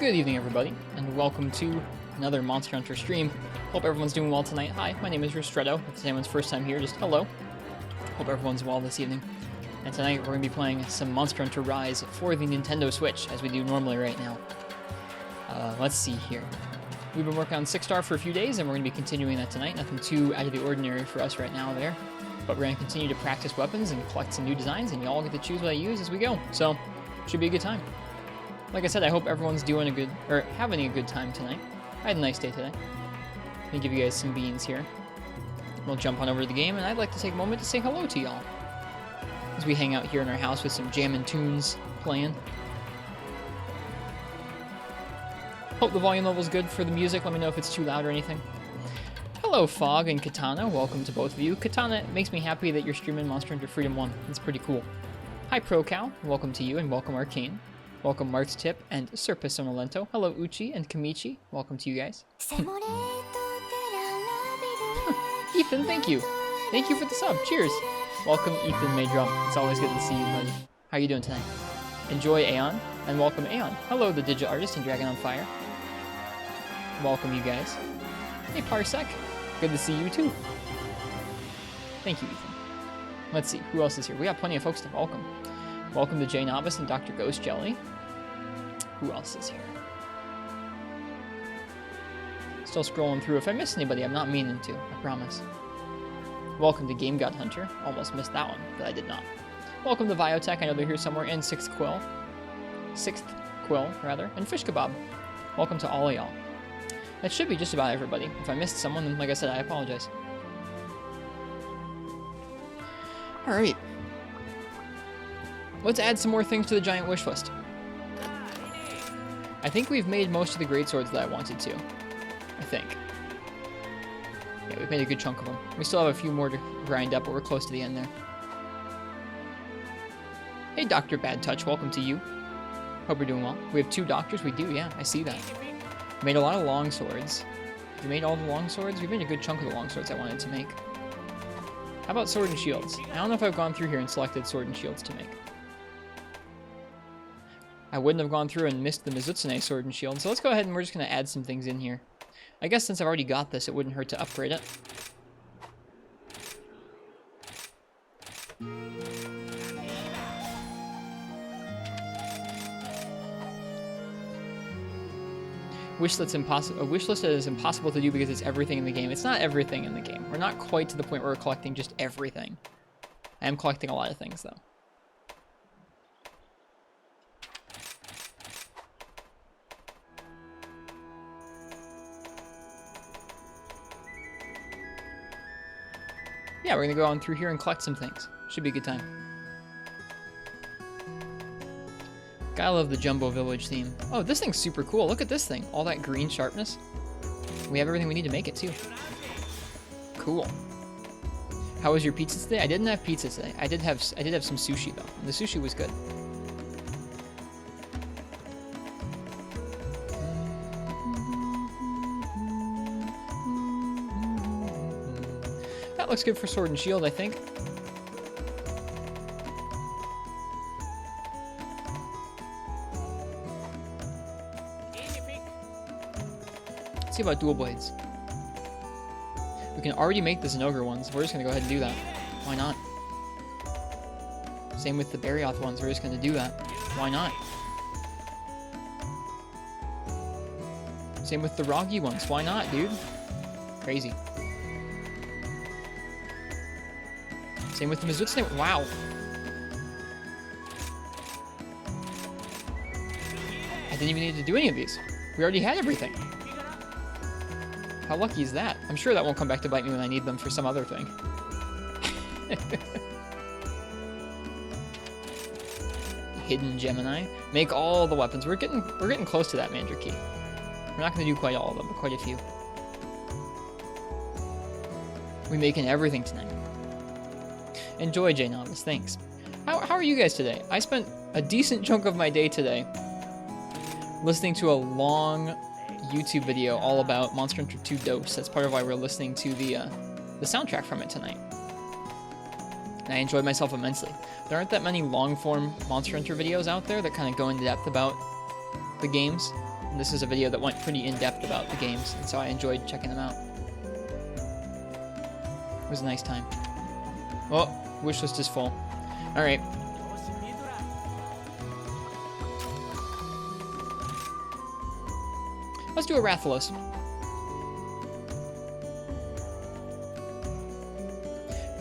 Good evening, everybody, and welcome to another Monster Hunter stream. Hope everyone's doing well tonight. Hi, my name is Ristretto. If it's anyone's first time here, just hello. Hope everyone's well this evening. And tonight we're going to be playing some Monster Hunter Rise for the Nintendo Switch, as we do normally right now. Let's see here. We've been working on 6-star for a few days, and we're going to be continuing that tonight. Nothing too out of the ordinary for us right now there. But we're going to continue to practice weapons and collect some new designs, and y'all get to choose what I use as we go. So, should be a good time. Like I said, I hope everyone's doing having a good time tonight. I had a nice day today. Let me give you guys some beans here. We'll jump on over to the game, and I'd like to take a moment to say hello to y'all. As we hang out here in our house with some jammin' tunes playing. Hope the volume level's good for the music. Let me know if it's too loud or anything. Hello, Fog and Katana. Welcome to both of you. Katana, it makes me happy that you're streaming Monster Hunter Freedom 1. It's pretty cool. Hi, ProCow. Welcome to you, and welcome Arcane. Welcome Mark's Tip and Serpus Sonolento. Hello Uchi and Kamichi. Welcome to you guys. Ethan, thank you. Thank you for the sub. Cheers. Welcome Ethan Maydrum. It's always good to see you, buddy. How are you doing tonight? Enjoy Aeon, and welcome Aeon. Hello the Digit Artist and Dragon on Fire. Welcome you guys. Hey Parsec. Good to see you too. Thank you, Ethan. Let's see, who else is here? We got plenty of folks to welcome. Welcome to Jay Novice and Dr. Ghost Jelly. Who else is here? Still scrolling through. If I miss anybody, I'm not meaning to. I promise. Welcome to Game God Hunter. Almost missed that one, but I did not. Welcome to Biotech. I know they're here somewhere. And Sixth Quill, rather. And Fish Kebab. Welcome to all of y'all. That should be just about everybody. If I missed someone, then like I said, I apologize. Alright. Let's add some more things to the giant wish list. I think we've made most of the greatswords that I wanted to. I think. Yeah, we've made a good chunk of them. We still have a few more to grind up, but we're close to the end there. Hey, Dr. Bad Touch, welcome to you. Hope you're doing well. We have 2 doctors? We do, yeah, I see that. We made a lot of long swords. We made all the long swords? We made a good chunk of the long swords I wanted to make. How about sword and shields? I don't know if I've gone through here and selected sword and shields to make. I wouldn't have gone through and missed the Mizutsune sword and shield, so let's go ahead and we're just going to add some things in here. I guess since I've already got this, it wouldn't hurt to upgrade it. A wish list that is impossible to do because it's everything in the game. It's not everything in the game. We're not quite to the point where we're collecting just everything. I am collecting a lot of things, though. Yeah, we're gonna go on through here and collect some things. Should be a good time. Gotta love the Jumbo Village theme. Oh, this thing's super cool. Look at this thing. All that green sharpness. We have everything we need to make it, too. Cool. How was your pizza today? I didn't have pizza today. I did have some sushi, though. And the sushi was good. That looks good for sword and shield, I think. Let's see about dual blades. We can already make the Zenogre ones. We're just gonna go ahead and do that. Why not? Same with the Barioth ones. We're just gonna do that. Why not? Same with the Roggy ones. Why not, dude? Crazy. Same with the Mizutsune. Wow. I didn't even need to do any of these. We already had everything. How lucky is that? I'm sure that won't come back to bite me when I need them for some other thing. Hidden Gemini. Make all the weapons. We're getting close to that Mandra Key. We're not going to do quite all of them, but quite a few. We're making everything tonight. Enjoy, Jay Novice. Thanks. How are you guys today? I spent a decent chunk of my day today listening to a long YouTube video all about Monster Hunter 2 Dose. That's part of why we're listening to the soundtrack from it tonight. And I enjoyed myself immensely. There aren't that many long-form Monster Hunter videos out there that kind of go into depth about the games And this is a video that went pretty in-depth about the games, and so I enjoyed checking them out. It was a nice time. Oh, wishlist is full. Alright. Let's do a Rathalos.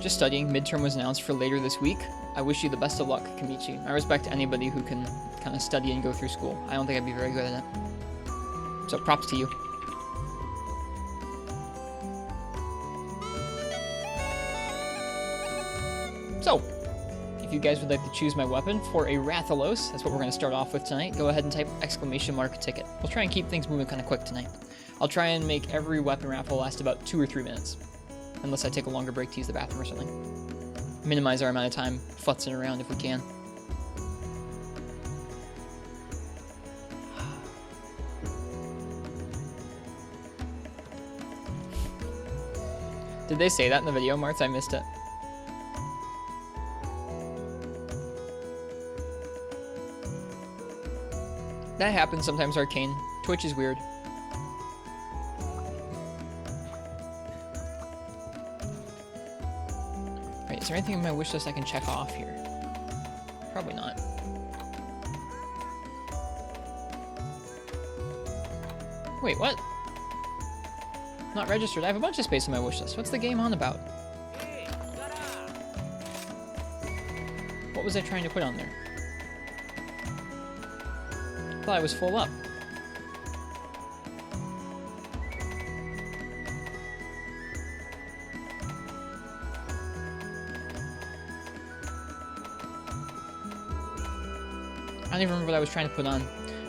Just studying. Midterm was announced for later this week. I wish you the best of luck, Kamichi. I respect anybody who can kind of study and go through school. I don't think I'd be very good at it. So props to you. So, if you guys would like to choose my weapon for a Rathalos, that's what we're going to start off with tonight, go ahead and type ! ticket. We'll try and keep things moving kind of quick tonight. I'll try and make every weapon raffle last about 2 or 3 minutes. Unless I take a longer break to use the bathroom or something. Minimize our amount of time futzing around if we can. Did they say that in the video, Martz? I missed it. That happens sometimes, Arcane. Twitch is weird. Alright, is there anything in my wish list I can check off here? Probably not. Wait, what? Not registered. I have a bunch of space in my wish list. What's the game on about? What was I trying to put on there? I thought I was full up. I don't even remember what I was trying to put on.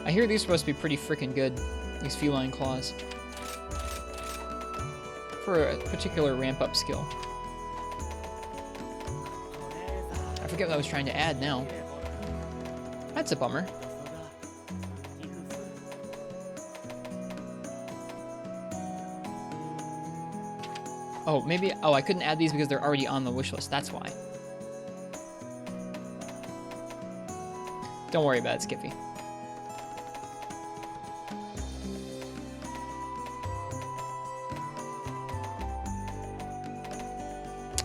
I hear these are supposed to be pretty freaking good. These feline claws. For a particular ramp-up skill. I forget what I was trying to add now. That's a bummer. Oh, maybe... Oh, I couldn't add these because they're already on the wish list. That's why. Don't worry about it, Skippy.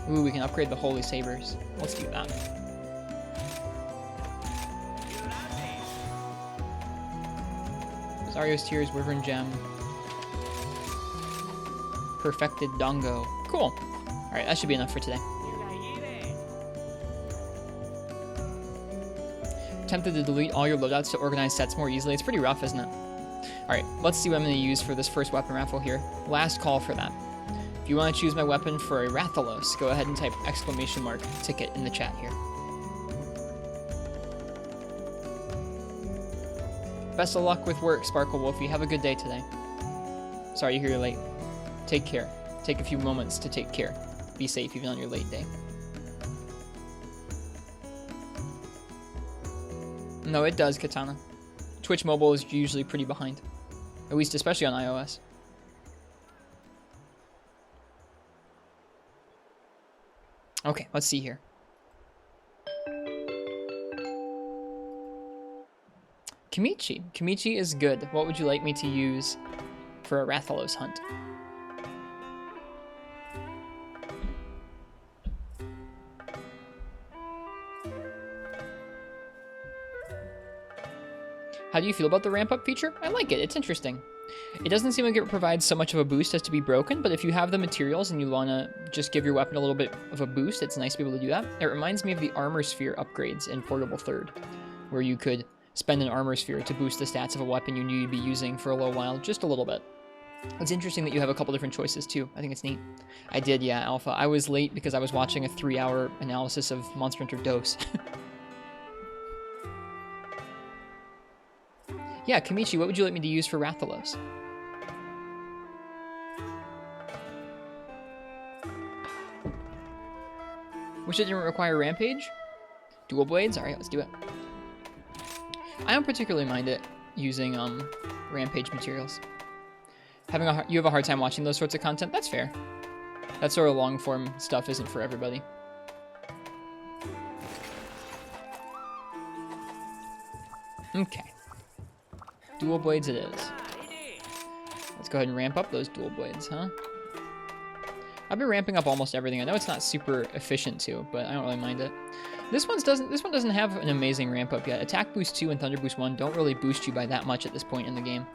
Ooh, we can upgrade the Holy Sabers. Let's do that. Zario's Tears, Wyvern Gem. Perfected Dongo. Cool. Alright, that should be enough for today. Tempted to delete all your loadouts to organize sets more easily. It's pretty rough, isn't it? Alright, let's see what I'm going to use for this first weapon raffle here. Last call for that. If you want to choose my weapon for a Rathalos, go ahead and type ! ticket in the chat here. Best of luck with work, Sparkle Wolf. You have a good day today. Sorry to hear you're late. Take care. Take a few moments to take care. Be safe even on your late day. No, it does, Katana. Twitch Mobile is usually pretty behind. At least especially on iOS. Okay, let's see here. Kamichi. Kamichi is good. What would you like me to use for a Rathalos hunt? How do you feel about the ramp-up feature? I like it. It's interesting. It doesn't seem like it provides so much of a boost as to be broken, but if you have the materials and you want to just give your weapon a little bit of a boost, it's nice to be able to do that. It reminds me of the Armor Sphere upgrades in Portable Third, where you could spend an Armor Sphere to boost the stats of a weapon you knew you'd be using for a little while, just a little bit. It's interesting that you have a couple different choices, too. I think it's neat. I did, yeah, Alpha. I was late because I was watching a 3-hour analysis of Monster Hunter Dose. Yeah, Kamichi, what would you like me to use for Rathalos? Wish it didn't require Rampage? Dual Blades? Alright, let's do it. I don't particularly mind it using Rampage materials. You have a hard time watching those sorts of content? That's fair. That sort of long-form stuff isn't for everybody. Okay. Dual blades it is. Let's go ahead and ramp up those dual blades, huh? I've been ramping up almost everything. I know it's not super efficient too, but I don't really mind it. This one doesn't have an amazing ramp up yet. Attack Boost 2 and Thunder Boost 1 don't really boost you by that much at this point in the game.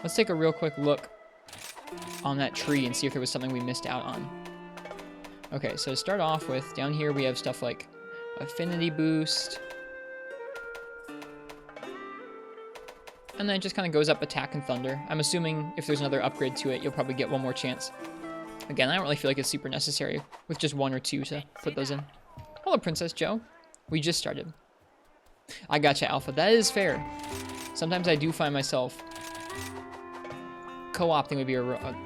Let's take a real quick look on that tree and see if there was something we missed out on. Okay, so to start off with, down here we have stuff like Affinity Boost. And then it just kind of goes up Attack and Thunder. I'm assuming if there's another upgrade to it, you'll probably get one more chance. Again, I don't really feel like it's super necessary with just 1 or 2 to put those in. Hello, Princess Joe. We just started. I gotcha, Alpha. That is fair. Sometimes I do find myself... Co-opting would be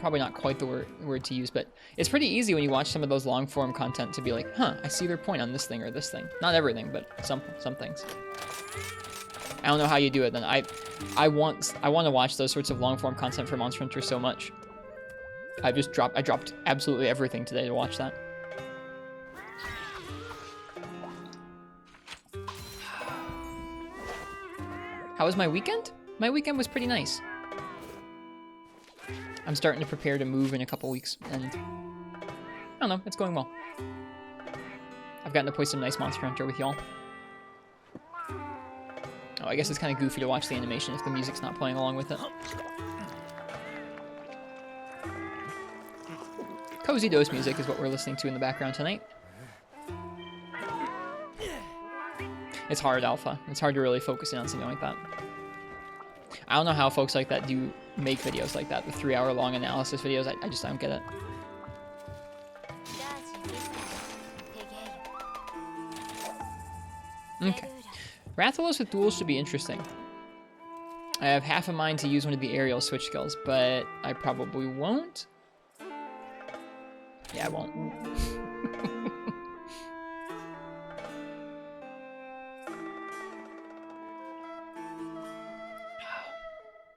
probably not quite the word to use, but it's pretty easy when you watch some of those long-form content to be like, huh, I see their point on this thing or this thing. Not everything, but some things. I don't know how you do it then. I want to watch those sorts of long-form content for Monster Hunter so much. I dropped absolutely everything today to watch that. How was my weekend? My weekend was pretty nice. I'm starting to prepare to move in a couple weeks, and I don't know, it's going well. I've gotten to play some nice Monster Hunter with y'all. Oh, I guess it's kind of goofy to watch the animation if the music's not playing along with it. Cozy Dose music is what we're listening to in the background tonight. It's hard, Alpha. It's hard to really focus in on something like that. I don't know how folks like that do make videos like that, the 3-hour-long analysis videos. I just don't get it. Okay. Rathalos with duels should be interesting. I have half a mind to use one of the aerial switch skills, but I probably won't. Yeah, I won't.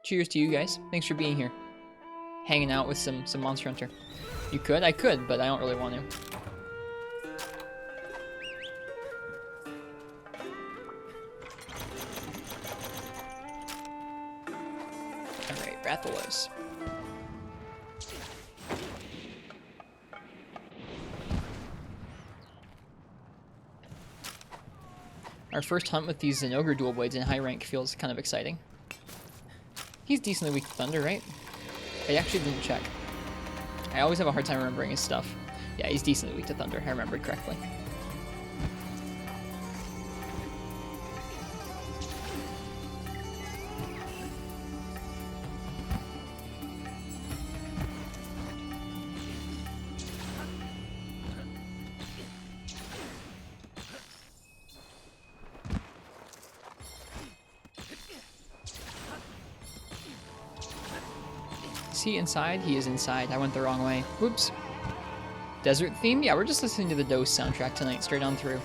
Cheers to you guys. Thanks for being here. Hanging out with some Monster Hunter. You could? I could, but I don't really want to. Alright, Rathalos. Our first hunt with these Zenogre dual blades in high rank feels kind of exciting. He's decently weak to Thunder, right? I actually didn't check. I always have a hard time remembering his stuff. Yeah, he's decently weak to Thunder. I remembered correctly. Is he inside? He is inside. I went the wrong way. Whoops. Desert theme? Yeah, we're just listening to the Dose soundtrack tonight, straight on through.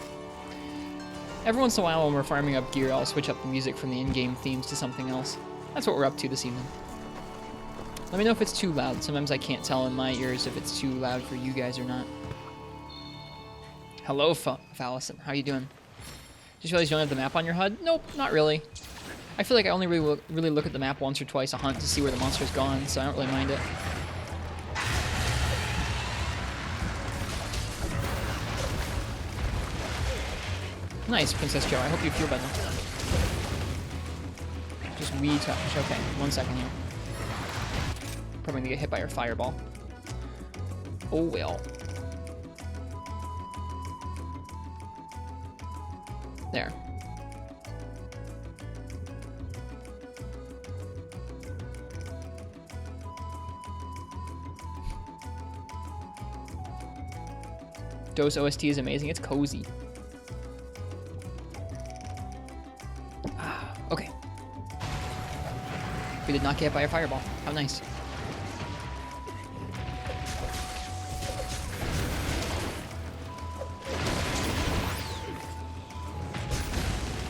Every once in a while when we're farming up gear, I'll switch up the music from the in-game themes to something else. That's what we're up to this evening. Let me know if it's too loud. Sometimes I can't tell in my ears if it's too loud for you guys or not. Hello, Fallison. How you doing? Just realized you don't have the map on your HUD? Nope, not really. I feel like I only really look at the map once or twice a hunt to see where the monster's gone, so I don't really mind it. Nice, Princess Joe. I hope you feel better. Just wee touch. Okay, 1 second here. Probably gonna get hit by our fireball. Oh well. There. Dose OST is amazing. It's cozy. Okay. We did not get hit by a fireball. How nice.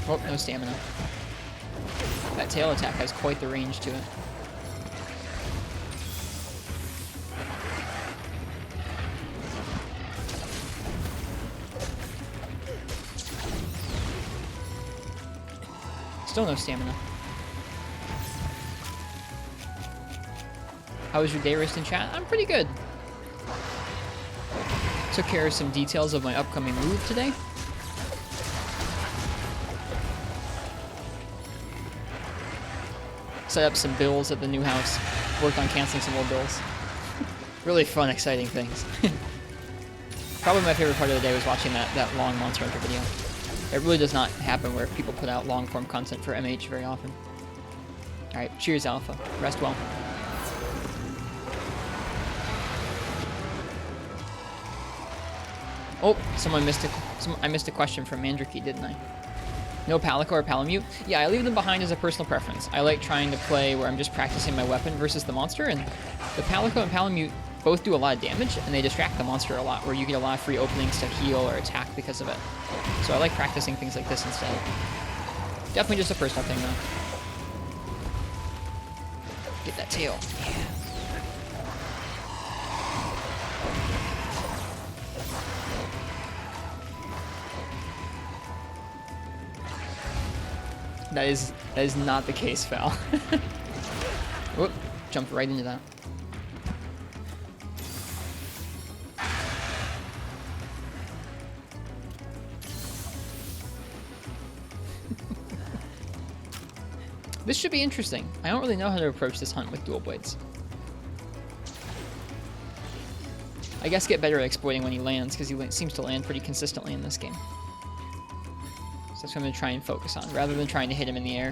Oh, no stamina. That tail attack has quite the range to it. Still no stamina. How was your day, Rist in chat? I'm pretty good. Took care of some details of my upcoming move today. Set up some bills at the new house. Worked on canceling some old bills. Really fun, exciting things. Probably my favorite part of the day was watching that long Monster Hunter video. It really does not happen where people put out long-form content for MH very often. Alright, cheers, Alpha. Rest well. Oh, I missed a question from Mandrake, didn't I? No Palico or Palamute? Yeah, I leave them behind as a personal preference. I like trying to play where I'm just practicing my weapon versus the monster, and the Palico and Palamute both do a lot of damage, and they distract the monster a lot, where you get a lot of free openings to heal or attack because of it. So I like practicing things like this instead. Definitely just a personal thing, though. Get that tail. Yeah. That is not the case, Val. Whoop, jumped right into that. This should be interesting. I don't really know how to approach this hunt with dual blades. I guess get better at exploiting when he lands, because he seems to land pretty consistently in this game. So that's what I'm going to try and focus on, rather than trying to hit him in the air.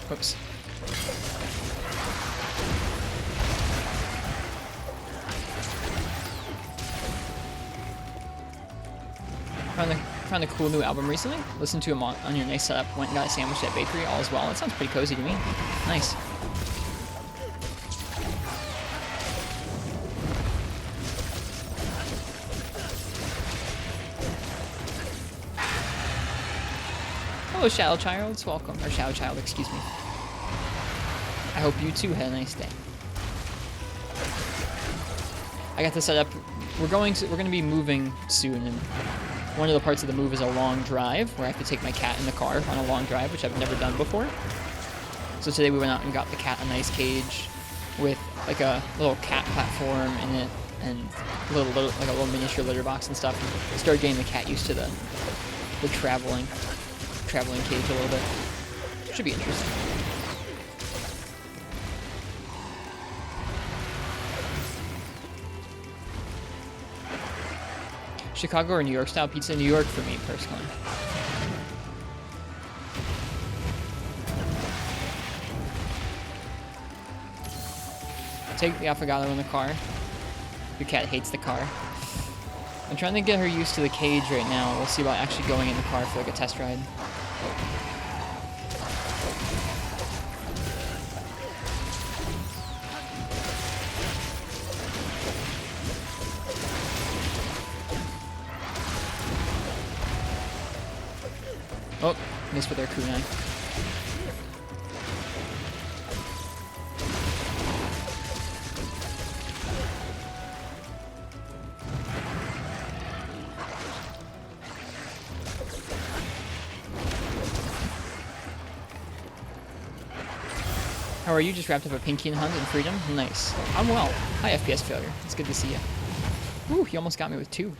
Whoops. Found a cool new album recently. Listened to him on your nice setup. Went and got a sandwich at bakery. All is well. That sounds pretty cozy to me. Nice. Hello, Shadow Child. Welcome. Or Shadow Child, excuse me. I hope you too had a nice day. I got this set up. We're going to be moving soon, and one of the parts of the move is a long drive where I have to take my cat in the car on a long drive, which I've never done before. So today we went out and got the cat a nice cage with like a little cat platform in it and like a little miniature litter box and stuff. And started getting the cat used to the traveling cage a little bit. Should be interesting. Chicago or New York style pizza? New York for me, personally. Take the affogato in the car. Your cat hates the car. I'm trying to get her used to the cage right now. We'll see about actually going in the car for like a test ride. Oh, missed with our kunai. How are you? Just wrapped up a Pinkian hunt in Freedom? Nice. I'm well. Hi, FPS failure. It's good to see you. Ooh, he almost got me with 2.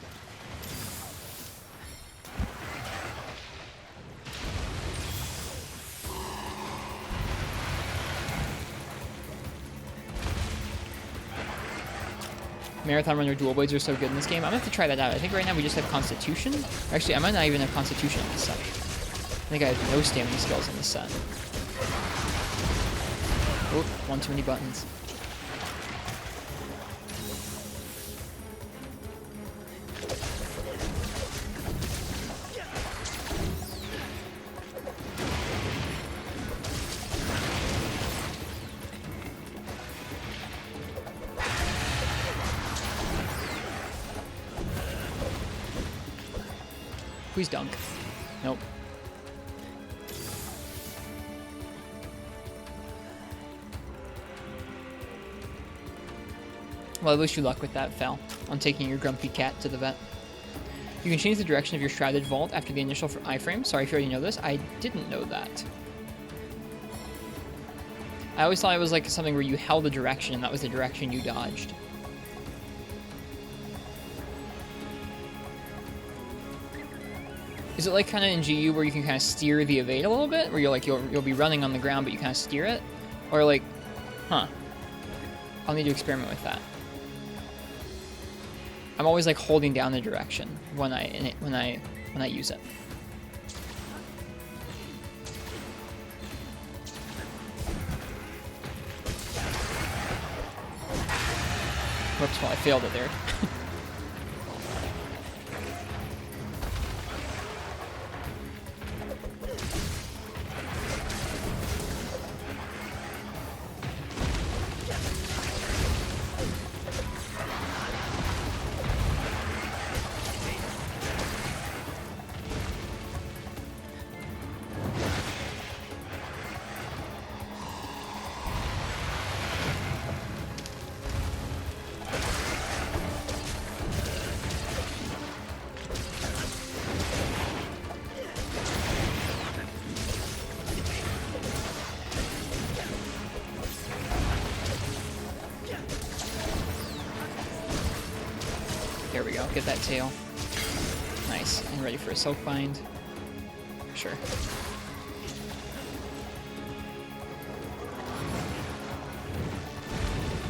Marathon Runner dual blades are so good in this game. I'm gonna have to try that out. I think right now we just have Constitution. Actually, I might not even have Constitution on this set. I think I have no stamina skills on this set. Oh, one too many buttons. Please dunk. Nope. Well, I wish you luck with that, Fel, on taking your grumpy cat to the vet. You can change the direction of your shrouded vault after the initial iframe. Sorry if you already know this. I didn't know that. I always thought it was like something where you held the direction and that was the direction you dodged. Is it like kind of in GU where you can kind of steer the evade a little bit? Where you'll be running on the ground but you kind of steer it? Or like, huh. I'll need to experiment with that. I'm always like holding down the direction when I use it. Whoops, well I failed it there. There we go, get that tail. Nice, and ready for a Silk Bind. Sure.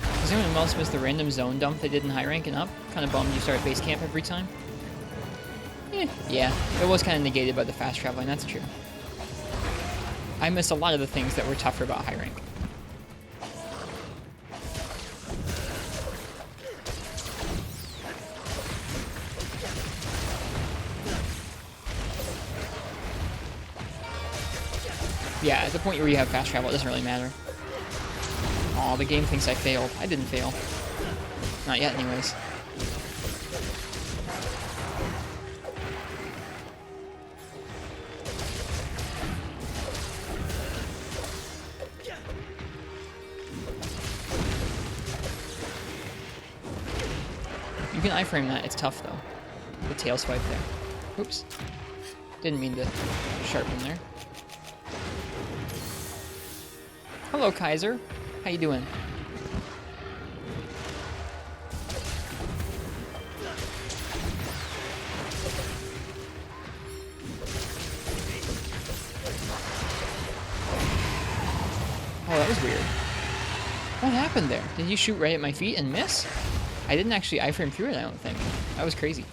Does anyone else miss the random zone dump they did in high rank and up? Kind of bummed you start base camp every time. Yeah, it was kind of negated by the fast traveling, that's true. I missed a lot of the things that were tougher about high rank. Yeah, at the point where you have fast travel, it doesn't really matter. Aw, the game thinks I failed. I didn't fail. Not yet, anyways. You can iframe that. It's tough, though. The tail swipe there. Oops. Didn't mean to sharpen there. Hello, Kaiser. How you doing? Oh, that was weird. What happened there? Did you shoot right at my feet and miss? I didn't actually iframe through it, I don't think. That was crazy.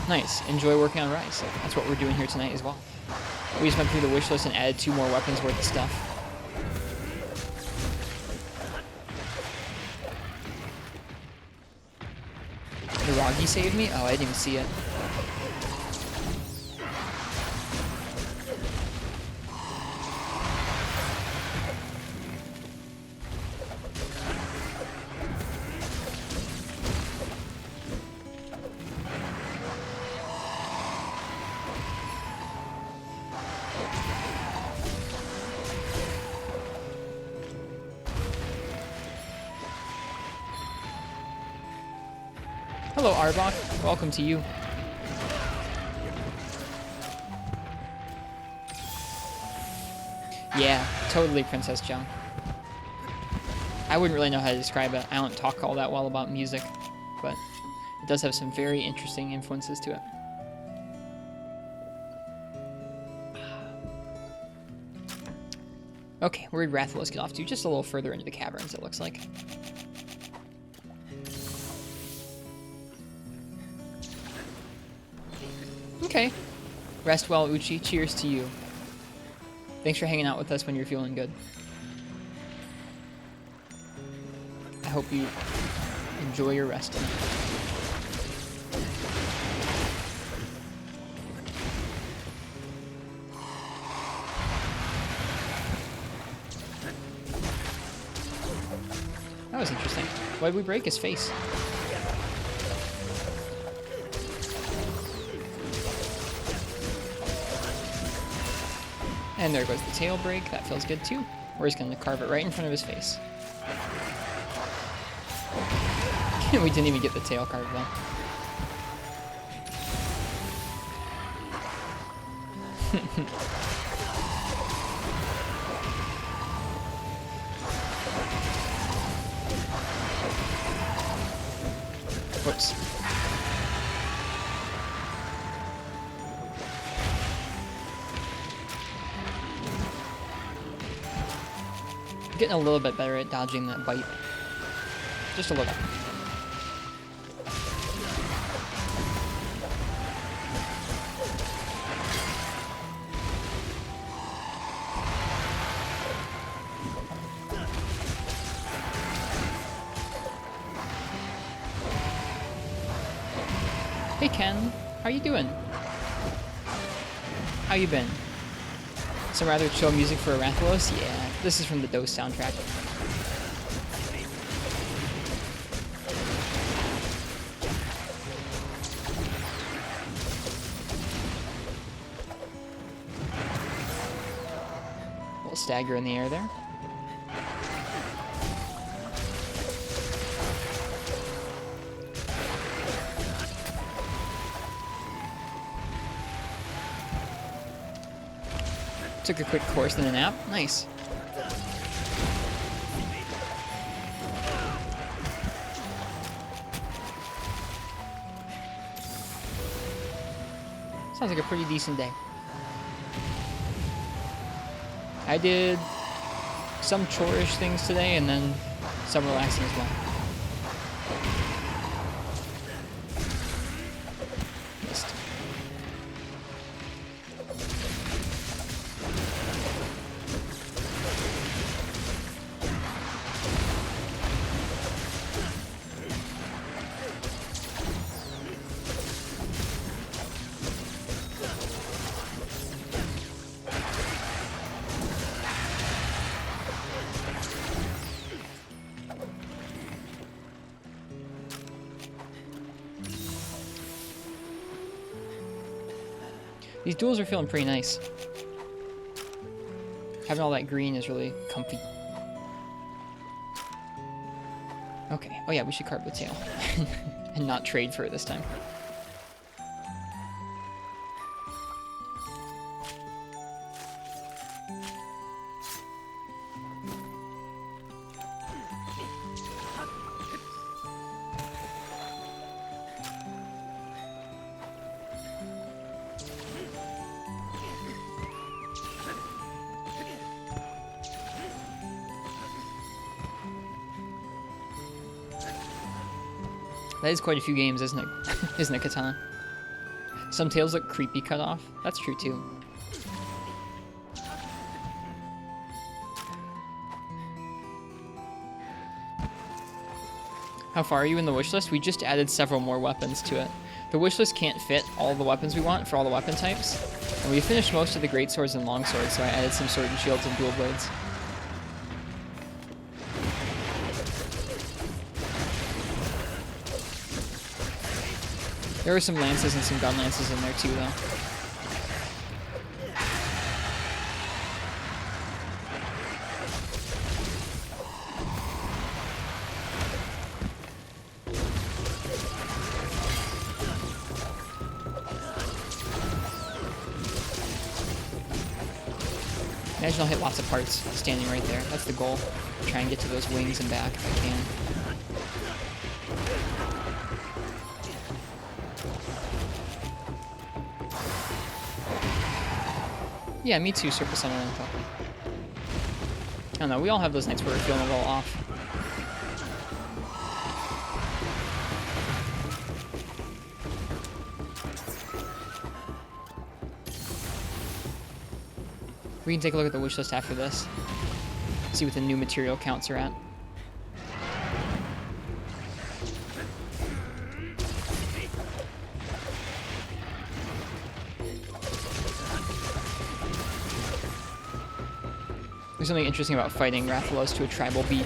Nice. Enjoy working on Rise. That's what we're doing here tonight as well. We just went through the wish list and added 2 more weapons worth of stuff. The Roggy saved me? Oh, I didn't even see it. Hello, Arbok. Welcome to you. Yeah, totally Princess Joan. I wouldn't really know how to describe it. I don't talk all that well about music, but it does have some very interesting influences to it. Okay, where'd Rathalos get off to? Just a little further into the caverns, it looks like. Okay. Rest well, Uchi. Cheers to you. Thanks for hanging out with us when you're feeling good. I hope you enjoy your resting. That was interesting. Why did we break his face? And there goes the tail break. That feels good too. We're just going to carve it right in front of his face. We didn't even get the tail card though. Whoops. Getting a little bit better at dodging that bite. Just a little. Hey Ken, how you doing? How you been? Some rather chill music for Rathalos? Yeah, this is from the DOS soundtrack. A little stagger in the air there. Took a quick course in a nap. Nice. Sounds like a pretty decent day. I did some chore-ish things today and then some relaxing as well. Missed. These duels are feeling pretty nice. Having all that green is really comfy. Okay. Oh yeah, we should carve the tail. And not trade for it this time. That is quite a few games, isn't it? Isn't it, Katana? Some tails look creepy cut off. That's true, too. How far are you in the wish list? We just added several more weapons to it. The wish list can't fit all the weapons we want for all the weapon types. And we finished most of the great swords and long swords, so I added some sword and shields and dual blades. There were some lances and some gun lances in there too, though. Imagine I'll hit lots of parts standing right there. That's the goal. Try and get to those wings and back if I can. Yeah, me too, Surface Elemental. I don't know, we all have those nights where we're feeling a little off. We can take a look at the wish list after this. See what the new material counts are at. There's something interesting about fighting Rathalos to a tribal beat.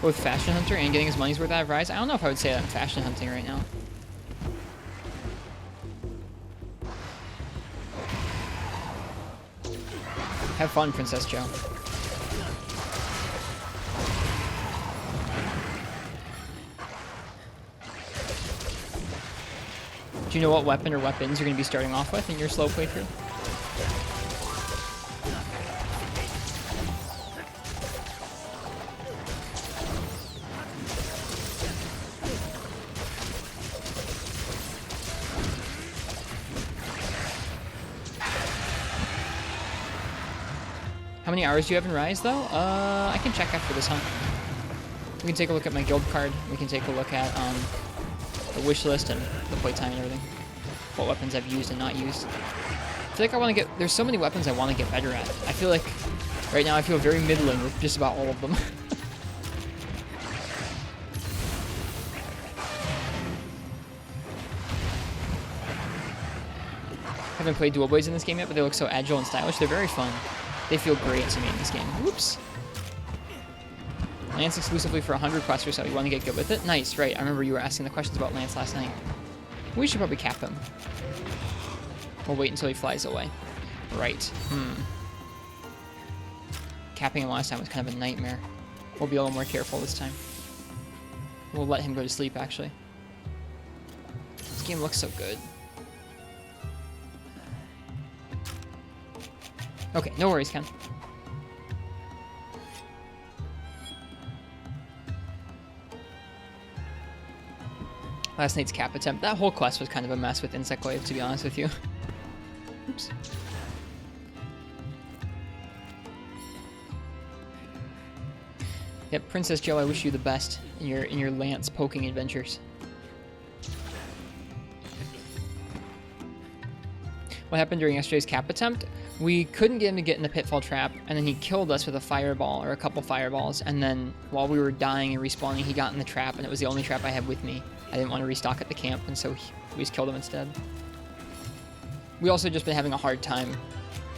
Both fashion hunter and getting his money's worth out of Rise. I don't know if I would say that I'm fashion hunting right now. Have fun, Princess Joe. Do you know what weapon or weapons you're going to be starting off with in your slow playthrough? How many hours do you have in Rise, though? I can check after this hunt. We can take a look at my guild card. We can take a look at the wish list and the playtime and everything. What weapons I've used and not used. I feel like I want to get... There's so many weapons I want to get better at. I feel like right now I feel very middling with just about all of them. Haven't played dual blades in this game yet, but they look so agile and stylish. They're very fun. They feel great to me in this game. Whoops. Lance exclusively for 100 quests or so. You want to get good with it? Nice, right. I remember you were asking the questions about Lance last night. We should probably cap him. We'll wait until he flies away. Right. Capping him last time was kind of a nightmare. We'll be a little more careful this time. We'll let him go to sleep, actually. This game looks so good. Okay, no worries, Ken. Last night's cap attempt. That whole quest was kind of a mess with Insect Wave, to be honest with you. Oops. Yep, Princess Joe, I wish you the best in your lance poking adventures. What happened during yesterday's cap attempt? We couldn't get him to get in the pitfall trap, and then he killed us with a fireball, or a couple fireballs, and then while we were dying and respawning, he got in the trap, and it was the only trap I had with me. I didn't want to restock at the camp, and so we just killed him instead. We also just been having a hard time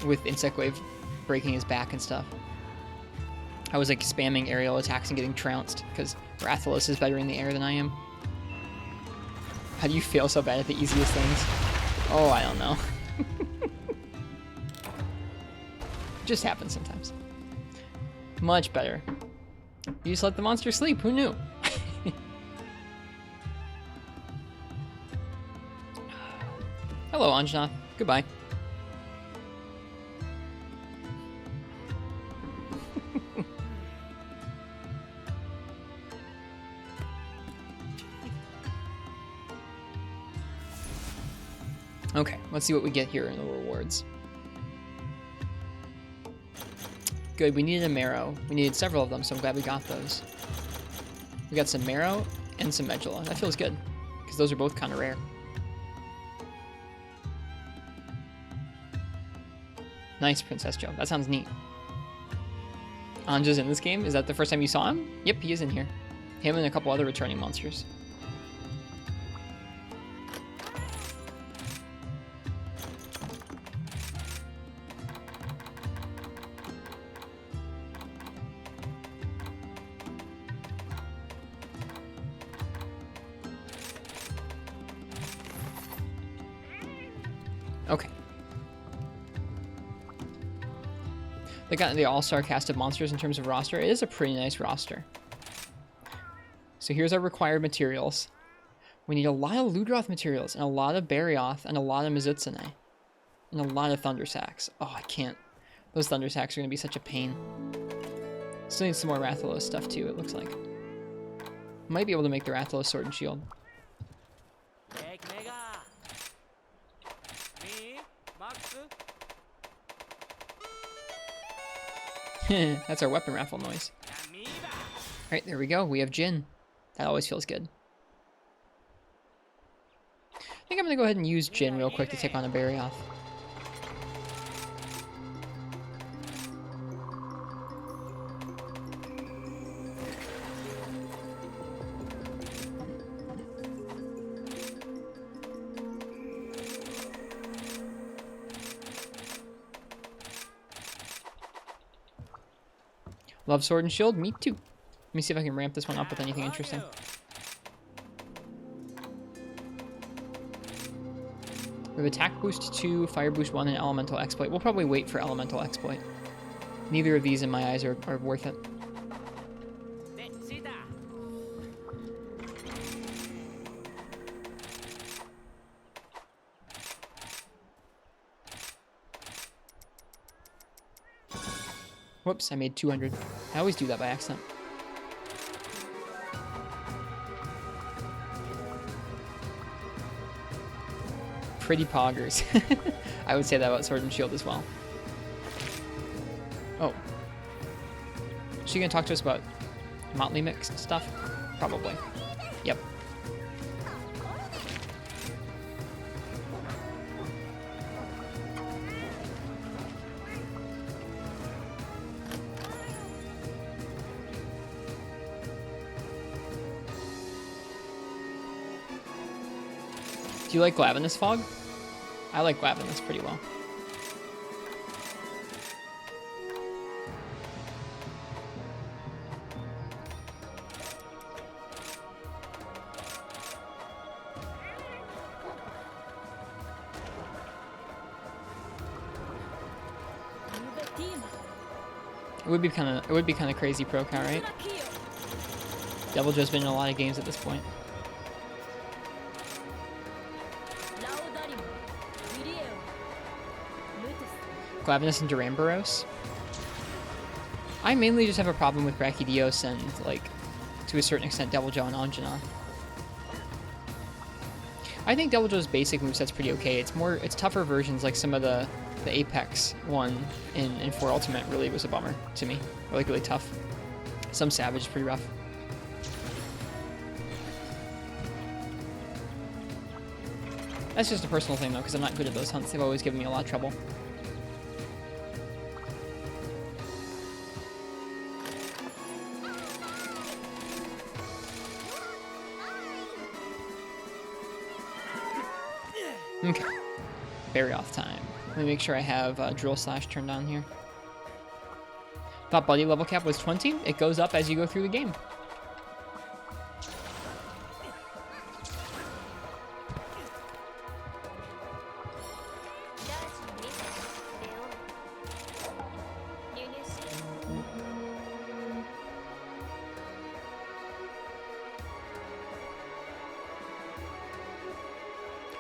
with Insect Wave breaking his back and stuff. I was like spamming aerial attacks and getting trounced, because Rathalos is better in the air than I am. How do you fail so bad at the easiest things? Oh, I don't know. Just happens sometimes. Much better. You just let the monster sleep. Who knew? Hello, Anjanath. Goodbye. Okay, let's see what we get here in the rewards. Good, we needed a marrow. We needed several of them, so I'm glad we got those. We got some marrow and some medula. That feels good, because those are both kind of rare. Nice, Princess Joe. That sounds neat. Anja's in this game? Is that the first time you saw him? Yep, he is in here. Him and a couple other returning monsters. Okay. They got the all-star cast of monsters in terms of roster. It is a pretty nice roster. So here's our required materials. We need a lot of Ludroth materials, and a lot of Barioth, and a lot of Mizutsune. And a lot of Thunder Sacks. Oh, I can't. Those Thunder Sacks are going to be such a pain. Still need some more Rathalos stuff too, it looks like. Might be able to make the Rathalos Sword and Shield. That's our weapon raffle noise. Alright, there we go. We have Jin. That always feels good. I think I'm going to go ahead and use Jin real quick to take on a Barioth. Love Sword and Shield? Me too. me see if I can ramp this one up with anything interesting. We have Attack Boost 2, Fire Boost 1, and Elemental Exploit. We'll probably wait for Elemental Exploit. Neither of these, in my eyes, are worth it. Whoops, I made 200. I always do that by accident. Pretty poggers. I would say that about Sword and Shield as well. Oh. Is she gonna talk to us about Motley mixed stuff? Probably. Yep. Do you like Glavenus Fog? I like Glavenus pretty well. It would be kind of crazy pro count, right? Devil Joe's been in a lot of games at this point. Glavenus and Duramboros. I mainly just have a problem with Brachydios and, like, to a certain extent, Devil Joe and Anjana. I think Devil Joe's basic moveset's pretty okay. It's tougher versions, like some of the Apex one in 4 Ultimate really was a bummer to me. Really tough. Some Savage is pretty rough. That's just a personal thing, though, because I'm not good at those hunts. They've always given me a lot of trouble. Okay. Bury off time. Let me make sure I have Drill Slash turned on here. Thought buddy level cap was 20. It goes up as you go through the game.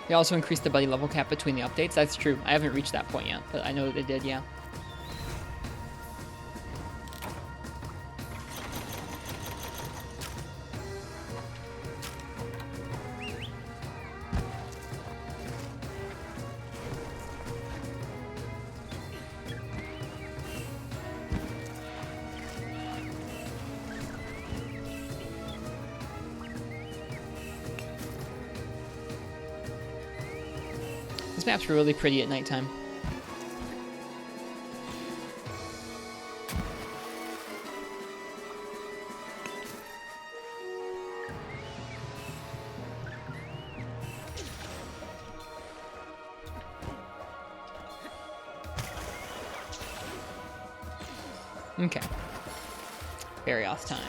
They also increased the buddy level cap between the updates. That's true. I haven't reached that point yet, but I know that they did, yeah. This map's really pretty at nighttime. Okay. Bury off time.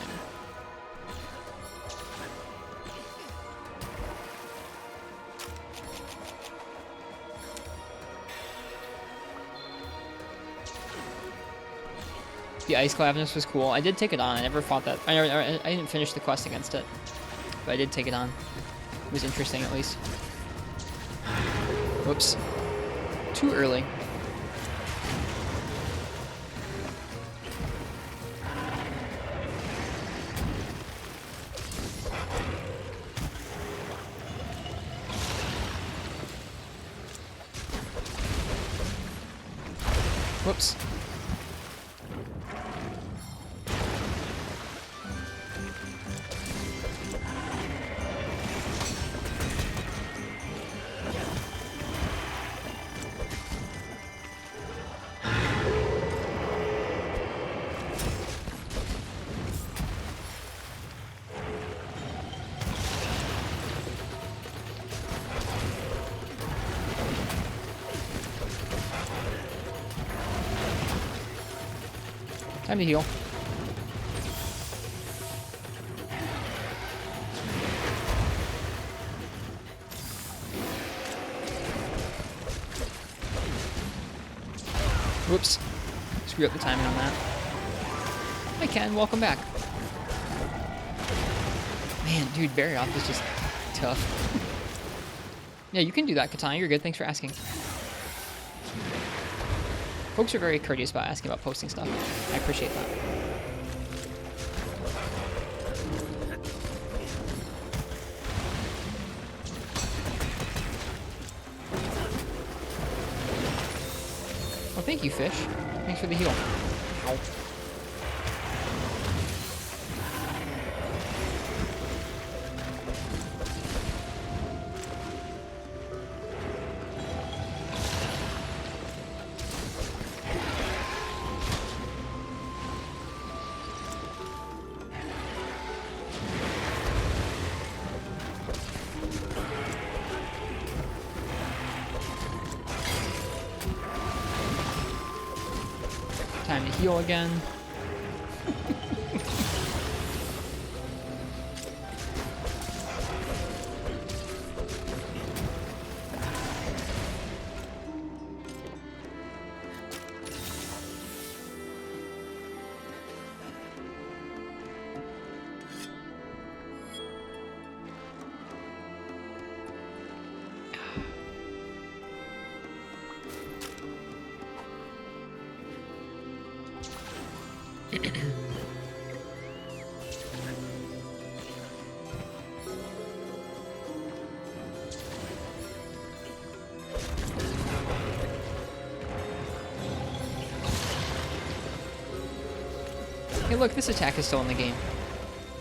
The Ice Glavenus was cool. I did take it on. I never fought that. I didn't finish the quest against it, but I did take it on. It was interesting, at least. Whoops. Too early. Whoops. Time to heal. Whoops. Screw up the timing on that. Hi, Ken. Welcome back. Man, dude, Barry off is just tough. Yeah, you can do that, Katana. You're good. Thanks for asking. Folks are very courteous about asking about posting stuff. I appreciate that. Well, thank you, Fish. Thanks for the heal. Ow. Time to heal again. Hey, look, this attack is still in the game.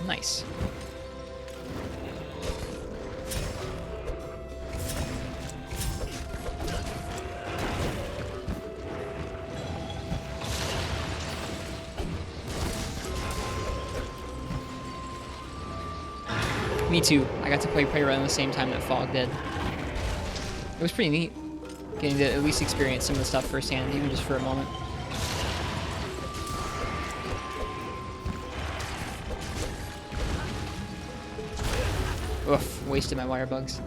Nice. Me too. I got to play Prey around the same time that Fog did. It was pretty neat, getting to at least experience some of the stuff firsthand, even just for a moment. Oof, wasted my wire bugs.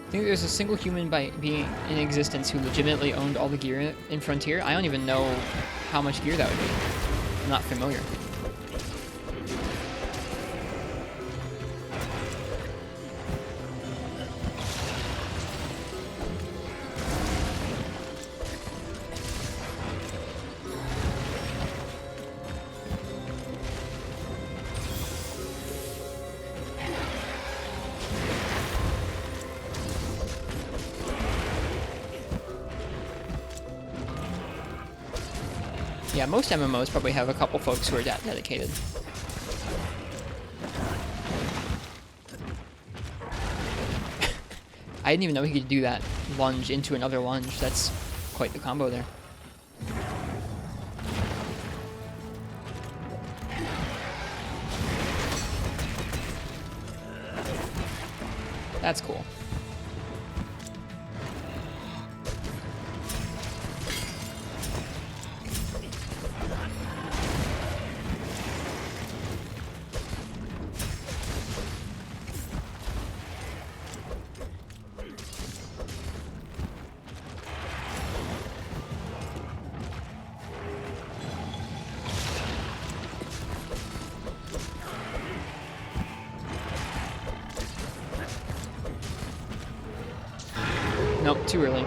I think there's a single human being in existence who legitimately owned all the gear in Frontier. I don't even know how much gear that would be. I'm not familiar. Yeah, most MMOs probably have a couple folks who are that dedicated. I didn't even know he could do that lunge into another lunge. That's quite the combo there. That's cool. Nope, too early.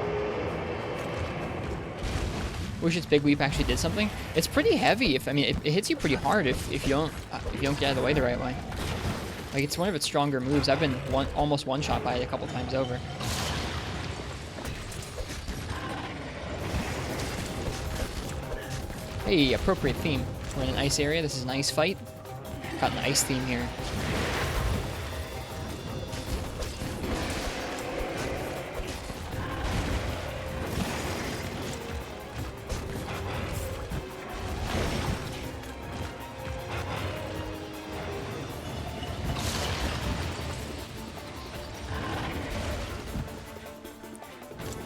Wish its big leap actually did something. It's pretty heavy. I mean, it hits you pretty hard if you don't get out of the way the right way. Like, it's one of its stronger moves. I've been almost one shot by it a couple times over. Hey, appropriate theme. We're in an ice area. This is an ice fight. Got an ice theme here.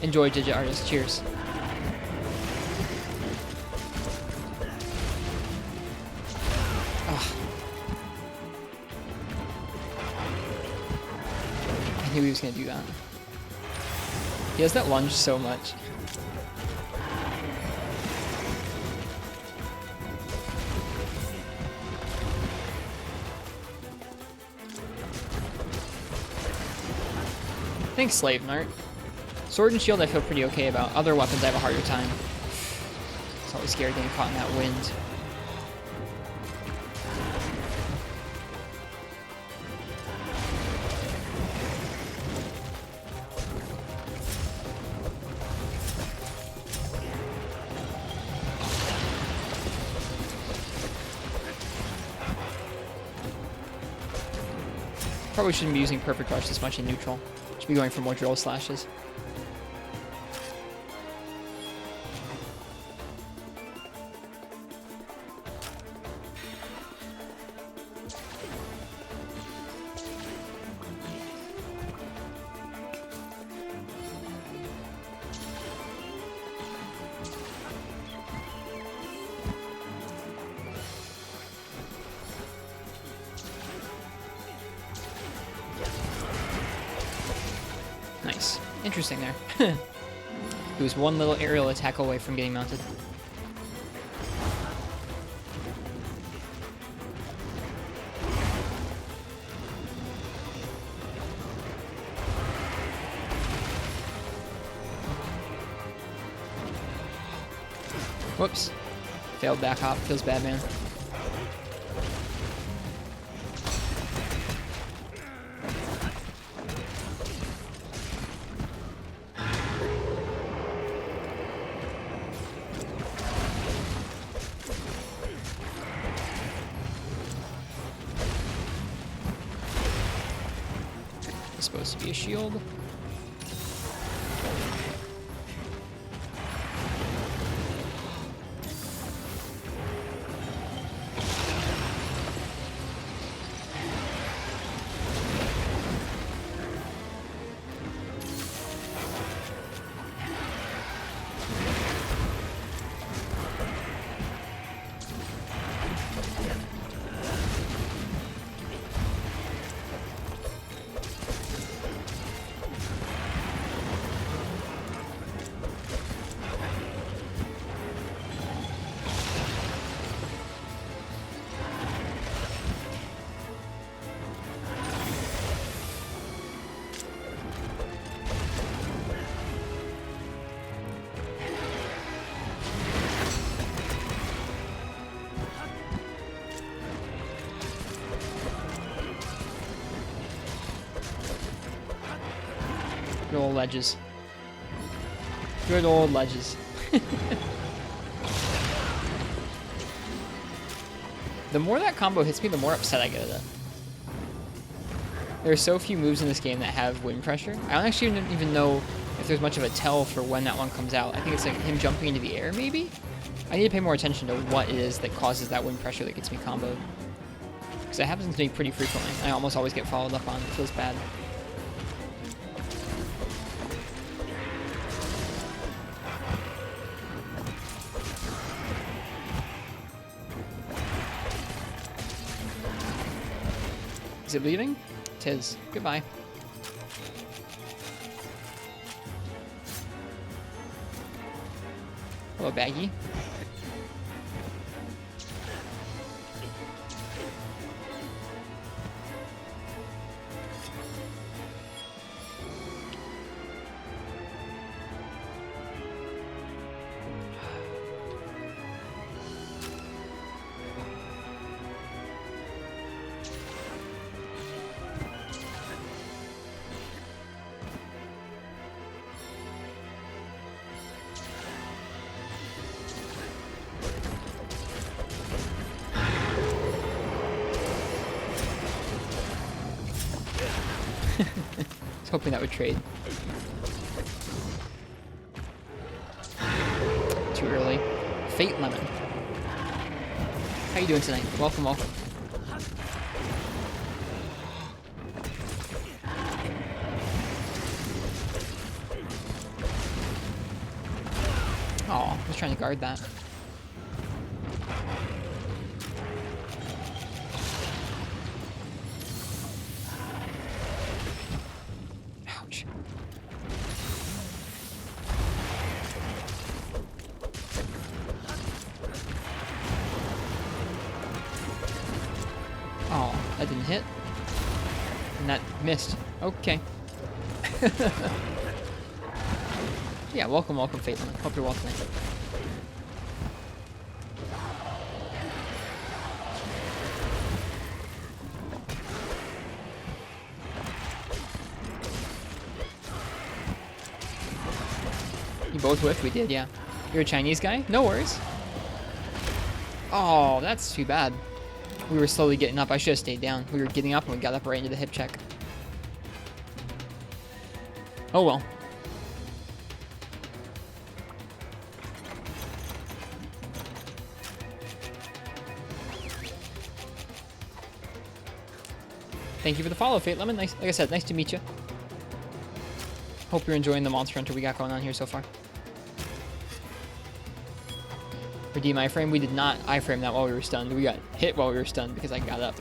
Enjoy, Digit Artist. Cheers. knew he was going to do that. He has that lunge so much. Thanks, Slave Nart. Sword and shield I feel pretty okay about. Other weapons I have a harder time. It's always scary getting caught in that wind. Probably shouldn't be using Perfect Rush this much in neutral. Should be going for more drill slashes. Nice. Interesting there. He was one little aerial attack away from getting mounted. Whoops. Failed back hop. Feels bad, man. Supposed to be a shield. Good old ledges. Good old ledges. The more that combo hits me, the more upset I get at it. There are so few moves in this game that have wind pressure. I don't actually even know if there's much of a tell for when that one comes out. I think it's like him jumping into the air, maybe? I need to pay more attention to what it is that causes that wind pressure that gets me comboed. Because it happens to me pretty frequently. I almost always get followed up on. It feels bad. Is it bleeding? Tis. Goodbye. Hello, Baggy. I was hoping that would trade. Too early. Fate Lemon. How you doing tonight? Welcome, welcome. Oh, I was trying to guard that. hit. And that missed. Okay. Yeah, welcome, Fate Limit. Hope you're well tonight. You both whiffed? We did, yeah. You're a Chinese guy? No worries. Oh, that's too bad. We were slowly getting up. I should have stayed down. We were getting up and we got up right into the hip check. Oh well. Thank you for the follow, Fate Lemon. Nice, like I said, nice to meet you. Hope you're enjoying the Monster Hunter we got going on here so far. Redeem iframe. We did not iframe that while we were stunned. We got hit while we were stunned because I got up.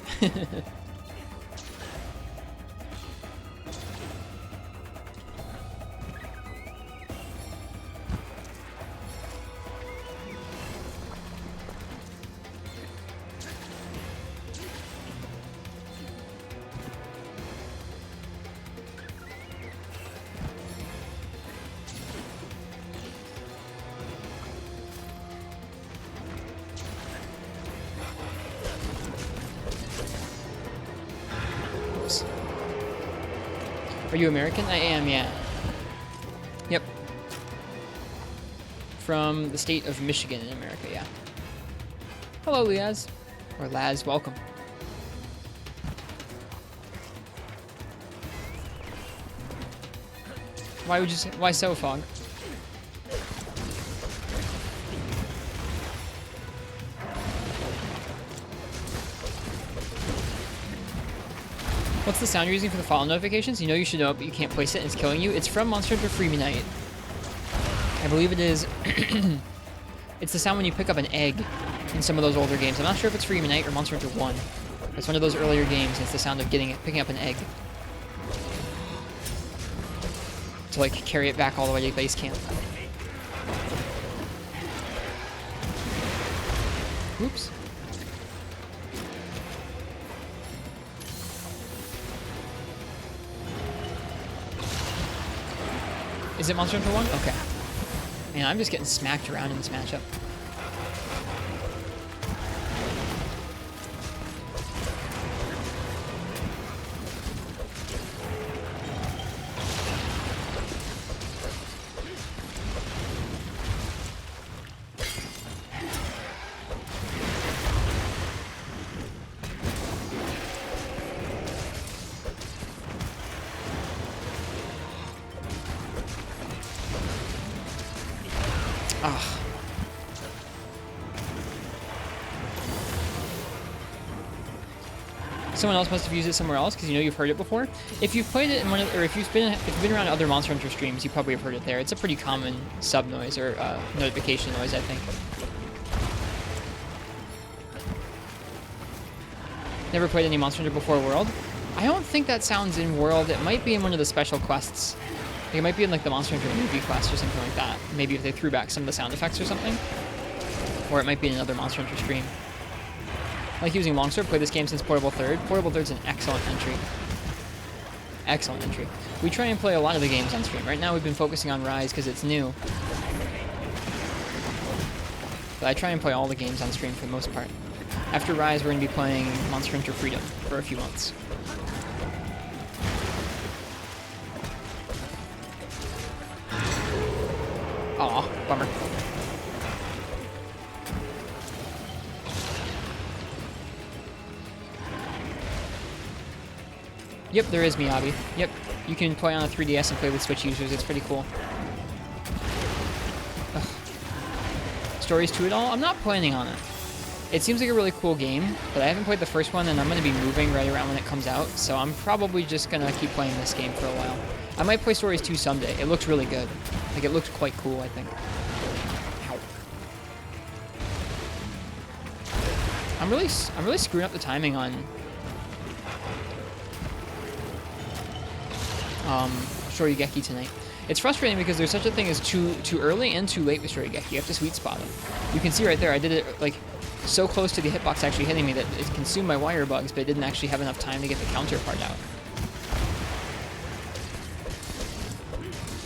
Are you American? I am, yeah. Yep. From the state of Michigan in America, yeah. Hello, Liaz. Or Laz, welcome. Why would you say, why so, Fog? What's the sound you're using for the follow notifications? You know you should know it, but you can't place it and it's killing you. It's from Monster Hunter Freebie Night. I believe it is... It's the sound when you pick up an egg in some of those older games. I'm not sure if it's Freebie Night or Monster Hunter 1. It's one of those earlier games, and it's the sound of picking up an egg. To, like, carry it back all the way to base camp. Oops. Is it Monster Hunter 1? Okay. Man, I'm just getting smacked around in this matchup. Ah. Someone else must have used it somewhere else because you know you've heard it before. If you've played it in one of, or if you've been around other Monster Hunter streams, you probably have heard it there. It's a pretty common sub noise or notification noise, I think. Never played any Monster Hunter before World. I don't think that sounds in World. It might be in one of the special quests. It might be in like the Monster Hunter movie quest or something like that. Maybe if they threw back some of the sound effects or something. Or it might be in another Monster Hunter stream. I like using Longsword. Played this game since Portable Third. Portable Third's an excellent entry. Excellent entry. We try and play a lot of the games on stream. Right now we've been focusing on Rise because it's new. But I try and play all the games on stream for the most part. After Rise, we're going to be playing Monster Hunter Freedom for a few months. Aw, bummer. Yep, there is Miyabi. Yep, you can play on a 3DS and play with Switch users. It's pretty cool. Ugh. Stories to it all? I'm not planning on it. It seems like a really cool game, but I haven't played the first one, and I'm going to be moving right around when it comes out, so I'm probably just going to keep playing this game for a while. I might play Stories 2 someday. It looks really good. Like, it looks quite cool, I think. Ow. I'm really screwing up the timing on Shoryugeki tonight. It's frustrating because there's such a thing as too early and too late with Shoryugeki. You have to sweet spot them. You can see right there, I did it like so close to the hitbox actually hitting me that it consumed my wire bugs, but it didn't actually have enough time to get the counter part out.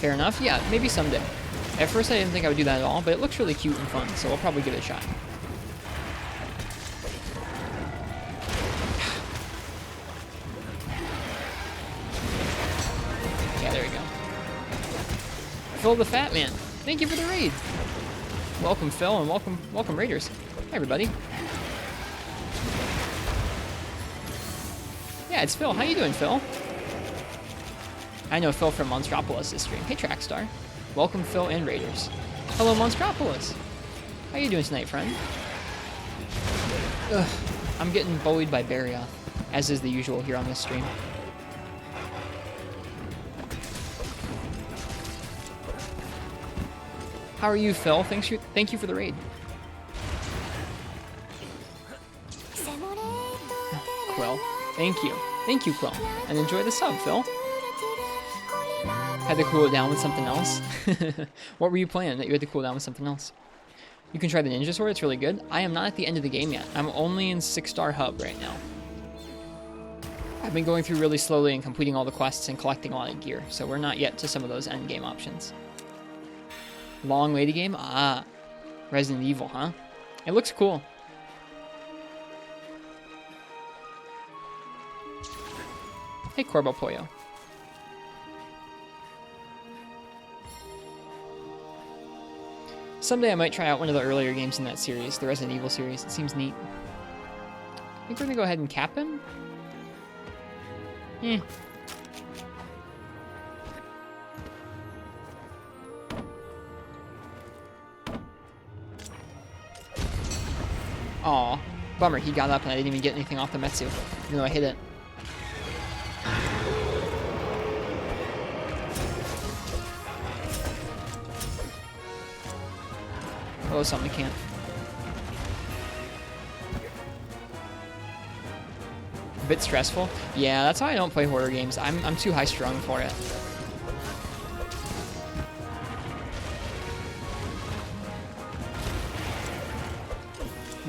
Fair enough. Yeah, maybe someday. At first I didn't think I would do that at all, but it looks really cute and fun, so I'll probably give it a shot. Yeah, there we go. Phil the Fat Man, thank you for the raid. Welcome Phil, and welcome Raiders. Hi everybody. Yeah, it's Phil. How you doing, Phil? I know Phil from Monstropolis' stream. Hey Trackstar. Welcome Phil and Raiders. Hello Monstropolis. How you doing tonight, friend? Ugh, I'm getting bullied by Barrioth, as is the usual here on this stream. How are you, Phil? Thank you for the raid. Quill, thank you. Thank you, Quill. And enjoy the sub, Phil. Had to cool it down with something else. What were you playing that you had to cool down with something else? You can try the Ninja Sword, it's really good. I am not at the end of the game yet. I'm only in 6-star hub right now. I've been going through really slowly and completing all the quests and collecting a lot of gear, so we're not yet to some of those end game options. Long lady game? Ah, Resident Evil, huh? It looks cool. Hey, Corbo Pollo. Someday I might try out one of the earlier games in that series, the Resident Evil series. It seems neat. I think we're gonna go ahead and cap him. Eh. Aw, bummer, he got up and I didn't even get anything off the Metsu, even though I hit it. Hello, something can't. A bit stressful? Yeah, that's why I don't play horror games. I'm too high strung for it.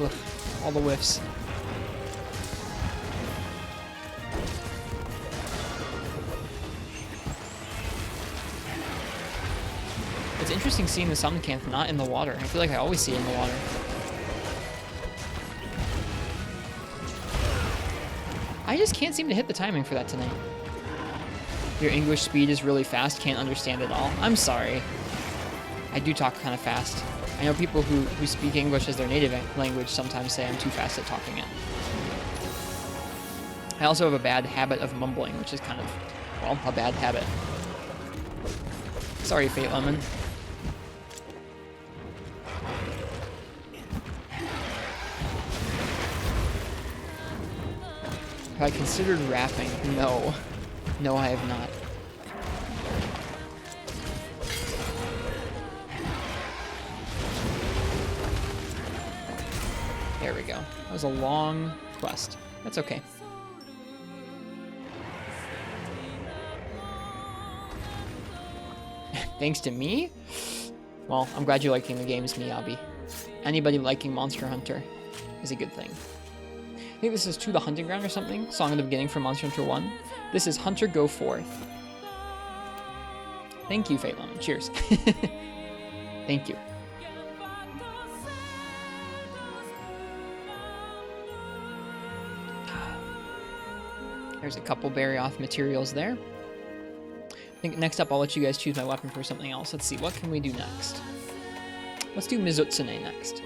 Ugh, all the whiffs. It's interesting seeing the Summoncanth not in the water. I feel like I always see it in the water. I just can't seem to hit the timing for that tonight. Your English speed is really fast, can't understand it all. I'm sorry. I do talk kind of fast. I know people who speak English as their native language sometimes say I'm too fast at talking it. I also have a bad habit of mumbling, which is kind of, well, a bad habit. Sorry, Fate Lemon. Have I considered rapping? No. No, I have not. There we go. That was a long quest. That's okay. Thanks to me? Well, I'm glad you're liking the games, Miyabi. Anybody liking Monster Hunter is a good thing. I think this is To the Hunting Ground or something. Song at the beginning from Monster Hunter 1. This is Hunter Go Forth. Thank you, Fate Lemon. Cheers. Thank you. There's a couple Barrioth materials there. I think next up I'll let you guys choose my weapon for something else. Let's see, what can we do next? Let's do Mizutsune next.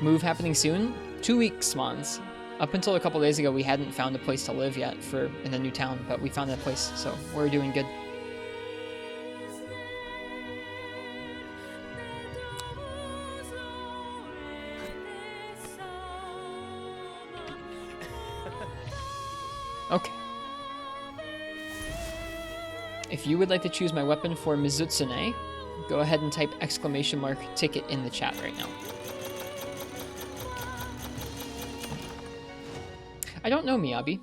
Move happening soon? 2 weeks, Mons. Up until a couple days ago, we hadn't found a place to live yet in the new town, but we found that place, so we're doing good. Okay. If you would like to choose my weapon for Mizutsune, go ahead and type !ticket in the chat right now. I don't know, Miyabi.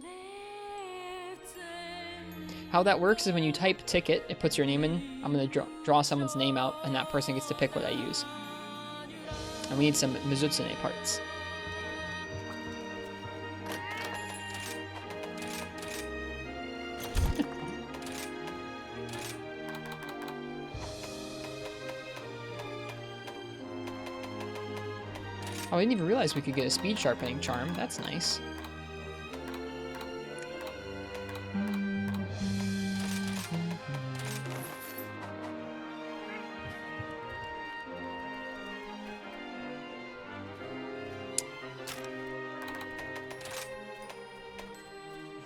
How that works is when you type ticket, it puts your name in. I'm going to draw someone's name out, and that person gets to pick what I use. And we need some Mizutsune parts. Oh, I didn't even realize we could get a speed sharpening charm. That's nice.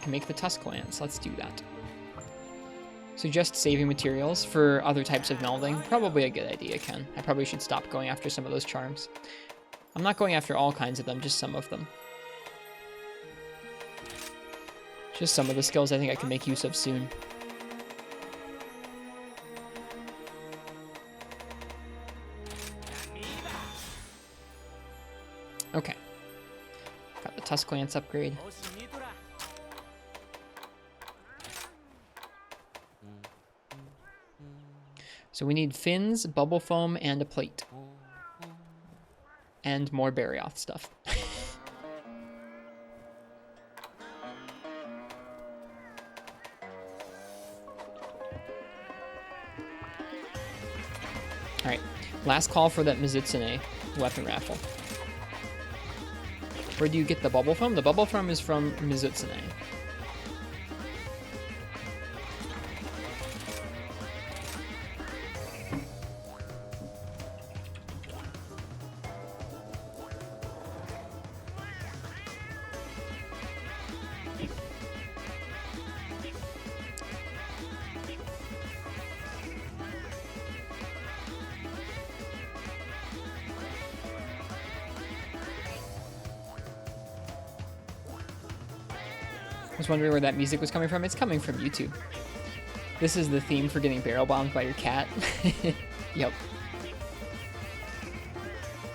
Can make the tusk lance. Let's do that. Suggest saving materials for other types of melding. Probably a good idea, Ken. I probably should stop going after some of those charms. I'm not going after all kinds of them, just some of them. Just some of the skills I think I can make use of soon. Okay. Got the Tusk Lance upgrade. So we need fins, bubble foam, and a plate. And more Barioth stuff. Alright, last call for that Mizutsune weapon raffle. Where do you get the bubble foam? The bubble foam is from Mizutsune. I was wondering where that music was coming from. It's coming from YouTube. This is the theme for getting barrel bombed by your cat. Yep.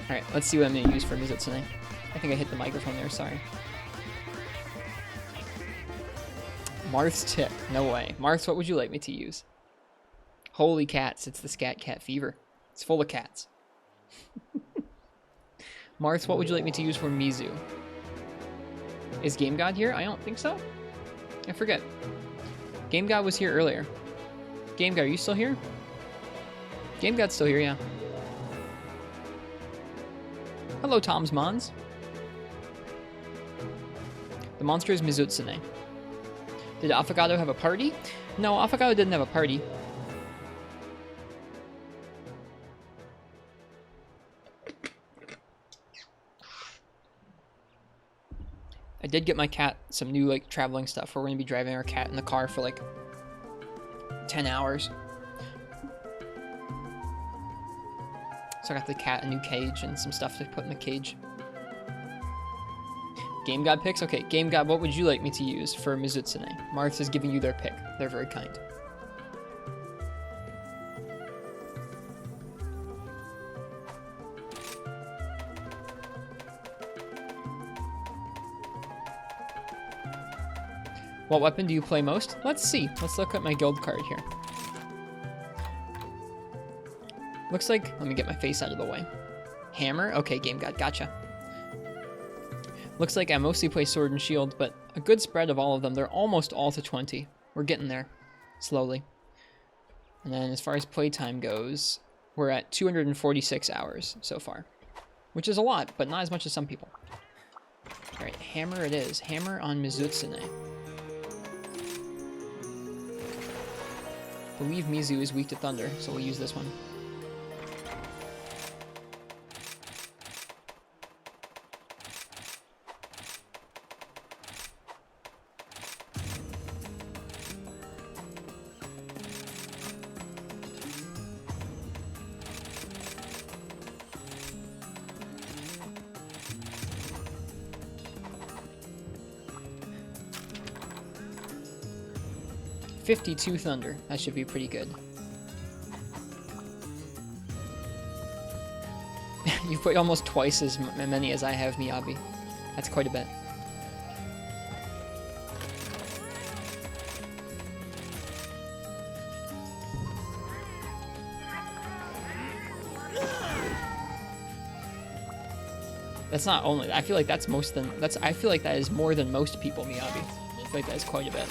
Alright, let's see what I'm going to use for Mizutsune. I think I hit the microphone there, sorry. Marth's tip. No way. Marth, what would you like me to use? Holy cats, it's the Scat Cat fever. It's full of cats. Marth, what would you like me to use for Mizu? Is Game God here? I don't think so. I forget. Game God was here earlier. Game God, are you still here? Game God's still here, yeah. Hello, Tom's Mons. The monster is Mizutsune. Did Affogato have a party? No, Affogato didn't have a party. I did get my cat some new, like, traveling stuff. We're going to be driving our cat in the car for, like, 10 hours. So I got the cat a new cage and some stuff to put in the cage. Game God picks? Okay, Game God, what would you like me to use for Mizutsune? Marth is giving you their pick. They're very kind. What weapon do you play most? Let's see. Let's look at my guild card here. Looks like... Let me get my face out of the way. Hammer? Okay, Game God, gotcha. Looks like I mostly play Sword and Shield, but a good spread of all of them. They're almost all to 20. We're getting there. Slowly. And then as far as playtime goes, we're at 246 hours so far. Which is a lot, but not as much as some people. Alright, hammer it is. Hammer on Mizutsune. I believe Mizu is weak to thunder, so we'll use this one. $52 thunder. That should be pretty good. You've put almost twice as many as I have, Miyabi. That's quite a bit. That's not only. I feel like that's most than. I feel like that is more than most people, Miyabi. I feel like that is quite a bit.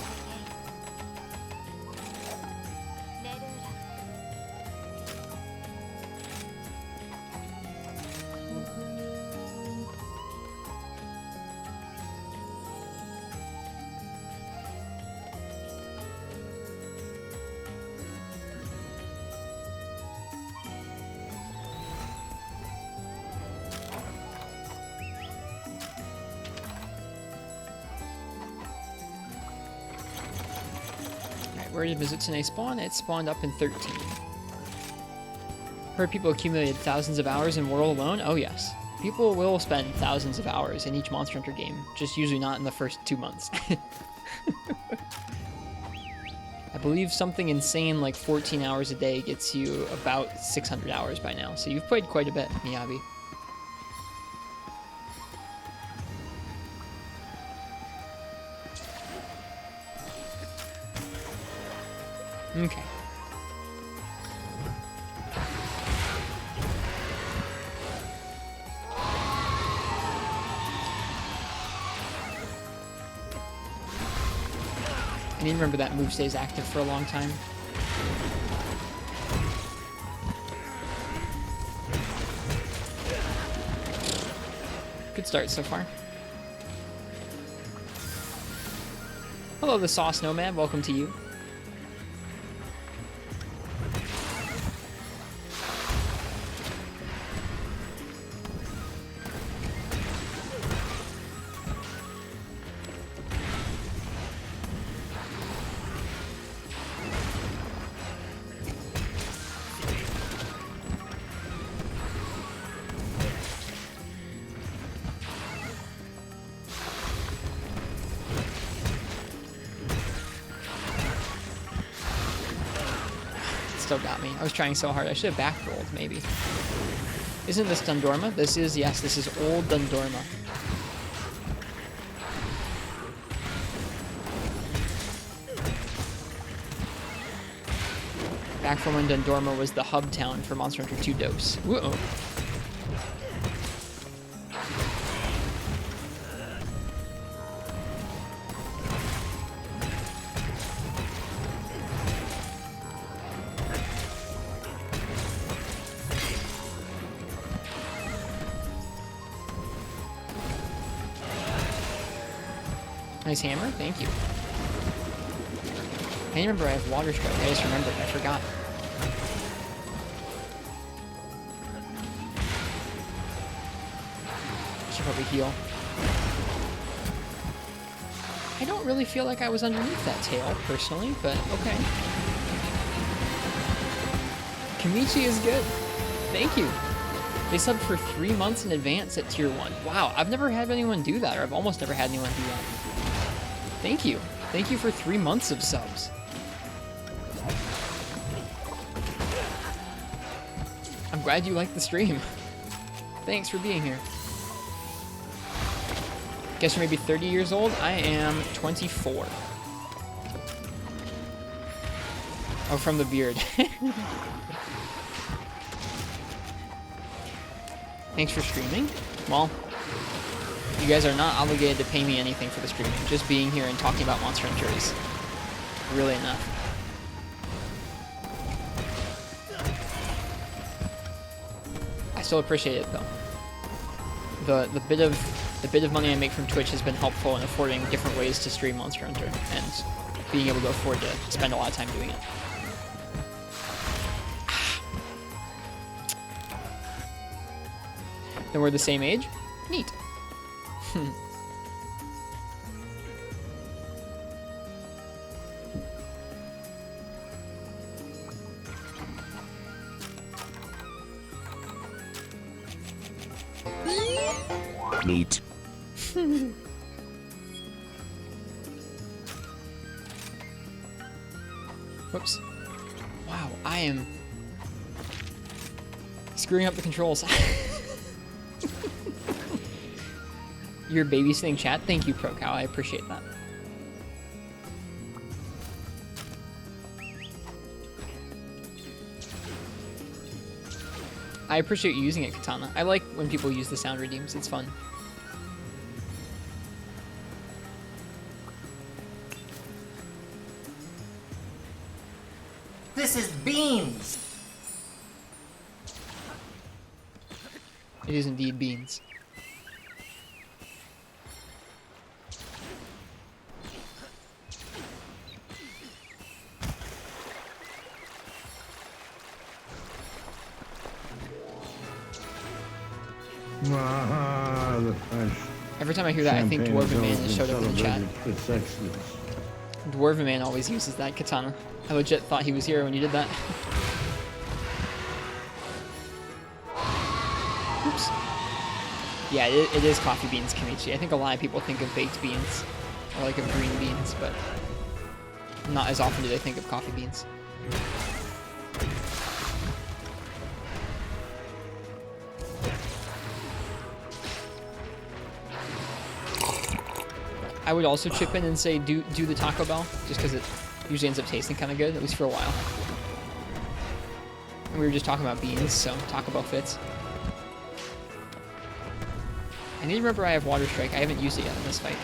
Where did Mizutsune spawn? It spawned up in 13. Heard people accumulated thousands of hours in World alone? Oh yes. People will spend thousands of hours in each Monster Hunter game, just usually not in the first 2 months. I believe something insane like 14 hours a day gets you about 600 hours by now, so you've played quite a bit, Miyabi. Okay. I need to remember that move stays active for a long time. Good start so far. Hello, the Sauce Nomad. Welcome to you. Still got me. I was trying so hard. I should have back rolled, maybe. Isn't this Dundorma? This is, yes, this is old Dundorma. Back from when Dundorma was the hub town for Monster Hunter 2 Dose. Whoa. Nice hammer, thank you. I remember I have water strike. I just remembered, I forgot. Should probably heal. I don't really feel like I was underneath that tail, personally, but okay. Kamichi is good. Thank you. They subbed for 3 months in advance at tier 1. Wow, I've never had anyone do that, or I've almost never had anyone do that. Thank you. Thank you for 3 months of subs. I'm glad you liked the stream. Thanks for being here. Guess you're maybe 30 years old? I am 24. Oh, from the beard. Thanks for streaming. Well, you guys are not obligated to pay me anything for the streaming. Just being here and talking about Monster Hunter is really enough. I still appreciate it though. The bit of money I make from Twitch has been helpful in affording different ways to stream Monster Hunter and being able to afford to spend a lot of time doing it. Then we're the same age? Neat. Neat. Whoops. Wow, I am screwing up the controls. You're babysitting chat? Thank you, ProCow. I appreciate that. I appreciate you using it, Katana. I like when people use the sound redeems. It's fun. This is beans! It is indeed beans. Every time I hear that, I think Dwarven Man has showed up in the chat. Dwarven Man always uses that katana. I legit thought he was here when you did that. Oops. Yeah, it is coffee beans, Kamichi. I think a lot of people think of baked beans, or like of green beans, but not as often do they think of coffee beans. I would also chip in and say do the Taco Bell, just because it usually ends up tasting kind of good, at least for a while. And we were just talking about beans, so Taco Bell fits. I need to remember I have Water Strike. I haven't used it yet in this fight.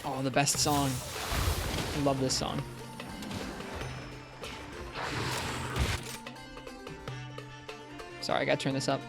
Oh, the best song. I love this song. Sorry, I gotta turn this up.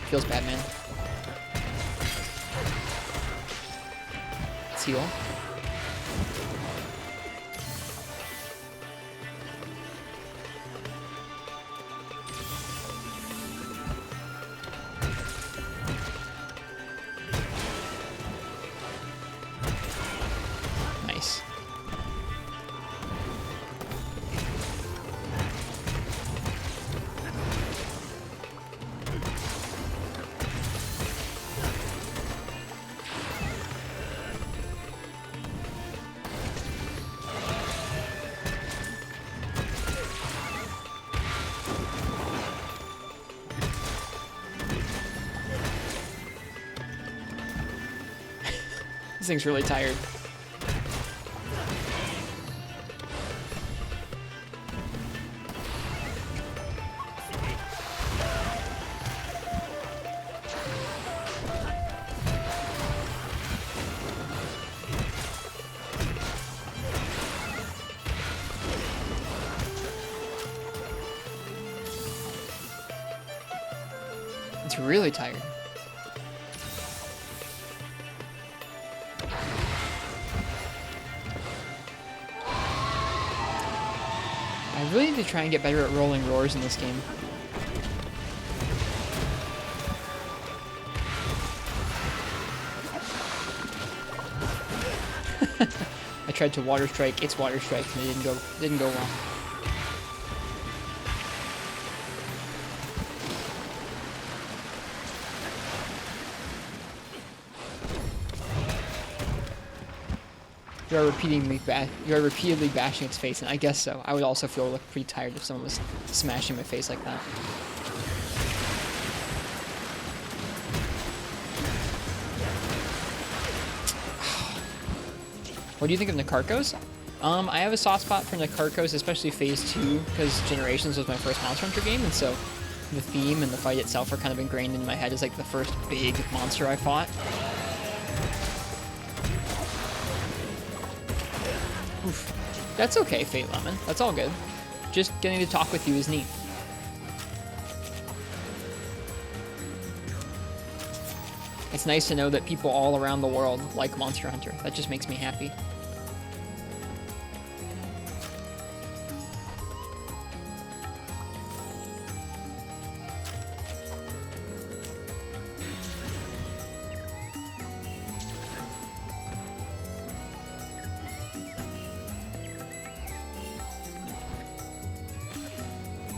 Feels bad, man. Let's heal. Nice. This thing's really tired. It's really tired. I really need to try and get better at rolling roars in this game. I tried to water strike its water strike and it didn't go well. You are repeatedly bashing its face, and I guess so. I would also feel like pretty tired if someone was smashing my face like that. What do you think of Narcos? I have a soft spot for Narcos, especially Phase 2, because Generations was my first Monster Hunter game, and so the theme and the fight itself are kind of ingrained in my head as like the first big monster I fought. Oof. That's okay, Fate Lemon. That's all good. Just getting to talk with you is neat. It's nice to know that people all around the world like Monster Hunter. That just makes me happy.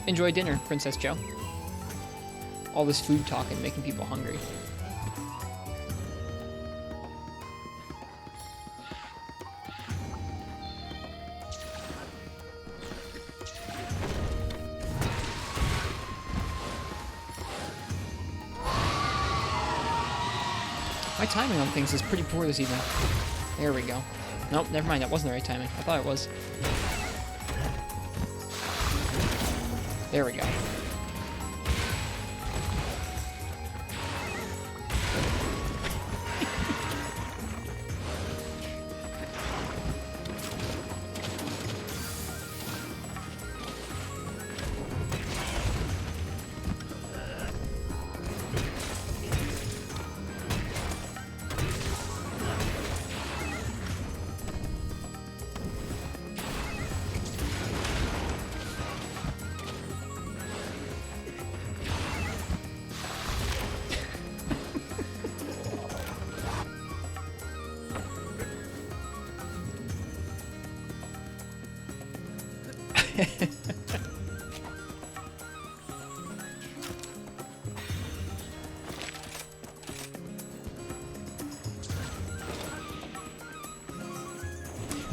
Enjoy dinner, Princess Joe. All this food talk and making people hungry. My timing on things is pretty poor this evening. There we go. Nope, never mind. That wasn't the right timing. I thought it was. There we go.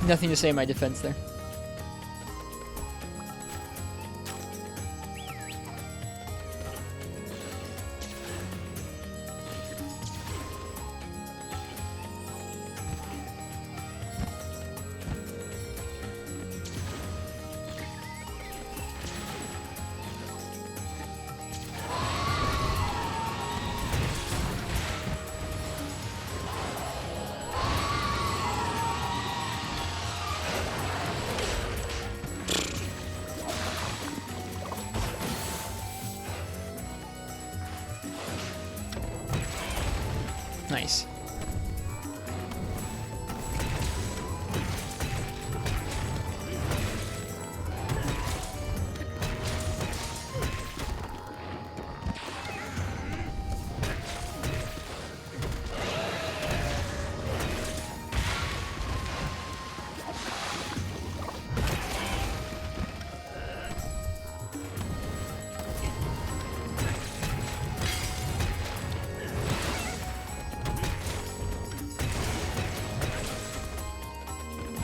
Nothing to say in my defense there. Nice.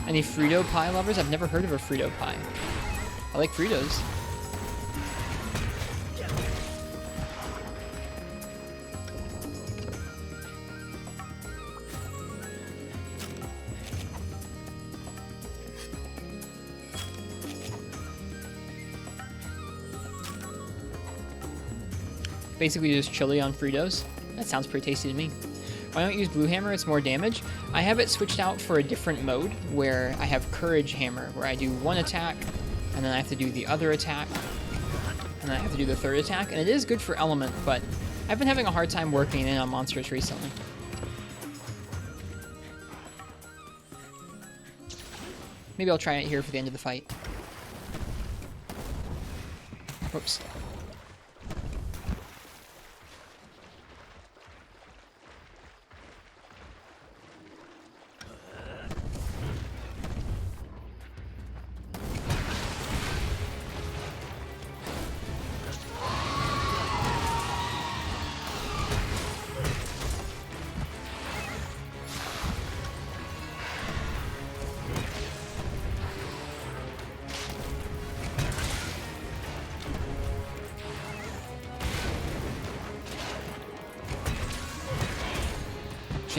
Any Frito pie lovers? I've never heard of a Frito pie. I like Fritos. Basically just chili on Fritos. That sounds pretty tasty to me. Why don't you use Blue Hammer? It's more damage. I have it switched out for a different mode where I have Courage Hammer, where I do one attack, and then I have to do the other attack, and then I have to do the third attack, and it is good for element, but I've been having a hard time working in on monsters recently. Maybe I'll try it here for the end of the fight. Whoops.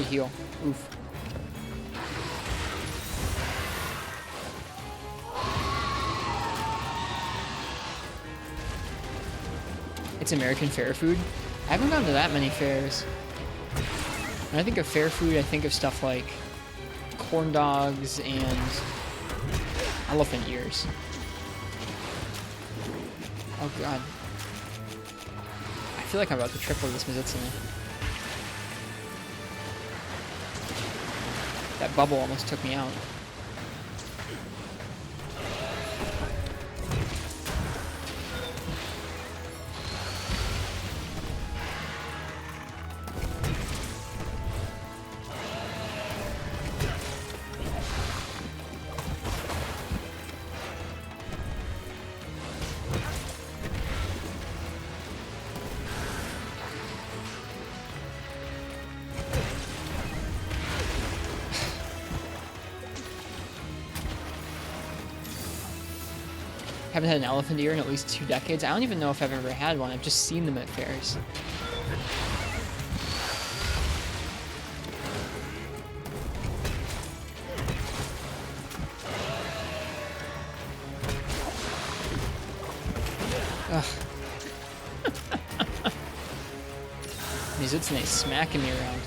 Heal. Oof. It's American fair food. I haven't gone to that many fairs. When I think of fair food, I think of stuff like corn dogs and elephant ears. Oh god. I feel like I'm about to triple this Mizutsune. That bubble almost took me out. Haven't had an elephant ear in at least 2 decades. I don't even know if I've ever had one. I've just seen them at fairs. Ugh. Mizutsune smacking me around.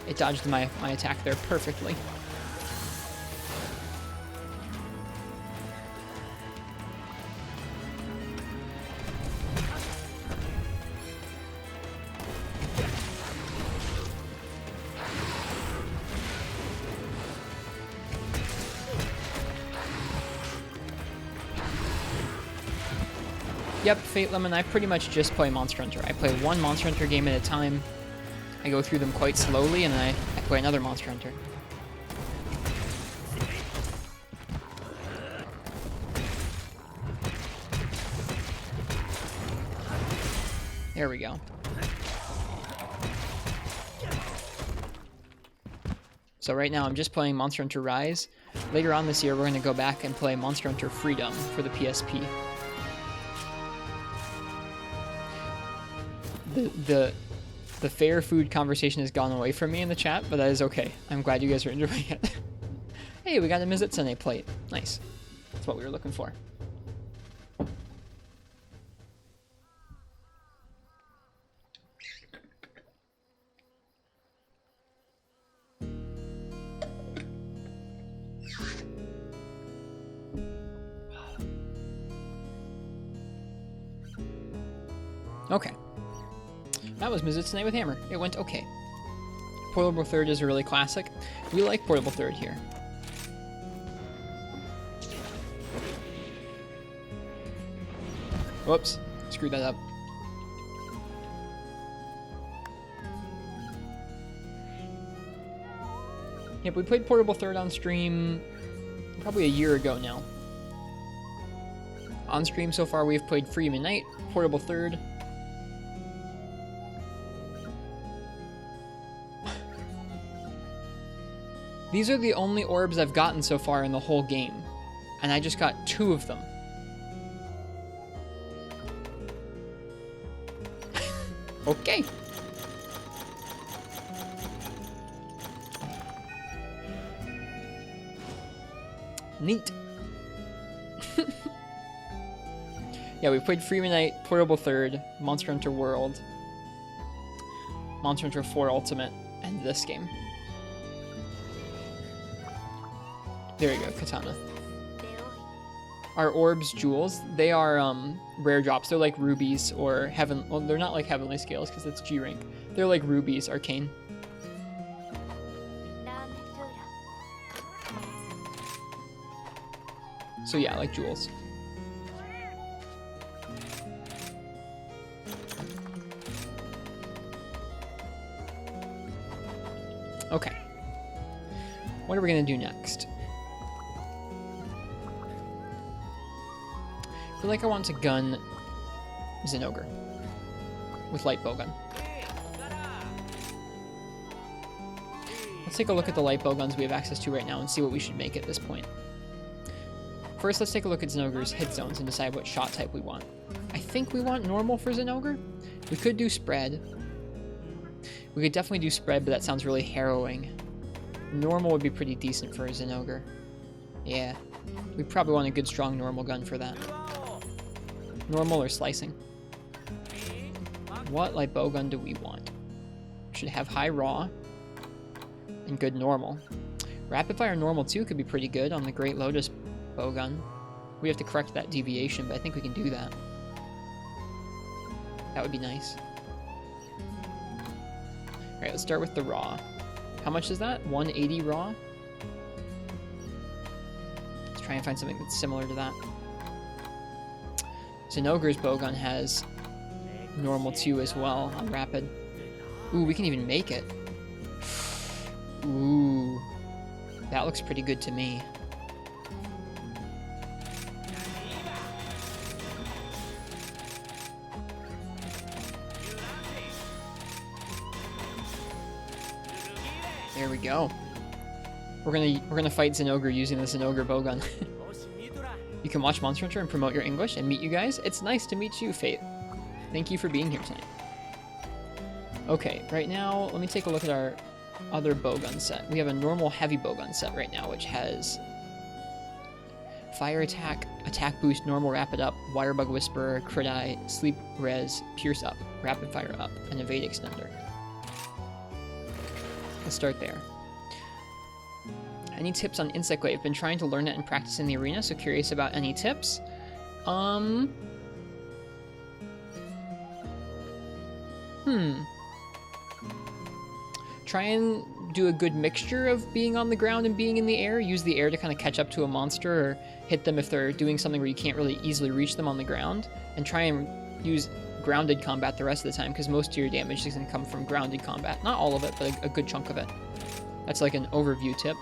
It dodged my attack there perfectly. Yep, Fate Lemon, I pretty much just play Monster Hunter. I play one Monster Hunter game at a time. I go through them quite slowly, and then I play another Monster Hunter. There we go. So right now I'm just playing Monster Hunter Rise. Later on this year, we're going to go back and play Monster Hunter Freedom for the PSP. The fair food conversation has gone away from me in the chat, but that is okay. I'm glad you guys are enjoying it. Hey, we got a Mizutsune plate. Nice. That's what we were looking for. Okay. That was Mizutsune with Hammer. It went okay. Portable Third is a really classic. We like Portable Third here. Whoops. Screwed that up. Yep, we played Portable Third on stream probably a year ago now. On stream so far we've played Freedom Night, Portable Third. These are the only orbs I've gotten so far in the whole game, and I just got 2 of them. Okay. Neat. Yeah, we played Freedom Night, Portable Third, Monster Hunter World, Monster Hunter 4 Ultimate, and this game. There you go, Katana. Are orbs jewels? They are rare drops. They're like rubies or heaven. Well, they're not like heavenly scales because it's G rank. They're like rubies, arcane. So yeah, like jewels. Okay. What are we gonna do next? I feel like I want to gun Zinogre with light bowgun. Let's take a look at the light bowguns we have access to right now and see what we should make at this point. first let's take a look at Zinogre's hit zones and decide what shot type we want. I think we want normal for Zinogre. We could do spread. We could definitely do spread, but that sounds really harrowing. Normal would be pretty decent for a Zinogre. Yeah. We probably want a good strong normal gun for that. Normal or slicing. What light bow gun do we want? Should have high raw and good normal. Rapid fire normal too could be pretty good on the Great Lotus bowgun. We have to correct that deviation, but I think we can do that. That would be nice. Alright, let's start with the raw. How much is that? 180 raw? Let's try and find something that's similar to that. Zinogre's bowgun has normal 2 as well on rapid. Ooh, we can even make it. Ooh. That looks pretty good to me. There we go. We're gonna fight Zinogre using the Zinogre bowgun. You can watch Monster Hunter and promote your English and meet you guys. It's nice to meet you, Fate. Thank you for being here tonight. Okay, right now, let me take a look at our other bowgun set. We have a normal heavy bowgun set right now, which has fire attack, attack boost, normal rapid up, wirebug whisperer, crit eye, sleep res, pierce up, rapid fire up, and evade extender. Let's start there. Any tips on Insect Glaive? Been trying to learn it and practice in the arena, so curious about any tips. Try and do a good mixture of being on the ground and being in the air. Use the air to kind of catch up to a monster or hit them if they're doing something where you can't really easily reach them on the ground. And try and use grounded combat the rest of the time, because most of your damage is going to come from grounded combat. Not all of it, but a good chunk of it. That's like an overview tip.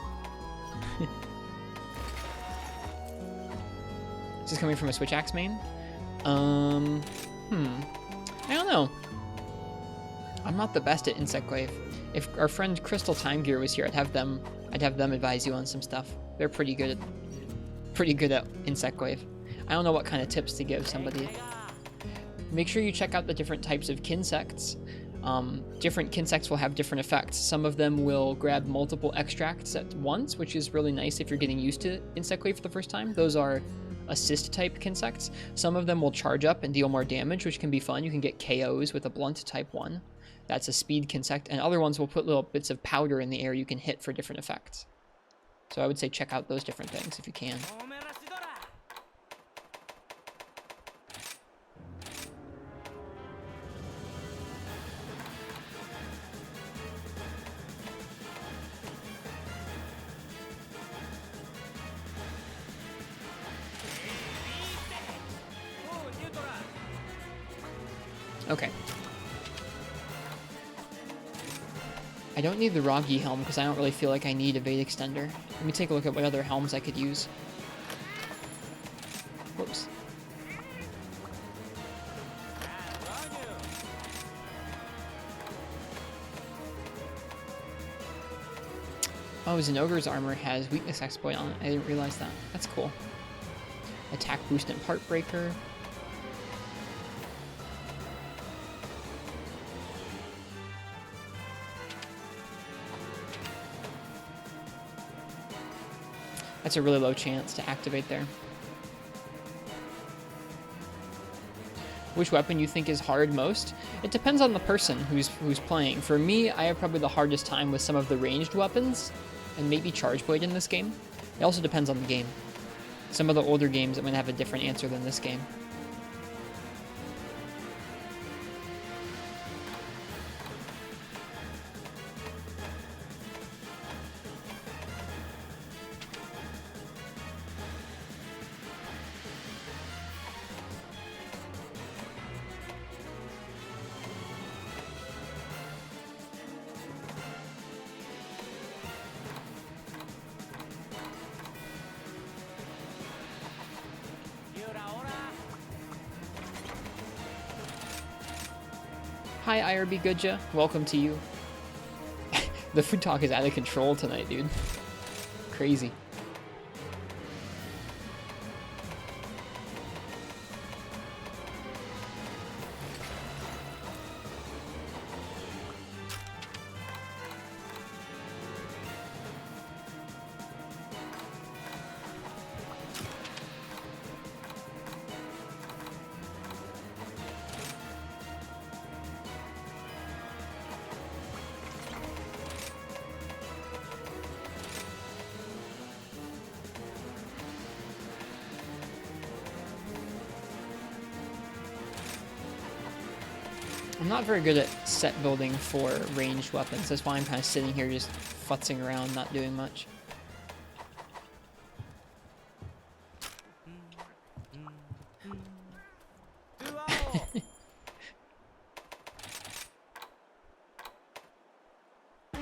This is coming from a Switch Axe main. I don't know. I'm not the best at Insect Glaive. If our friend Crystal Time Gear was here, I'd have them advise you on some stuff. They're pretty good at Insect Glaive. I don't know what kind of tips to give somebody. Make sure you check out the different types of Kinsects. Different Kinsects will have different effects. Some of them will grab multiple extracts at once, which is really nice if you're getting used to Insect Glaive for the first time. Those are assist type Kinsects. Some of them will charge up and deal more damage, which can be fun. You can get KOs with a blunt type 1. That's a speed Kinsect. And other ones will put little bits of powder in the air you can hit for different effects. So I would say check out those different things if you can. Okay. I don't need the Roggy helm because I don't really feel like I need Evade Extender. Let me take a look at what other helms I could use. Whoops. Oh, Zinogre's armor has weakness exploit on it. I didn't realize that. That's cool. Attack boost and part breaker. That's a really low chance to activate there. Which weapon you think is hard most? It depends on the person who's playing. For me, I have probably the hardest time with some of the ranged weapons, and maybe Charge Blade in this game. It also depends on the game. Some of the older games I'm going to have a different answer than this game. Hi, IRB Goodja. Welcome to you. The food talk is out of control tonight, dude. Crazy. I'm not very good at set building for ranged weapons. That's why I'm kind of sitting here just futzing around, not doing much.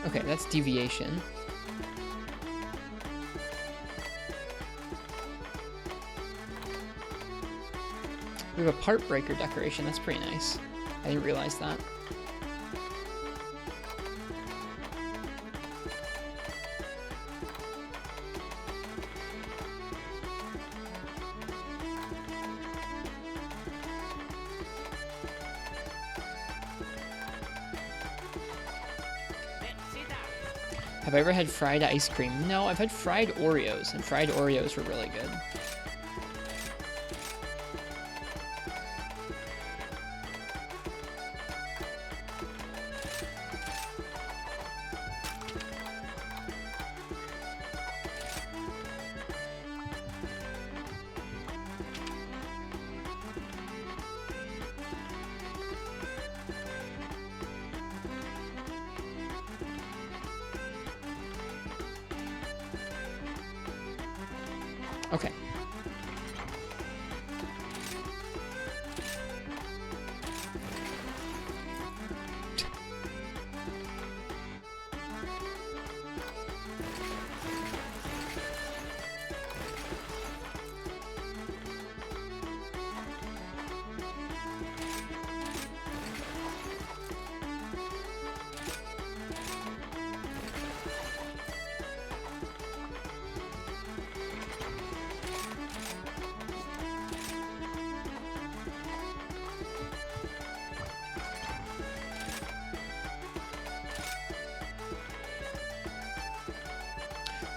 Okay, that's deviation. We have a part breaker decoration. That's pretty nice. I didn't realize that. Have I ever had fried ice cream? No, I've had fried Oreos, and fried Oreos were really good. Okay.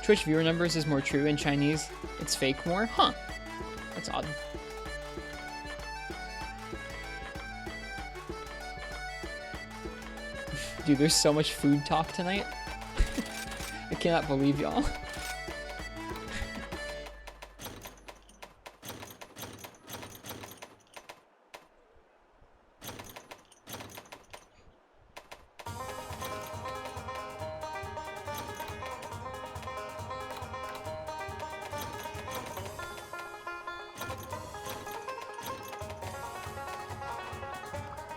Twitch viewer numbers is more true. In Chinese, it's fake more? Huh. That's odd. Dude, there's so much food talk tonight. I cannot believe y'all.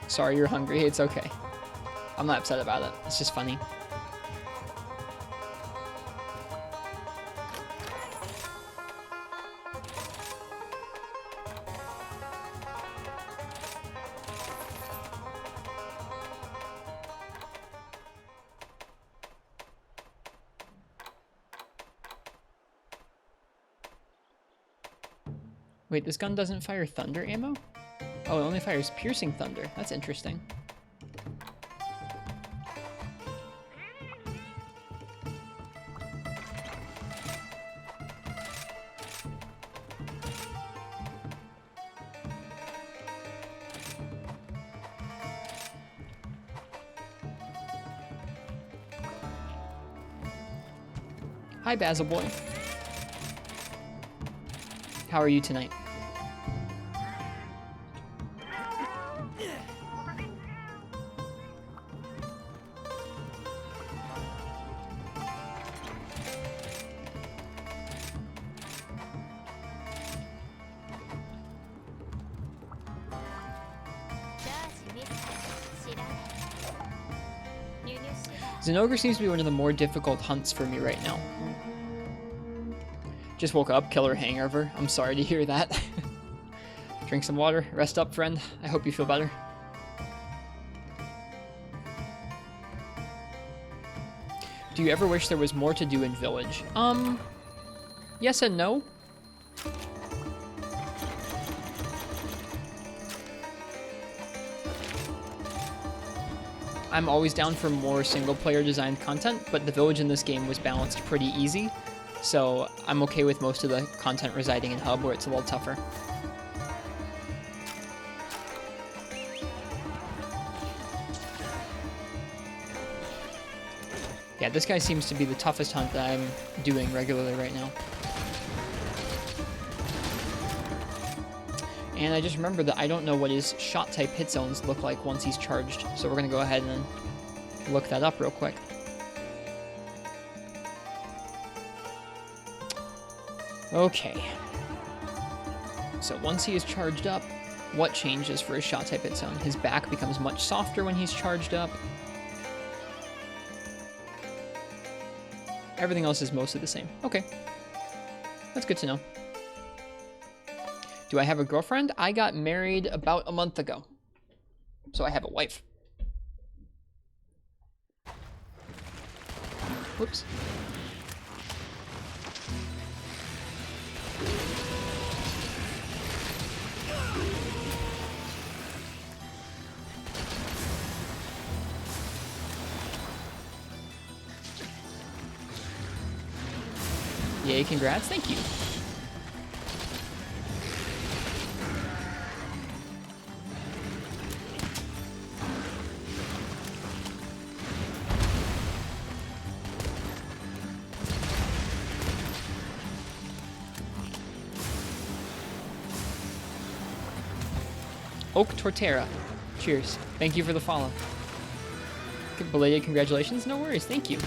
Sorry you're hungry, it's okay. I'm not upset about it, it's just funny. Wait, this gun doesn't fire thunder ammo? Oh, it only fires piercing thunder. That's interesting. Hi, Basil Boy. How are you tonight? Zenogre seems to be one of the more difficult hunts for me right now. Just woke up, killer hangover. I'm sorry to hear that. Drink some water, rest up, friend. I hope you feel better. Do you ever wish there was more to do in Village? Yes and no. I'm always down for more single-player designed content, but the Village in this game was balanced pretty easy, so I'm okay with most of the content residing in Hub, where it's a little tougher. Yeah, this guy seems to be the toughest hunt that I'm doing regularly right now. And I just remember that I don't know what his shot type hit zones look like once he's charged. So we're going to go ahead and look that up real quick. Okay. So once he is charged up, what changes for his shot type hit zone? His back becomes much softer when he's charged up. Everything else is mostly the same. Okay. That's good to know. Do I have a girlfriend? I got married about a month ago. So I have a wife. Whoops. Yay, congrats. Thank you. Oak Tortera. Cheers. Thank you for the follow. Belated congratulations. No worries. Thank you.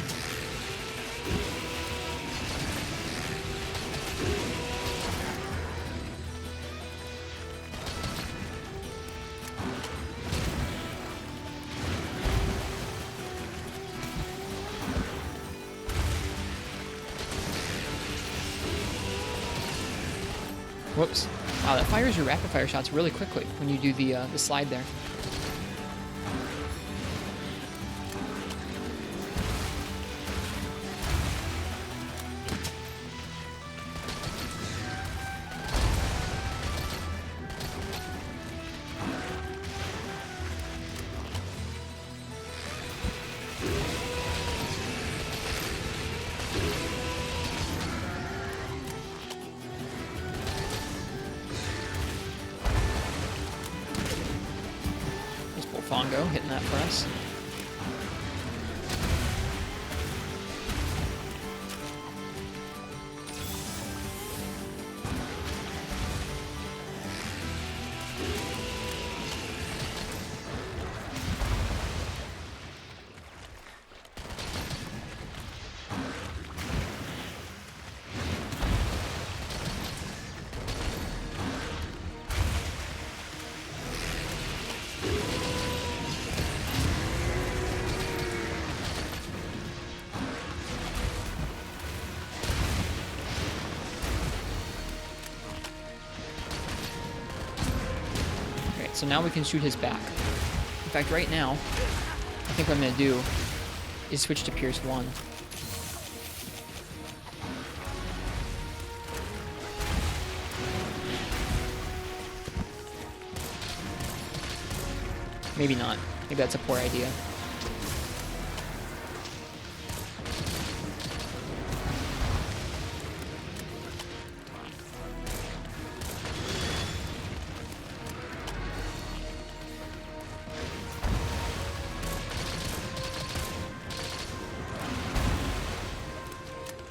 Whoops. Wow, that fires your rapid fire shots really quickly when you do the slide there. Fongo hitting that for us. So now we can shoot his back. In fact, right now, I think what I'm going to do is switch to Pierce 1. Maybe not. Maybe that's a poor idea.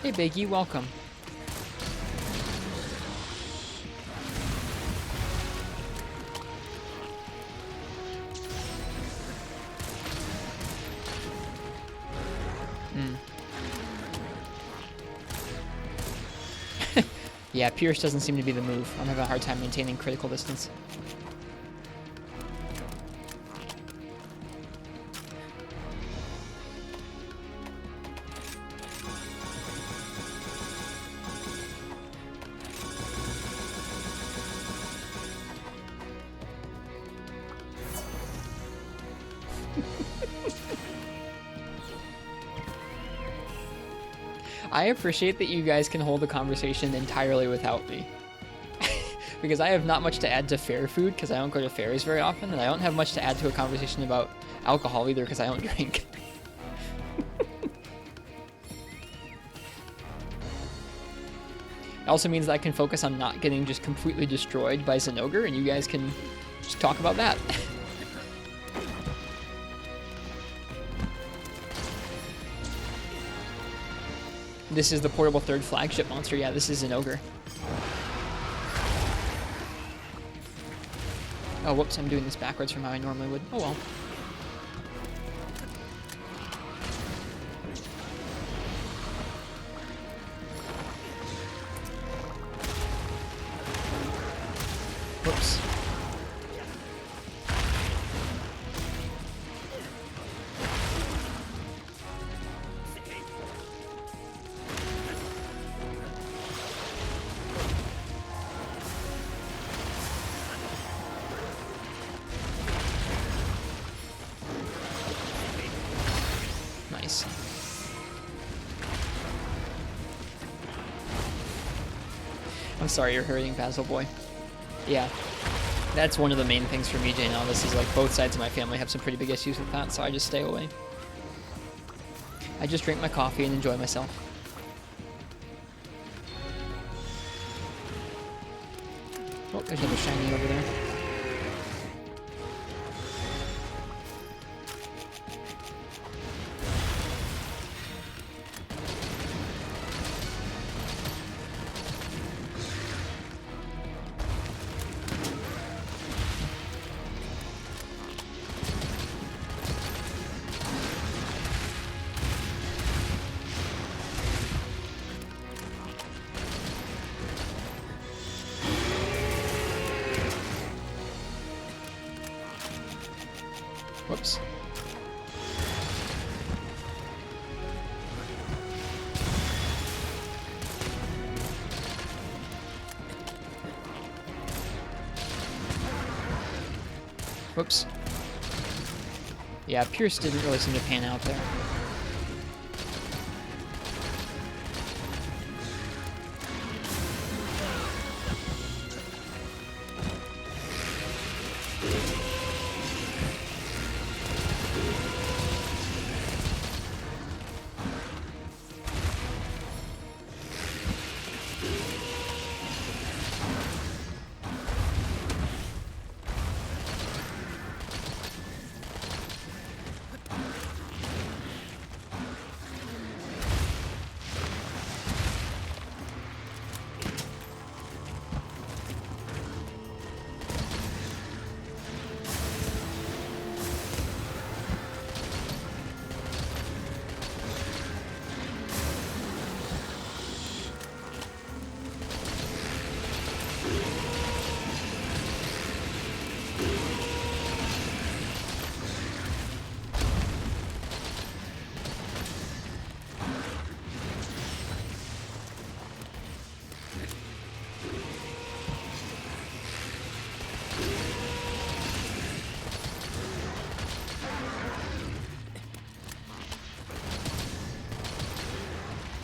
Hey Biggie, welcome. Yeah, Pierce doesn't seem to be the move. I'm having a hard time maintaining critical distance. I appreciate that you guys can hold the conversation entirely without me. Because I have not much to add to fair food because I don't go to fairs very often, and I don't have much to add to a conversation about alcohol either because I don't drink. It also means that I can focus on not getting just completely destroyed by Zenogre, and you guys can just talk about that. This is the portable third flagship monster. Yeah, this is an ogre. Oh, whoops, I'm doing this backwards from how I normally would. Oh well. Whoops. Nice. I'm sorry you're hurting, Basil Boy. Yeah, that's one of the main things for me, Jay, now. This is like both sides of my family have some pretty big issues with that, so I just stay away. I just drink my coffee and enjoy myself. Oh, there's another shiny over there. Whoops. Whoops. Yeah, Pierce didn't really seem to pan out there.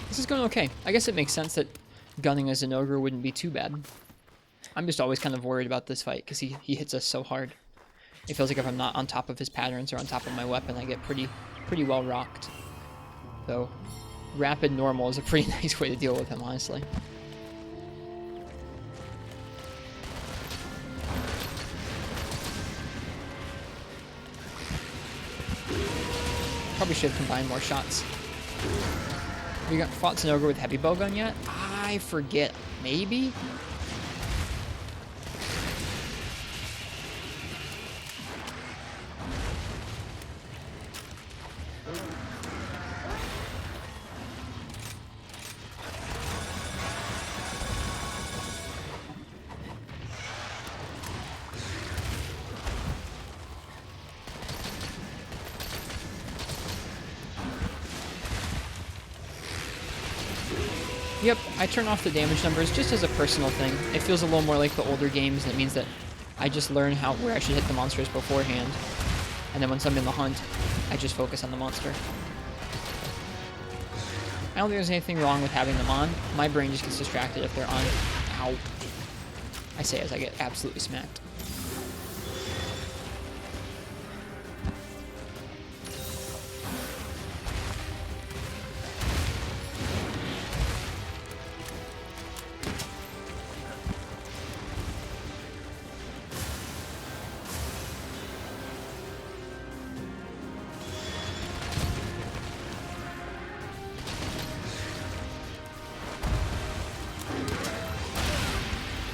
This is going okay. I guess it makes sense that gunning as an ogre wouldn't be too bad. I'm just always kind of worried about this fight because he hits us so hard. It feels like if I'm not on top of his patterns or on top of my weapon, I get pretty well rocked. So, rapid normal is a pretty nice way to deal with him, honestly. Probably should have combined more shots. Have you fought an ogre with heavy bowgun yet? I forget. Maybe? Yep, I turn off the damage numbers just as a personal thing. It feels a little more like the older games, and it means that I just learn where I should hit the monsters beforehand. And then once I'm in the hunt, I just focus on the monster. I don't think there's anything wrong with having them on. My brain just gets distracted if they're on. Ow. I say as I get absolutely smacked.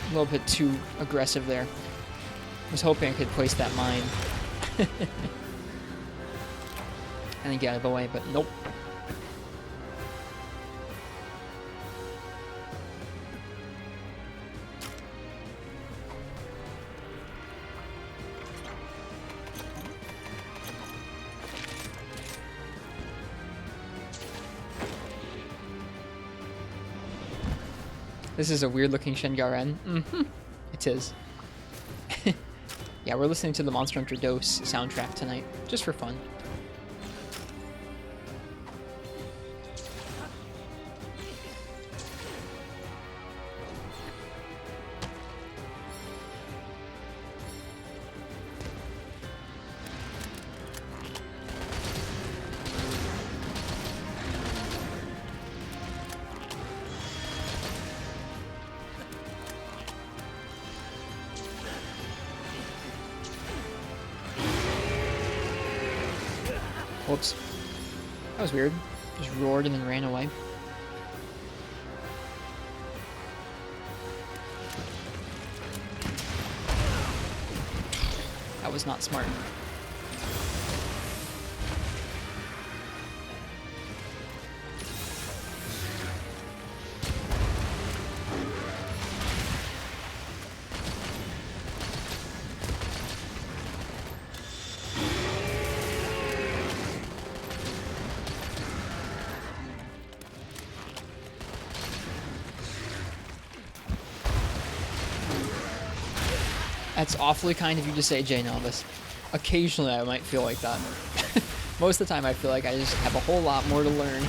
A little bit too aggressive there. Was hoping I could place that mine. And then get out of the way, but nope. This is a weird looking Shengaren. Mm-hmm. It is. Yeah, we're listening to the Monster Hunter Dose soundtrack tonight, just for fun. Whoops. That was weird. Just roared and then ran away. That was not smart. That's awfully kind of you to say, Jay Novice. Occasionally I might feel like that. Most of the time I feel like I just have a whole lot more to learn.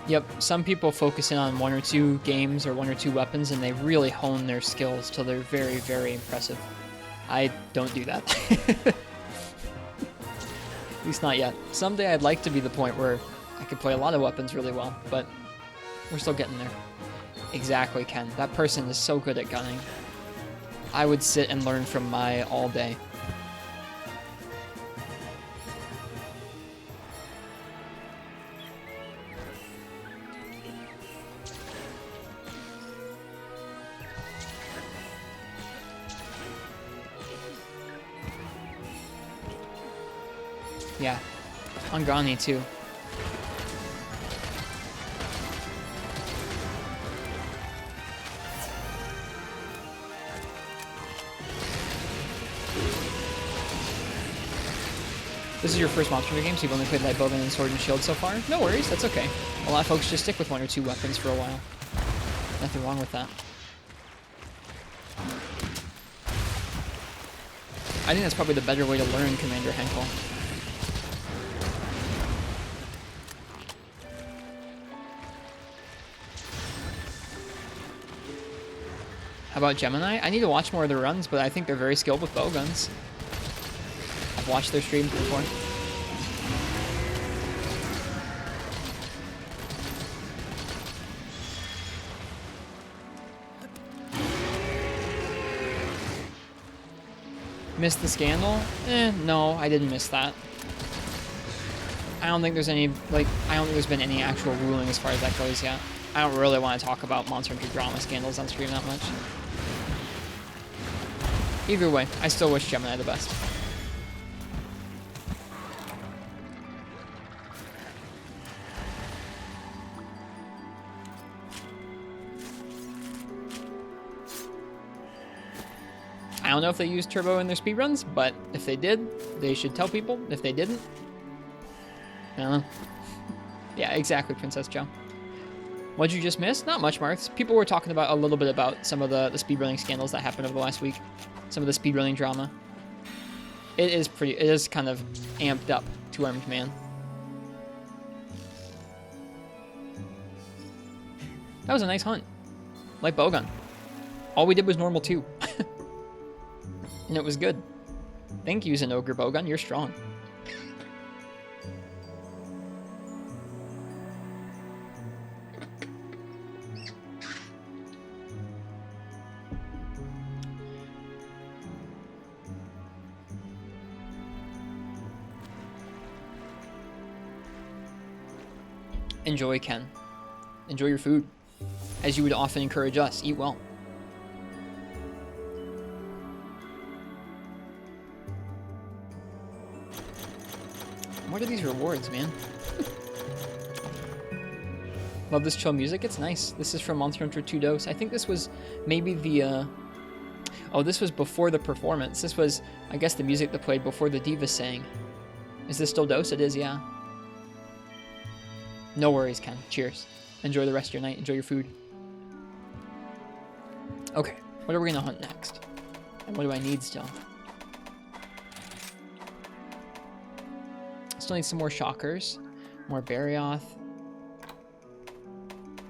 Yep, some people focus in on one or two games or one or two weapons and they really hone their skills till they're very, very impressive. I don't do that. At least not yet. Someday I'd like to be the point where I could play a lot of weapons really well, but we're still getting there. Exactly, Ken. That person is so good at gunning. I would sit and learn from Mai all day. Yeah, Angani too. This is your first Monster Hunter game, so you've only played Light Bowgun and Sword and Shield so far? No worries, that's okay. A lot of folks just stick with one or two weapons for a while. Nothing wrong with that. I think that's probably the better way to learn Commander Henkel. How about Gemini? I need to watch more of their runs, but I think they're very skilled with bowguns. I've watched their streams before. Missed the scandal? No, I didn't miss that. I don't think there's any, I don't think there's been any actual ruling as far as that goes yet. I don't really want to talk about Monster Hunter drama scandals on stream that much. Either way, I still wish Gemini the best. don't know if they used turbo in their speedruns, but if they did, they should tell people. If they didn't, I don't know. Yeah, exactly, Princess Joe. What'd you just miss? Not much, Marks. People were talking about a little bit about some of the speedrunning scandals that happened over the last week. Some of the speedrunning drama. It is kind of amped up, Two-Armed Man. That was a nice hunt. Like bowgun. All we did was normal 2. And it was good. Thank you, Zenogre Bowgun. You're strong. Enjoy, Ken. Enjoy your food. As you would often encourage us, eat well. What are these rewards, man? Love this chill music. It's nice. This is from Monster Hunter 2 Dose. I think this was maybe the, oh, this was before the performance. This was, I guess, the music that played before the Diva sang. Is this still Dose? It is, yeah. No worries, Ken. Cheers. Enjoy the rest of your night. Enjoy your food. Okay, what are we gonna hunt next? And what do I need still? Still need some more shockers. More Barioth.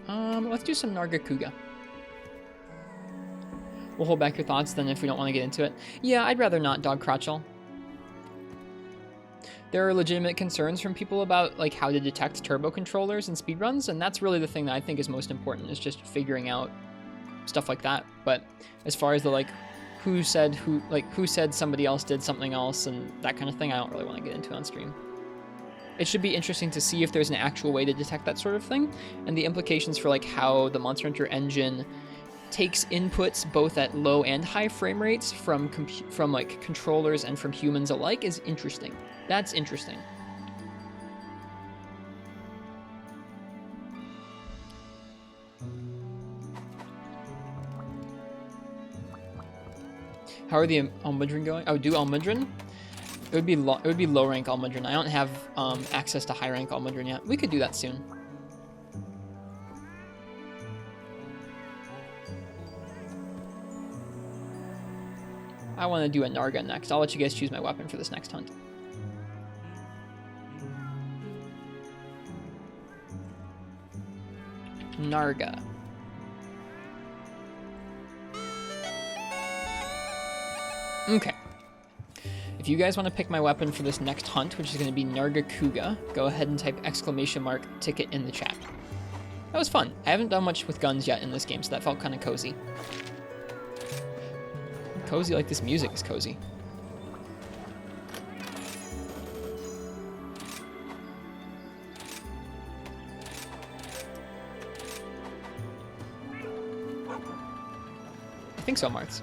Let's do some Nargokuga. We'll hold back your thoughts then if we don't want to get into it. Yeah, I'd rather not, Dog Crotchel. There are legitimate concerns from people about like how to detect turbo controllers in speedruns, and that's really the thing that I think is most important, is just figuring out stuff like that. But as far as the like who said somebody else did something else and that kind of thing, I don't really want to get into on stream. It should be interesting to see if there's an actual way to detect that sort of thing, and the implications for like how the Monster Hunter engine takes inputs both at low and high frame rates from like controllers and from humans alike is interesting. That's interesting. How are the Almudron going? Oh, do Almudron? It would be low rank Almudron. I don't have access to high rank Almudron yet. We could do that soon. I want to do a Narga next. I'll let you guys choose my weapon for this next hunt. Narga. Okay. If you guys want to pick my weapon for this next hunt, which is going to be Nargokuga, go ahead and type ! ticket in the chat. That was fun. I haven't done much with guns yet in this game, so that felt kind of cozy. Cozy like this music is cozy. I think so, Martz.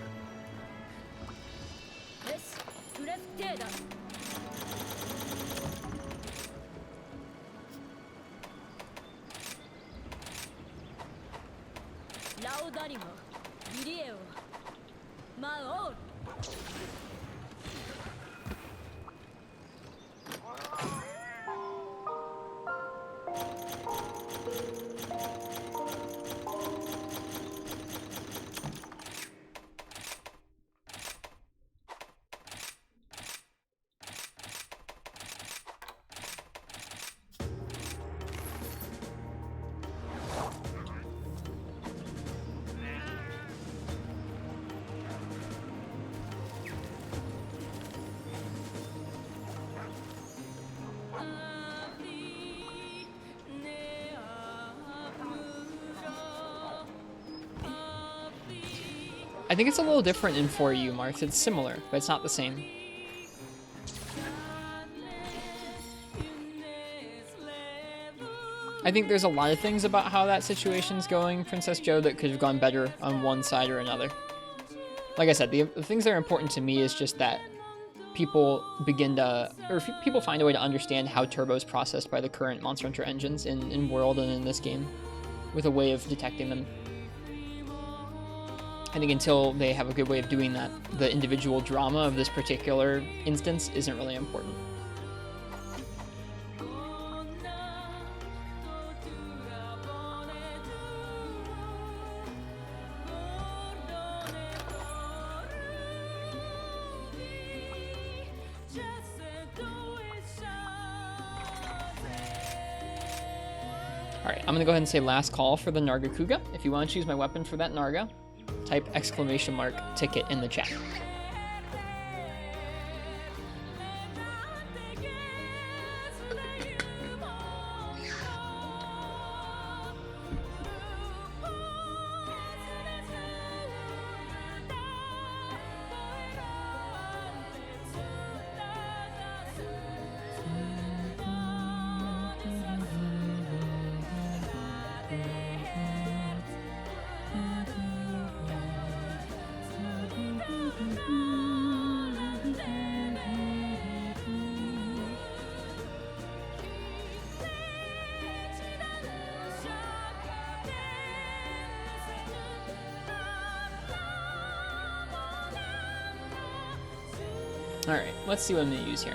I think it's a little different in 4U, Marks. It's similar, but it's not the same. I think there's a lot of things about how that situation's going, Princess Joe, that could have gone better on one side or another. Like I said, the things that are important to me is just that people people find a way to understand how turbo is processed by the current Monster Hunter engines in World and in this game, with a way of detecting them. I think until they have a good way of doing that, the individual drama of this particular instance isn't really important. Alright, I'm gonna go ahead and say last call for the Nargokuga. If you want to choose my weapon for that Narga, type ! Ticket in the chat. Alright, let's see what I'm going to use here.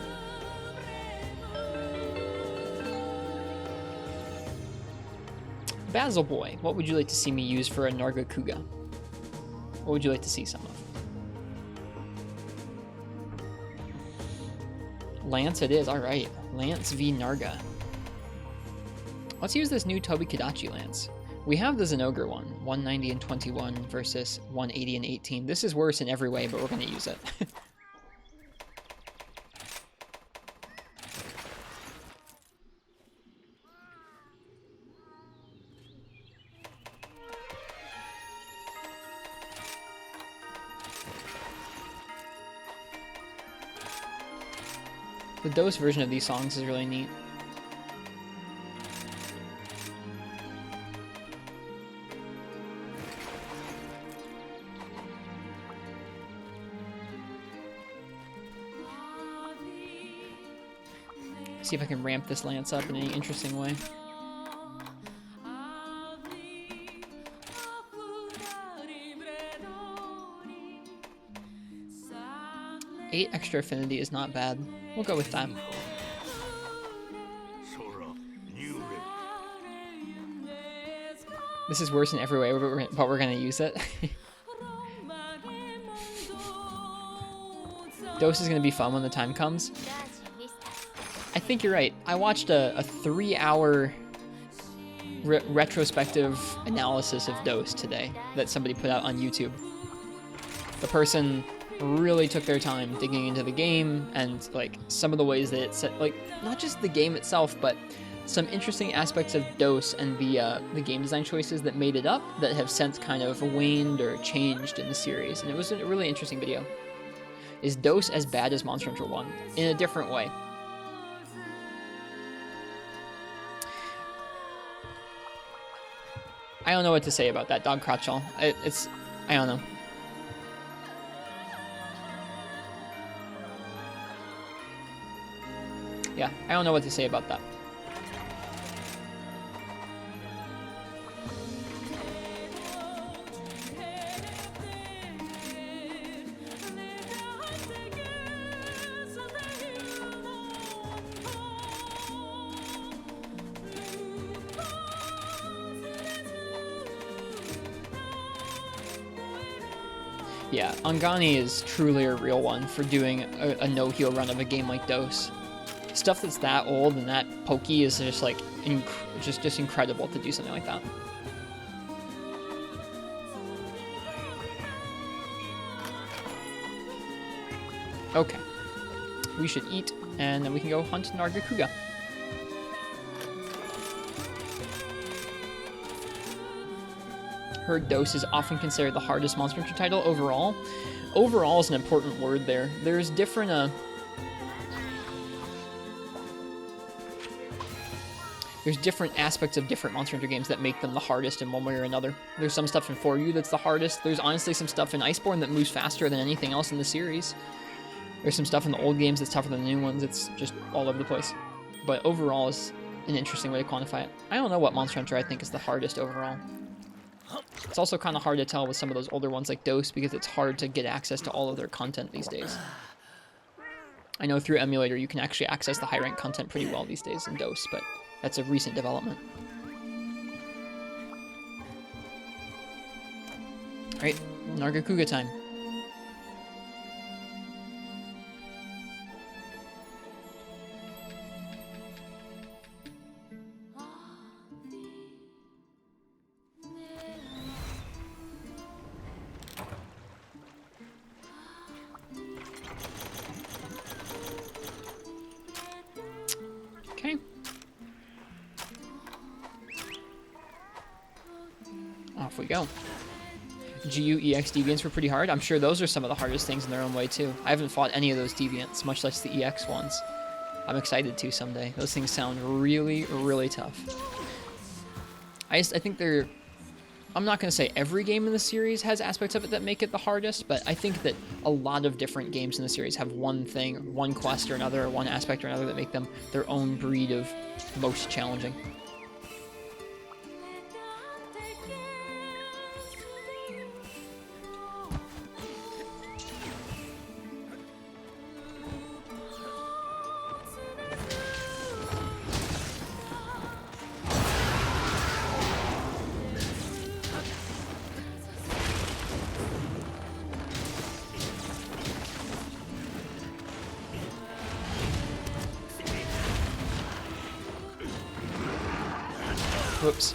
Basil Boy, what would you like to see me use for a Nargokuga? What would you like to see some of? Lance it is, alright. Lance v Narga. Let's use this new Tobi Kadachi Lance. We have the Zenogre one, 190 and 21 versus 180 and 18. This is worse in every way, but we're going to use it. The Dose version of these songs is really neat. See if I can ramp this Lance up in any interesting way. Eight extra affinity is not bad. We'll go with that. This is worse in every way, but we're gonna use it. Dose is gonna be fun when the time comes. I think you're right. I watched a 3-hour retrospective analysis of Dose today that somebody put out on YouTube. The person really took their time digging into the game and like some of the ways that it set, like not just the game itself, but some interesting aspects of Dose and the game design choices that made it up that have since kind of waned or changed in the series. And it was a really interesting video. Is Dose as bad as Monster Hunter 1? In a different way. I don't know what to say about that, Dog Crotchall. I don't know. Yeah, I don't know what to say about that. Yeah, Angani is truly a real one for doing a no-heal run of a game like Dose. Stuff that's that old and that pokey is just like just incredible to do something like that. Okay, we should eat and then we can go hunt Nargokuga. Heard Dose is often considered the hardest Monster Hunter title overall. Overall is an important word there. There's different there's different aspects of different Monster Hunter games that make them the hardest in one way or another. There's some stuff in 4U that's the hardest. There's honestly some stuff in Iceborne that moves faster than anything else in the series. There's some stuff in the old games that's tougher than the new ones. It's just all over the place. But overall is an interesting way to quantify it. I don't know what Monster Hunter I think is the hardest overall. It's also kind of hard to tell with some of those older ones like DOS because it's hard to get access to all of their content these days. I know through emulator you can actually access the high rank content pretty well these days in DOS, but that's a recent development. Alright, Nargokuga time. Okay. Off we go. GU EX deviants were pretty hard. I'm sure those are some of the hardest things in their own way too. I haven't fought any of those deviants, much less the EX ones. I'm excited to someday. Those things sound really, really tough. I think they're... I'm not going to say every game in the series has aspects of it that make it the hardest, but I think that a lot of different games in the series have one thing, one quest or another, or one aspect or another that make them their own breed of most challenging. Whoops.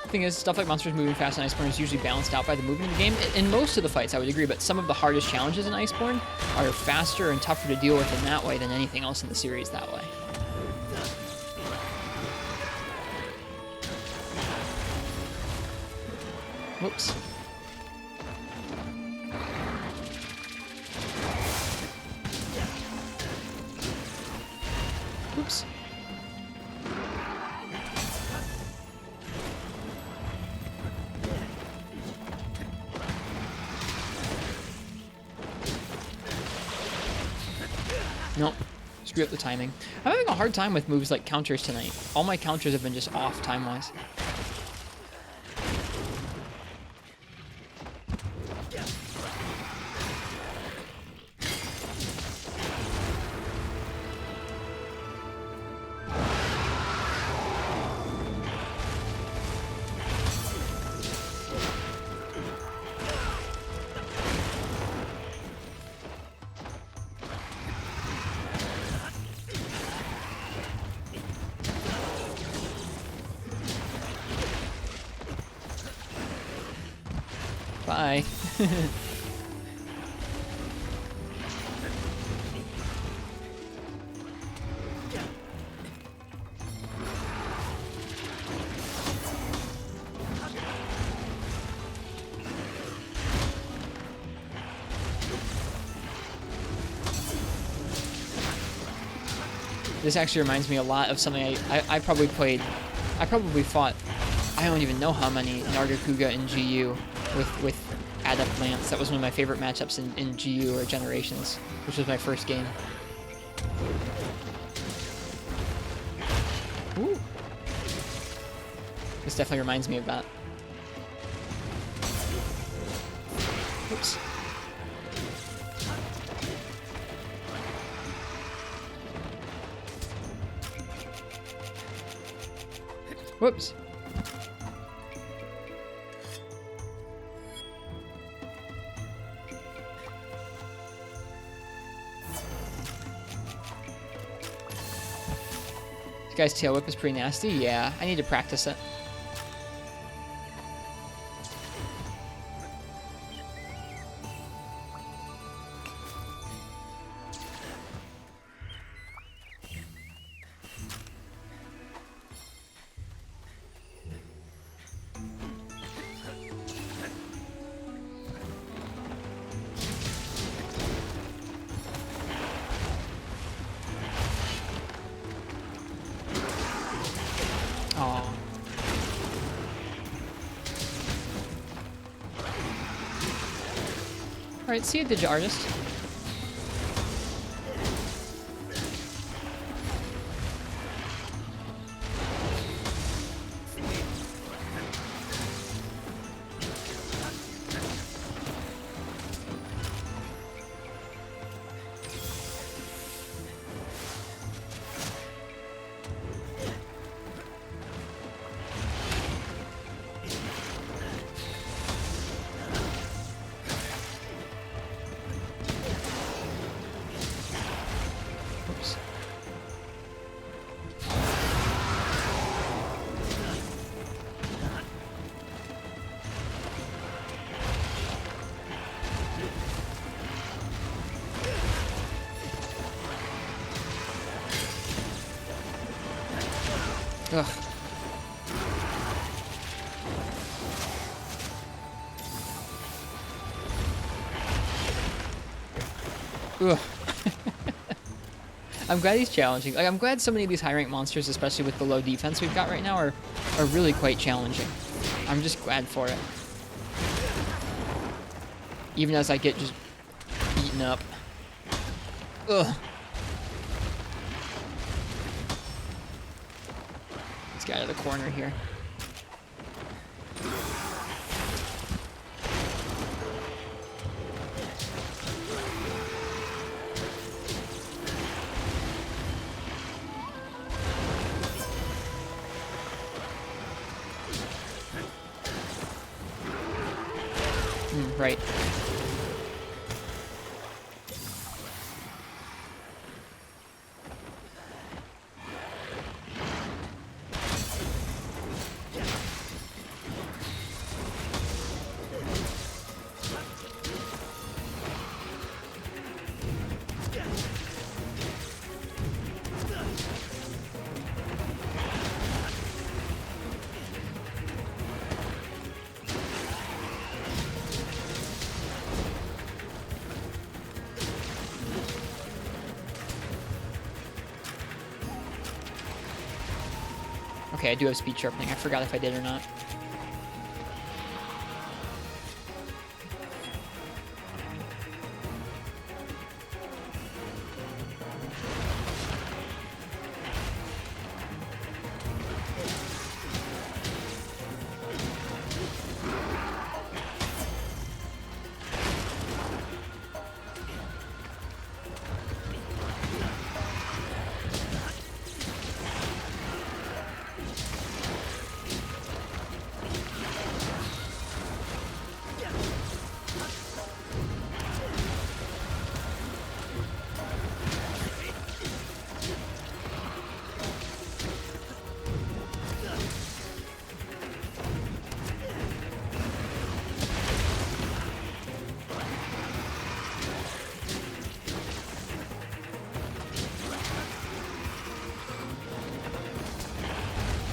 Thing is, stuff like monsters moving fast in Iceborne is usually balanced out by the movement of the game. In most of the fights, I would agree, but some of the hardest challenges in Iceborne are faster and tougher to deal with in that way than anything else in the series that way. Whoops. Oops. Nope. Screw up the timing. I'm having a hard time with moves like counters tonight. All my counters have been just off time-wise. Bye. This actually reminds me a lot of something I probably played. I probably fought, I don't even know how many Nargokuga in GU with Adept Lance. That was one of my favorite matchups in GU or Generations, which was my first game. Ooh. This definitely reminds me of that. Oops. Whoops. This guy's tail whip is pretty nasty. Yeah, I need to practice it. Alright, see you, Digi Artist. Ugh. Ugh. I'm glad he's challenging. Like, I'm glad so many of these high-ranked monsters, especially with the low defense we've got right now, are really quite challenging. I'm just glad for it. Even as I get just beaten up. Ugh. Let's get out of the corner here. Right. Okay, I do have speed sharpening. I forgot if I did or not.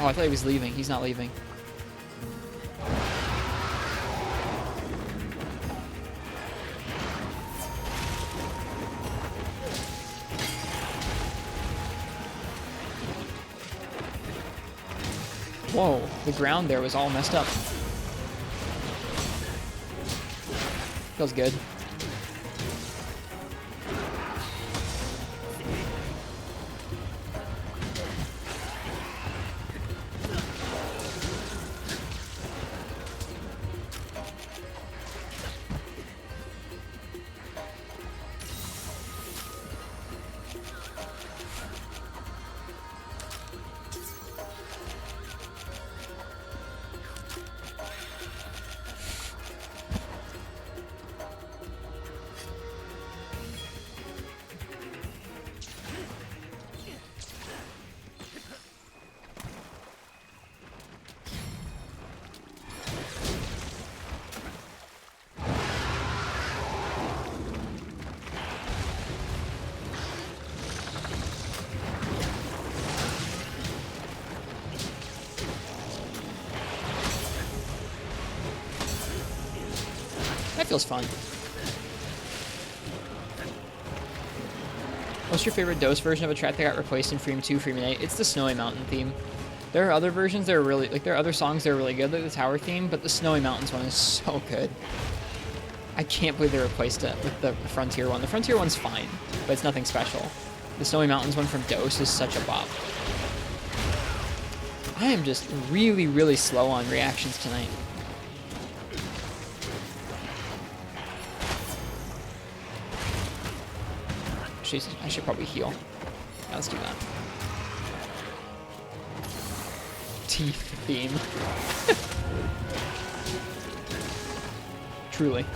Oh, I thought he was leaving. He's not leaving. Whoa, the ground there was all messed up. Feels good. That feels fun. What's your favorite DOS version of a track that got replaced in Freedom 2, Freedom 8? It's the Snowy Mountain theme. There are other versions that are really, like, there are other songs that are really good, like the Tower theme, but the Snowy Mountains one is so good. I can't believe they replaced it with the Frontier one. The Frontier one's fine, but it's nothing special. The Snowy Mountains one from DOS is such a bop. I am just really, really slow on reactions tonight. I should probably heal. Yeah, let's do that. Teeth theme. Truly.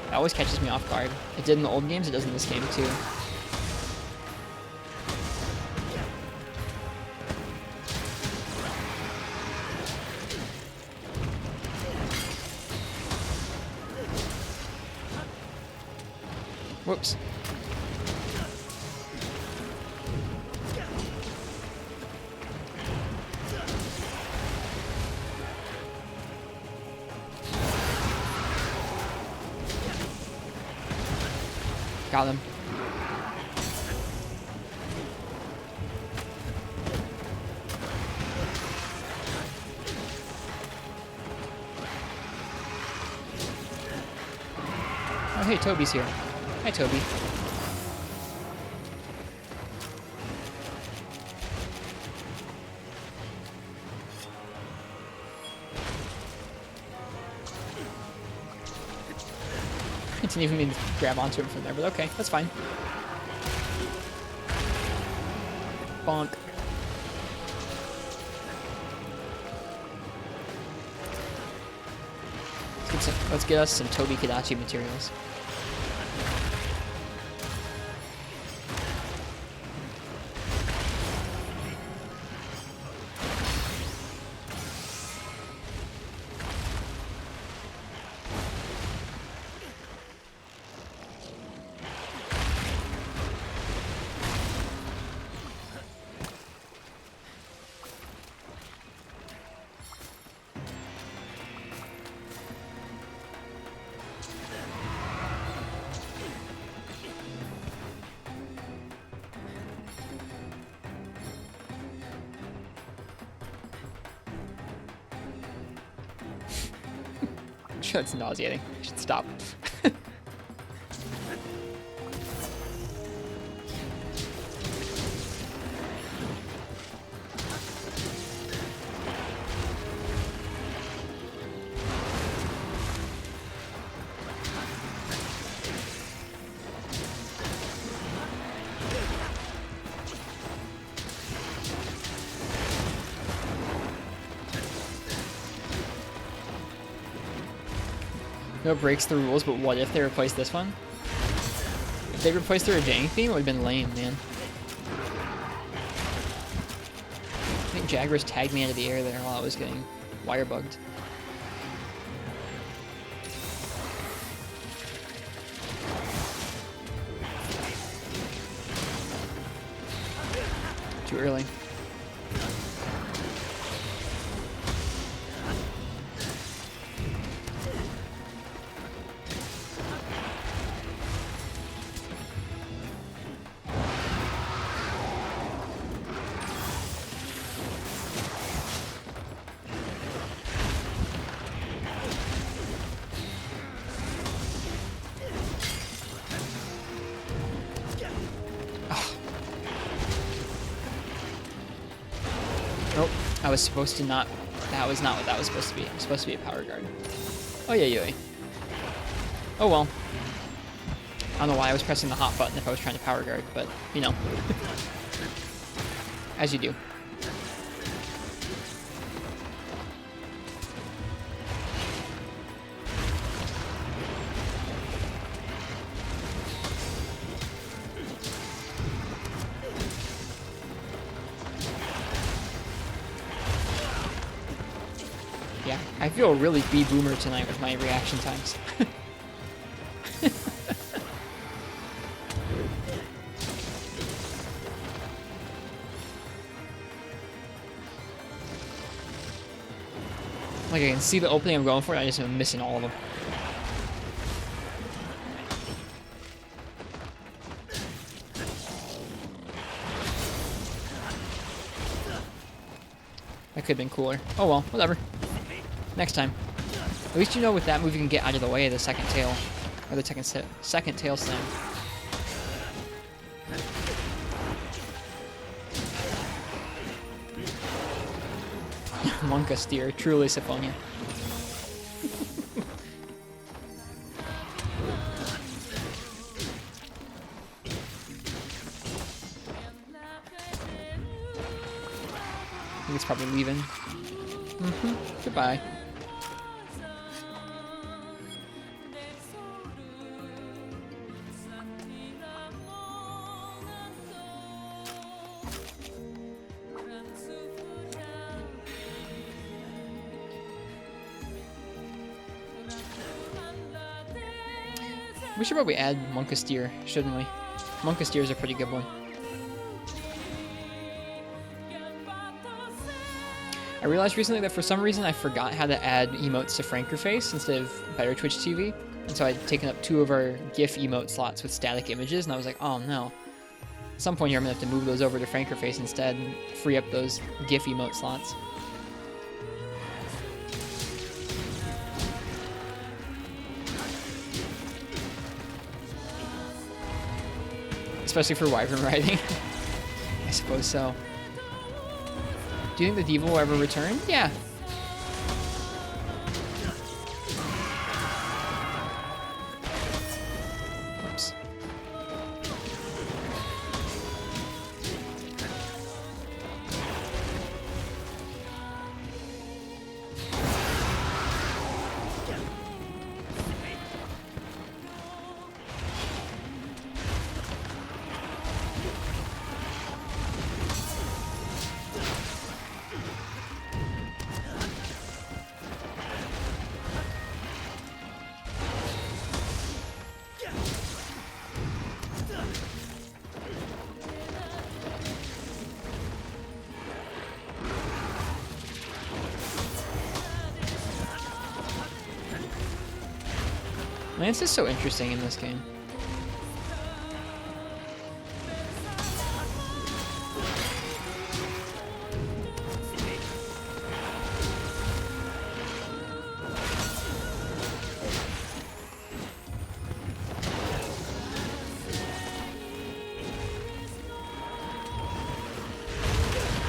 It always catches me off guard. It did in the old games, it does in this game too. Whoops. Got him. Oh, hey, Toby's here. Hi, Toby. I didn't even mean to grab onto him from there, but okay, that's fine. Bonk. Let's get us some Toby Kadachi materials. That's nauseating. I should stop. No, it breaks the rules, but what if they replace this one? If they replaced the Rajang theme, it would have been lame, man. I think Jagras tagged me out of the air there while I was getting wire bugged. Too early. I was supposed to not... That was not what that was supposed to be. It was supposed to be a power guard. Oh, yeah. Oh, well. I don't know why I was pressing the hot button if I was trying to power guard, but, you know. As you do. Yeah, I feel really B-boomer tonight with my reaction times. Like, I can see the opening I'm going for, and I just am missing all of them. That could have been cooler. Oh well, whatever. Next time. At least you know with that move you can get out of the way of the second tail. Or the second tail slam. Monka steer, truly Syphonia. I think it's probably leaving. Goodbye. We should probably add Monka Steer, shouldn't we? Monka Steer is a pretty good one. I realized recently that for some reason I forgot how to add emotes to Frankerface instead of Better Twitch TV. And so I'd taken up 2 of our GIF emote slots with static images, and I was like, oh no. At some point here, I'm gonna have to move those over to Frankerface instead and free up those GIF emote slots. Especially for wyvern riding. I suppose so. Do you think the Diva will ever return? Yeah. Oops. Lance is so interesting in this game.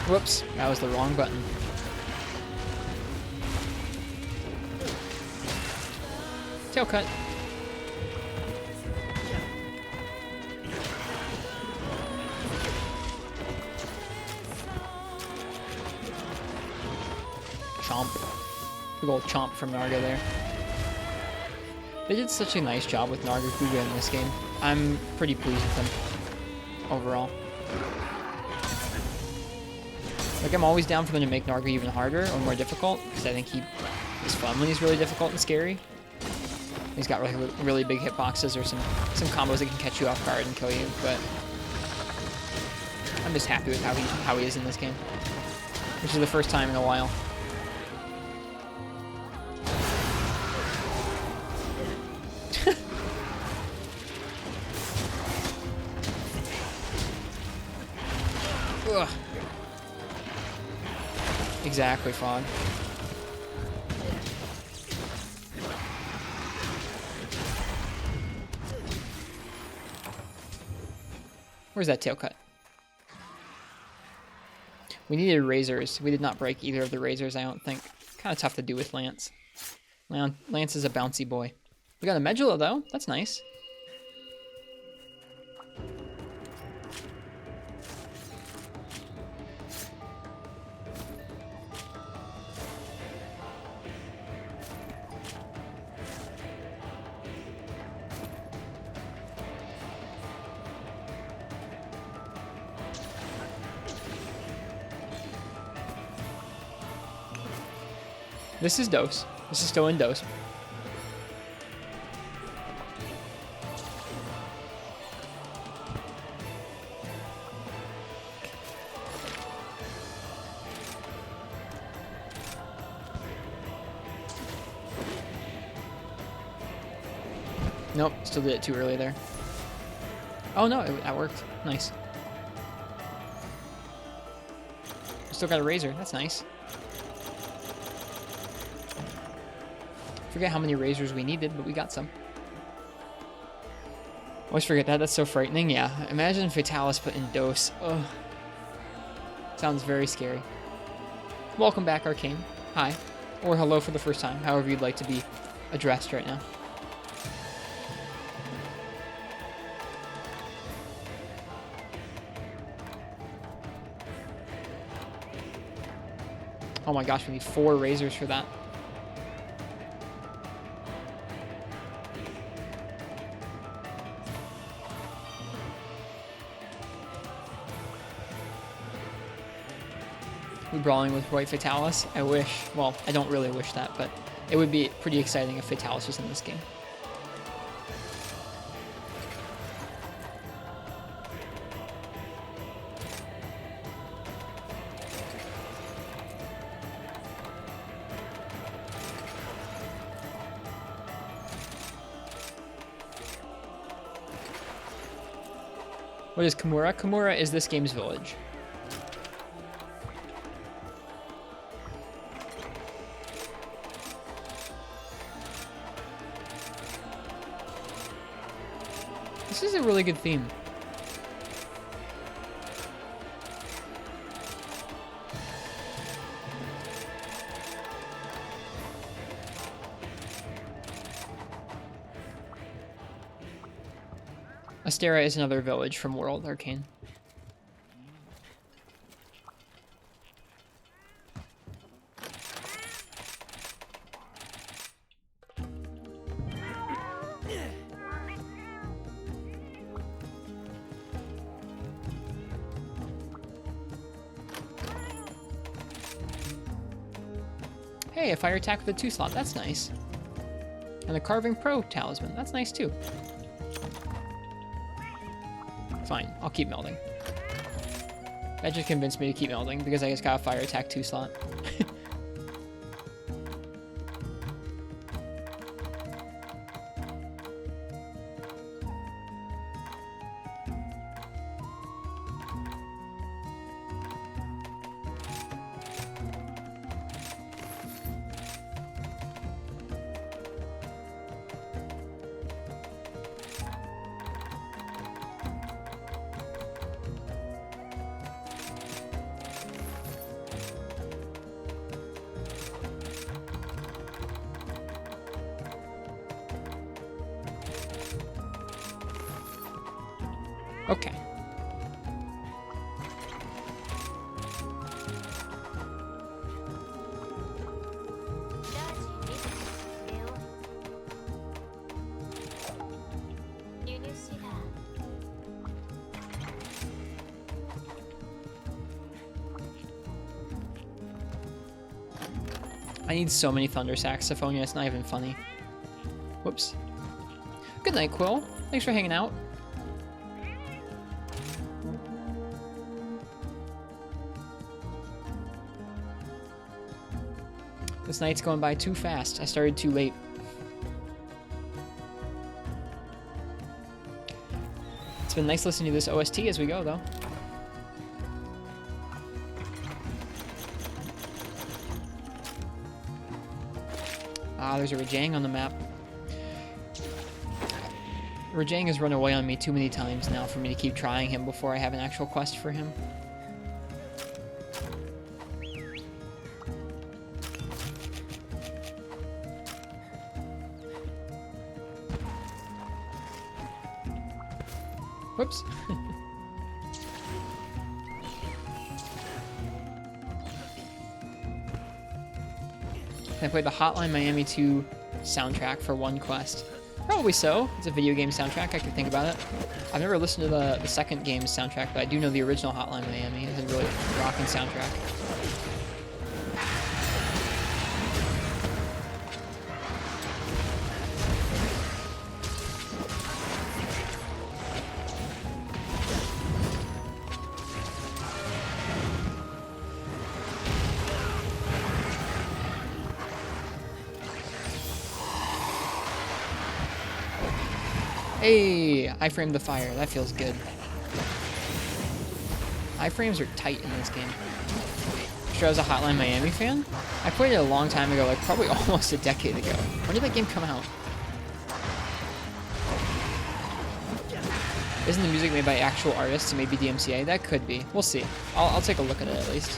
Whoops, that was the wrong button. Tail cut. Chomp. Big old chomp from Narga there. They did such a nice job with Nargokuga in this game. I'm pretty pleased with him overall. Like, I'm always down for them to make Narga even harder or more difficult, because I think he's fun when he's really difficult and scary. He's got really big hitboxes or some combos that can catch you off guard and kill you, but I'm just happy with how he is in this game, which is the first time in a while. Ugh. Exactly, Fog. Where's that tail cut? We needed razors. We did not break either of the razors, I don't think. Kind of tough to do with Lance. Lance is a bouncy boy. We got a Medula, though. That's nice. This is dose. This is still in dose. Nope, still did it too early there. Oh no, that worked. Nice. Still got a razor. That's nice. Forget how many razors we needed, but we got some. Always forget that. That's so frightening. Yeah. Imagine Fatalis put in dose. Ugh. Sounds very scary. Welcome back, Arcane. Hi. Or hello for the first time. However you'd like to be addressed right now. Oh my gosh, we need 4 razors for that. We brawling with White Fatalis? I wish. Well, I don't really wish that, but it would be pretty exciting if Fatalis was in this game. What is Kimura? Kimura is this game's village. This is a really good theme. Astera is another village from World Arcane. Hey, a fire attack with a 2-slot. That's nice. And a Carving Pro talisman. That's nice too. Fine, I'll keep melding. That just convinced me to keep melding because I just got a fire attack 2-slot. Okay. I need so many thunder saxophonia, it's not even funny. Whoops. Good night, Quill. Thanks for hanging out. This night's going by too fast. I started too late. It's been nice listening to this OST as we go, though. Ah, there's a Rajang on the map. Rajang has run away on me too many times now for me to keep trying him before I have an actual quest for him. Whoops. Can I play the Hotline Miami 2 soundtrack for one quest? Probably so. It's a video game soundtrack. I could think about it. I've never listened to the second game's soundtrack, but I do know the original Hotline Miami. It's a really rocking soundtrack. Hey, I framed the fire. That feels good. Iframes are tight in this game. Sure, I was a Hotline Miami fan. I played it a long time ago, like probably almost a decade ago. When did that game come out? Isn't the music made by actual artists and maybe DMCA? That could be. We'll see. I'll take a look at it at least.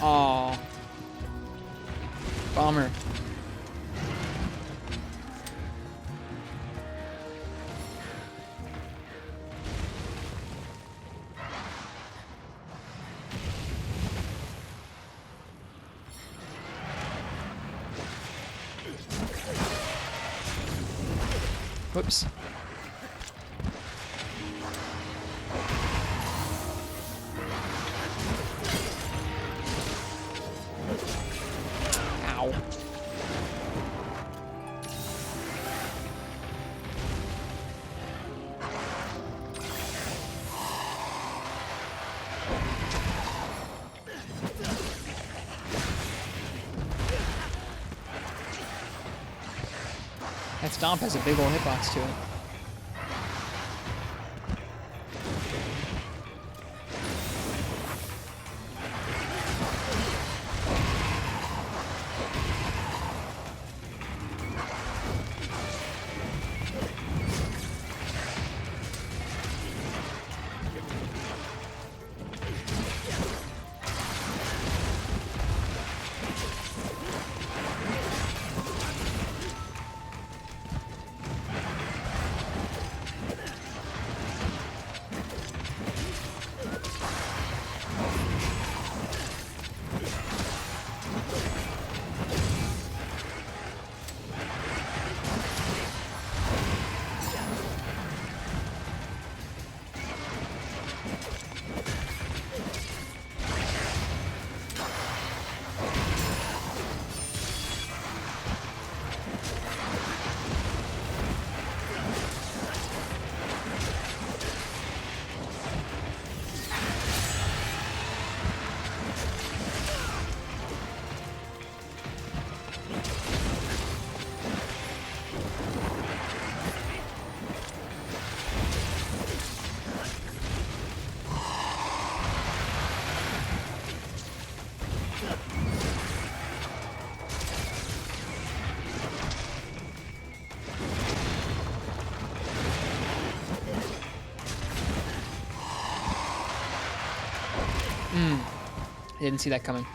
Aww. Bummer. Whoops. Ow. That stomp has a big old hitbox to it. I didn't see that coming.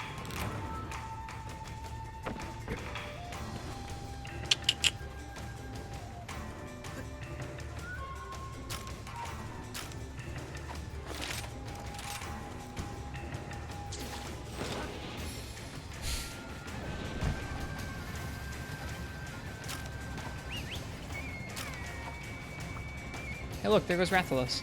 Hey look, there goes Rathalos.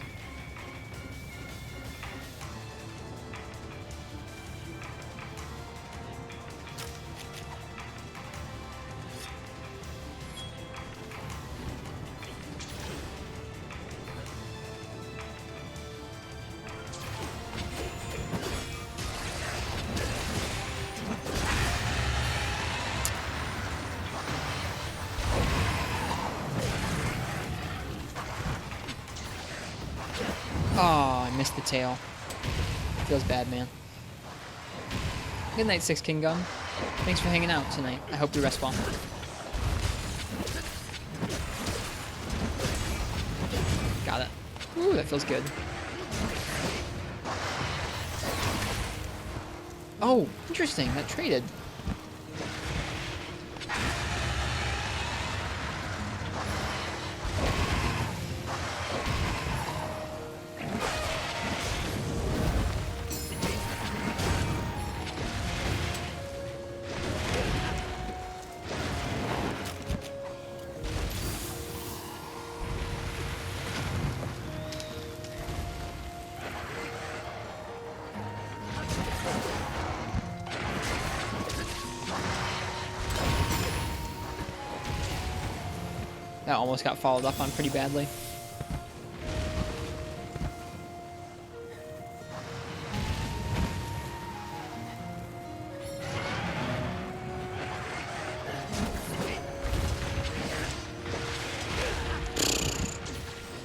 Oh, I missed the tail. Feels bad, man. Good night, Six King Gun. Thanks for hanging out tonight. I hope you rest well. Got it. Ooh, that feels good. Oh, interesting. That traded. That almost got followed up on pretty badly.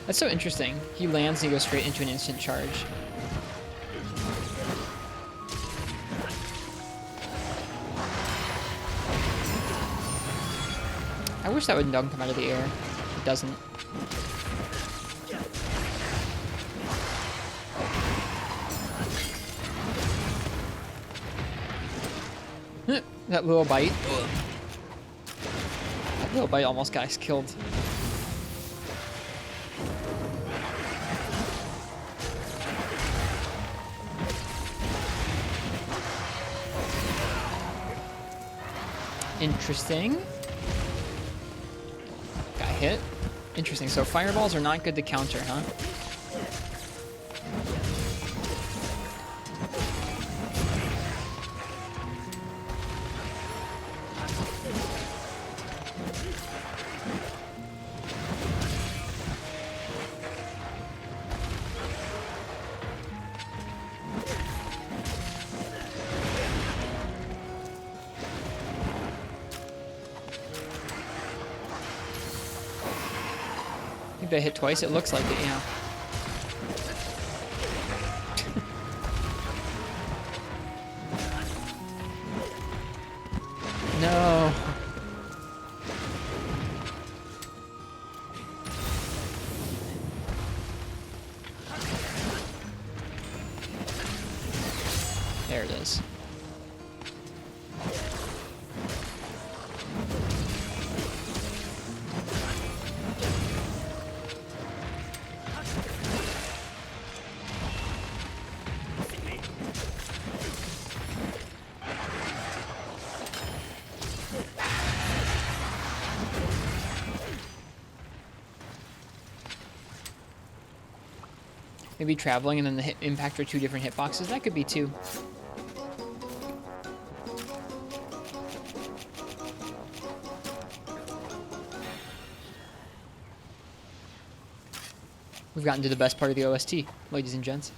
That's so interesting. He lands and he goes straight into an instant charge. I wish that would dunk come out of the air. It doesn't. That little bite. That little bite almost got us killed. Interesting. Got hit. Interesting. So fireballs are not good to counter, huh? Maybe I hit twice. It looks like it, yeah. No. There it is. Maybe traveling and then the hit impact are 2 different hitboxes. That could be 2. We've gotten to the best part of the OST, ladies and gents.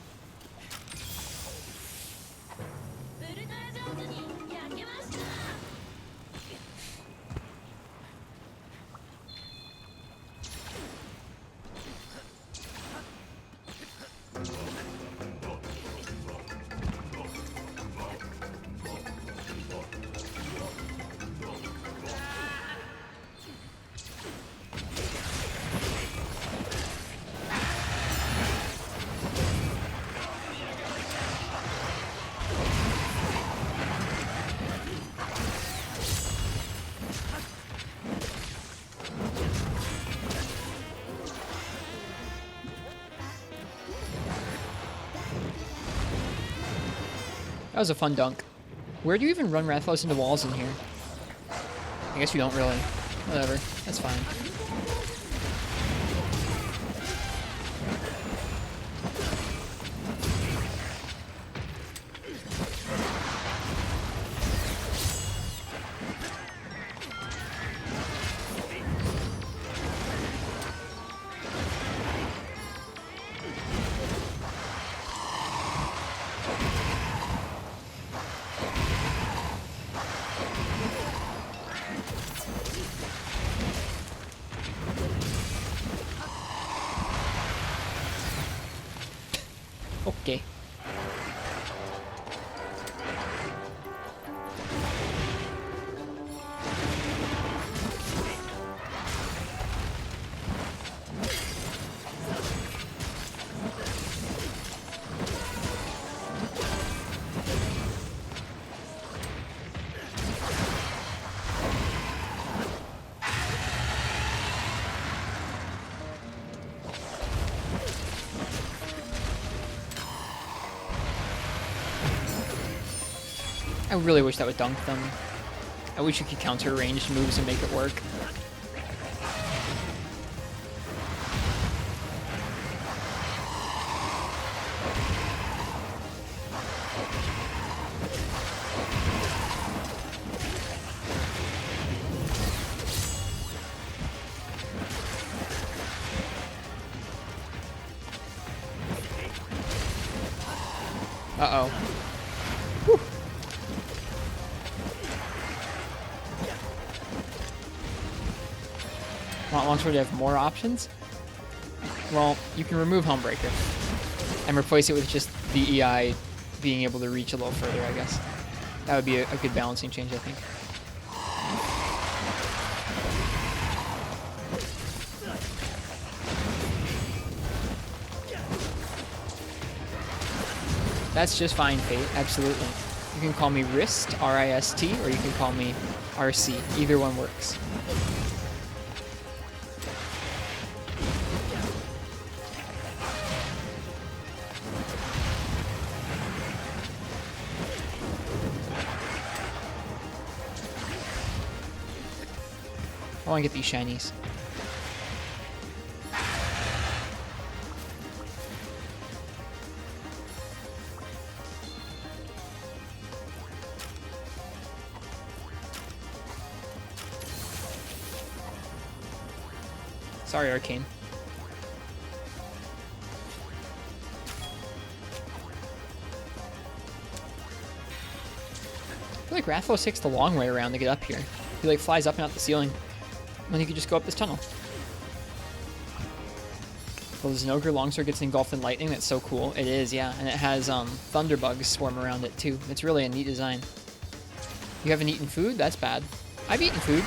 That was a fun dunk. Where do you even run Rathalos into walls in here? I guess you don't really. Whatever. That's fine. Okay. I really wish that would dunk them. I wish you could counter ranged moves and make it work. Uh-oh. Want Launchpad to have more options? Well, you can remove Homebreaker and replace it with just the EI being able to reach a little further, I guess. That would be a good balancing change, I think. That's just fine, Fate. Absolutely. You can call me Rist, R-I-S-T, or you can call me RC. Either one works. I want to get these shinies. Sorry, Arcane. I feel like Rathalos takes the long way around to get up here. He like flies up and out the ceiling when he could just go up this tunnel. Well, the Zinogre Longsword gets engulfed in lightning. That's so cool. It is, yeah. And it has thunderbugs swarm around it, too. It's really a neat design. You haven't eaten food? That's bad. I've eaten food.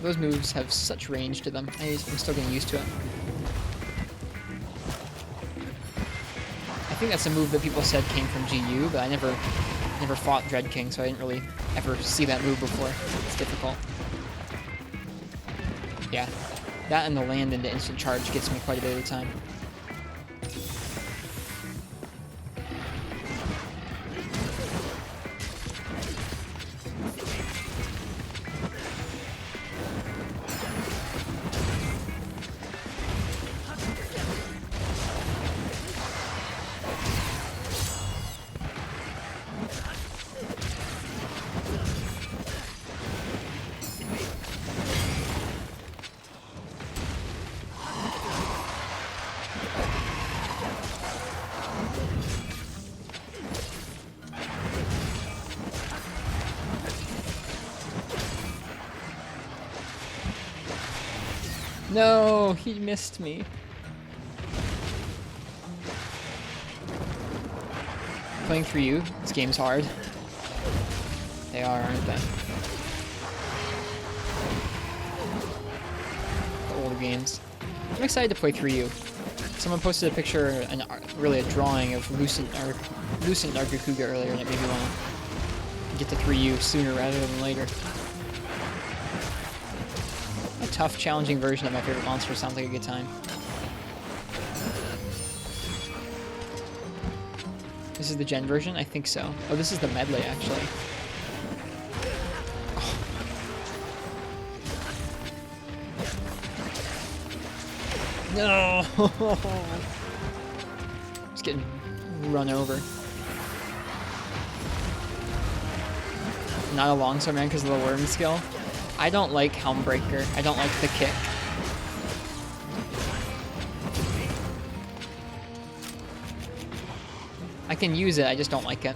Those moves have such range to them. I'm still getting used to it. I think that's a move that people said came from GU, but I never fought Dread King, so I didn't really ever see that move before. It's difficult. Yeah, that and the land into instant charge gets me quite a bit of the time. No, he missed me. Playing through you, this game's hard. They are, aren't they? The older games. I'm excited to play through you. Someone posted a picture, really a drawing of Lucent Nargokuga earlier, and it made me want to get to 3U sooner rather than later. A tough, challenging version of my favorite monster sounds like a good time. This is the Gen version? I think so. Oh, this is the medley, actually. Oh. No! Just getting run over. Not a longsword man because of the worm skill. I don't like Helmbreaker. I don't like the kick. I can use it, I just don't like it.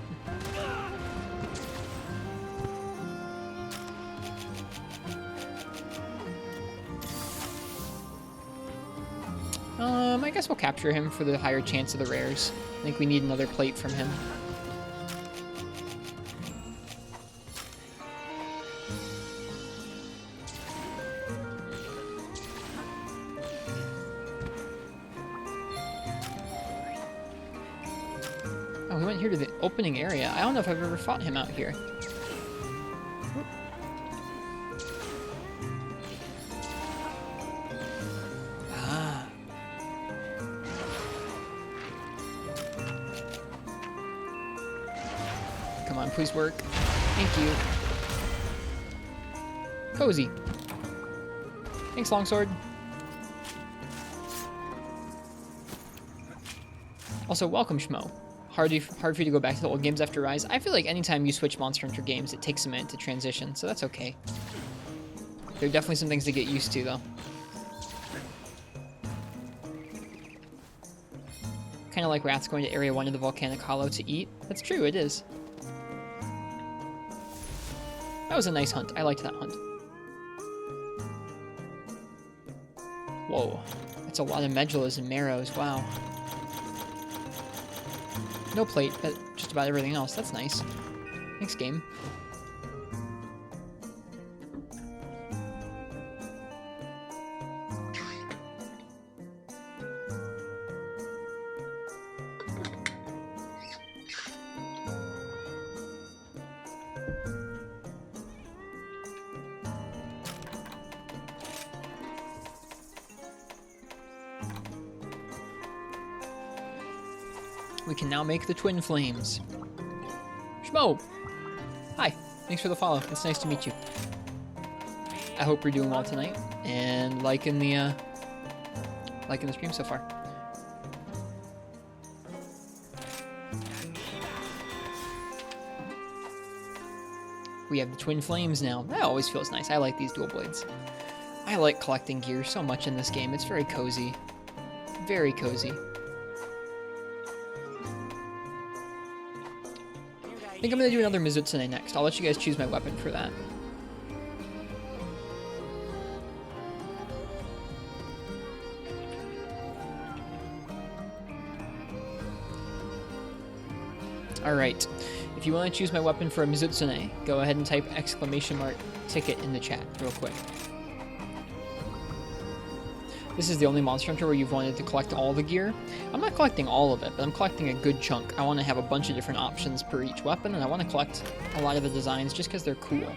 I guess we'll capture him for the higher chance of the rares. I think we need another plate from him. Oh, we went here to the opening area. I don't know if I've ever fought him out here. Ah. Come on, please work. Thank you. Cozy. Thanks, Longsword. Also, welcome, Schmo. Hard for you to go back to the old games after Rise. I feel like anytime you switch Monster Hunter games, it takes a minute to transition, so that's okay. There are definitely some things to get used to, though. Kind of like rats going to Area 1 of the Volcanic Hollow to eat. That's true, it is. That was a nice hunt. I liked that hunt. Whoa. That's a lot of medullas and marrows. Wow. No plate, but just about everything else. That's nice. Thanks, game. We can now make the twin flames. Schmo! Hi, thanks for the follow. It's nice to meet you. I hope you're doing well tonight and liking the stream so far. We have the twin flames now. That always feels nice. I like these dual blades. I like collecting gear so much in this game. It's very cozy. Very cozy. I think I'm going to do another Mizutsune next. I'll let you guys choose my weapon for that. Alright. If you want to choose my weapon for a Mizutsune, go ahead and type !ticket in the chat real quick. This is the only Monster Hunter where you've wanted to collect all the gear. I'm not collecting all of it, but I'm collecting a good chunk. I want to have a bunch of different options per each weapon, and I want to collect a lot of the designs just because they're cool.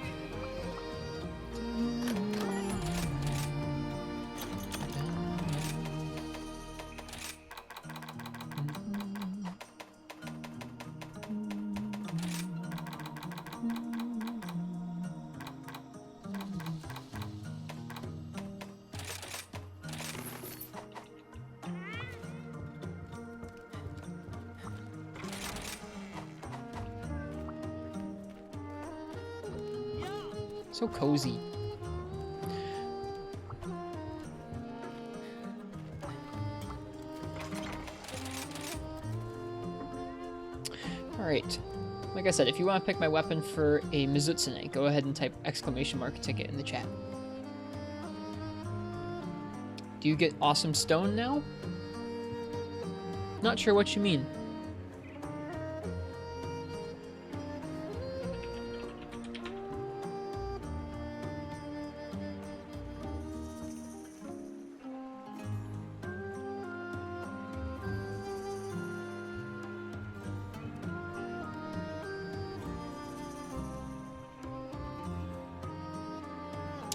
So cozy. Alright. Like I said, if you want to pick my weapon for a Mizutsune, go ahead and type !ticket in the chat. Do you get awesome stone now? Not sure what you mean.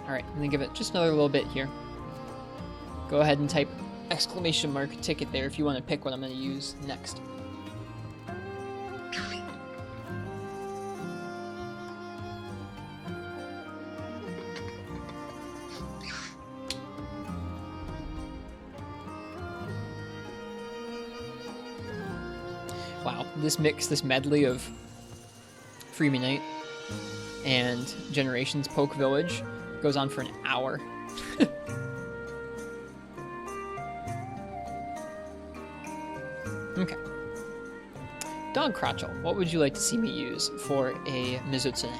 Alright, I'm gonna give it just another little bit here. Go ahead and type !ticket there if you want to pick what I'm gonna use next. Wow, this mix, this medley of Freeman Knight and Generations Poke Village goes on for an hour. Okay. Dog Crotchel, what would you like to see me use for a Mizutsune?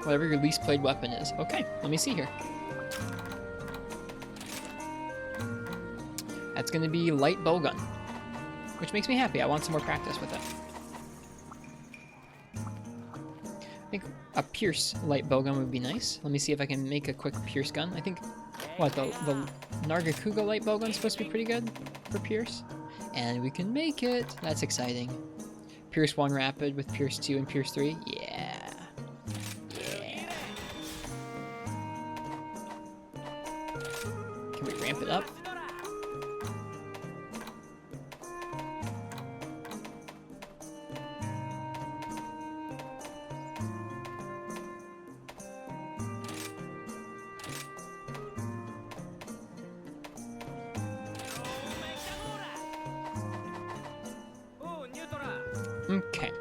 Whatever your least played weapon is. Okay, let me see here. That's going to be light bowgun, which makes me happy. I want some more practice with it. I think a Pierce light bowgun would be nice. Let me see if I can make a quick Pierce gun. I think, what, the Nargokuga light bowgun is supposed to be pretty good for Pierce. And we can make it. That's exciting. Pierce 1 rapid with Pierce 2 and Pierce 3. Yeah. Yeah. Can we ramp it up? Okay.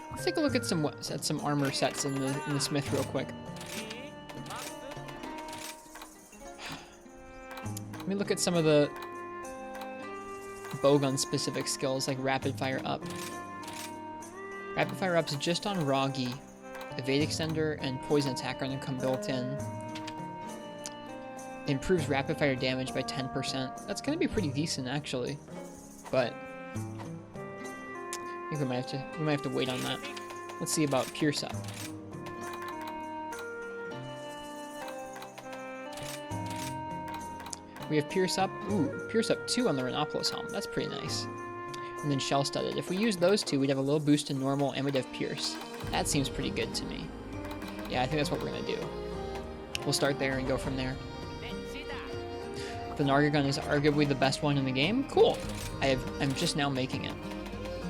Let's take a look at some armor sets in the smith real quick. Let me look at some of the bowgun specific skills like rapid fire up. Rapid fire up's just on Roggy. Evade extender and poison attack are going to come built in. Improves rapid fire damage by 10%. That's going to be pretty decent, actually. But I think we might have to wait on that. Let's see about Pierce Up. We have Pierce Up. Ooh, Pierce Up 2 on the Rhinopolis helm. That's pretty nice. and then shell-studded. If we use those two, we'd have a little boost in normal, and we'd have pierce. That seems pretty good to me. Yeah, I think that's what we're gonna do. We'll start there and go from there. The Nargokuga is arguably the best one in the game. Cool. I'm just now making it,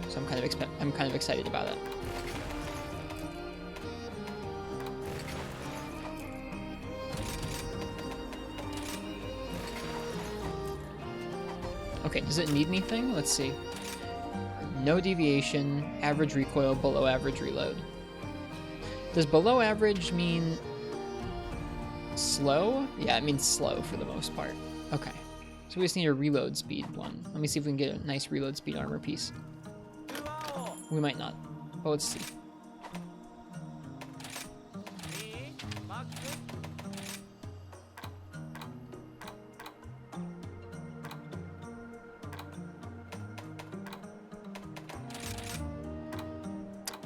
so I'm kind of excited about it. Okay, does it need anything? Let's see. No deviation, average recoil, below average reload. Does below average mean slow? Yeah, it means slow for the most part. Okay, so we just need a reload speed one. Let me see if we can get a nice reload speed armor piece. We might not, but let's see.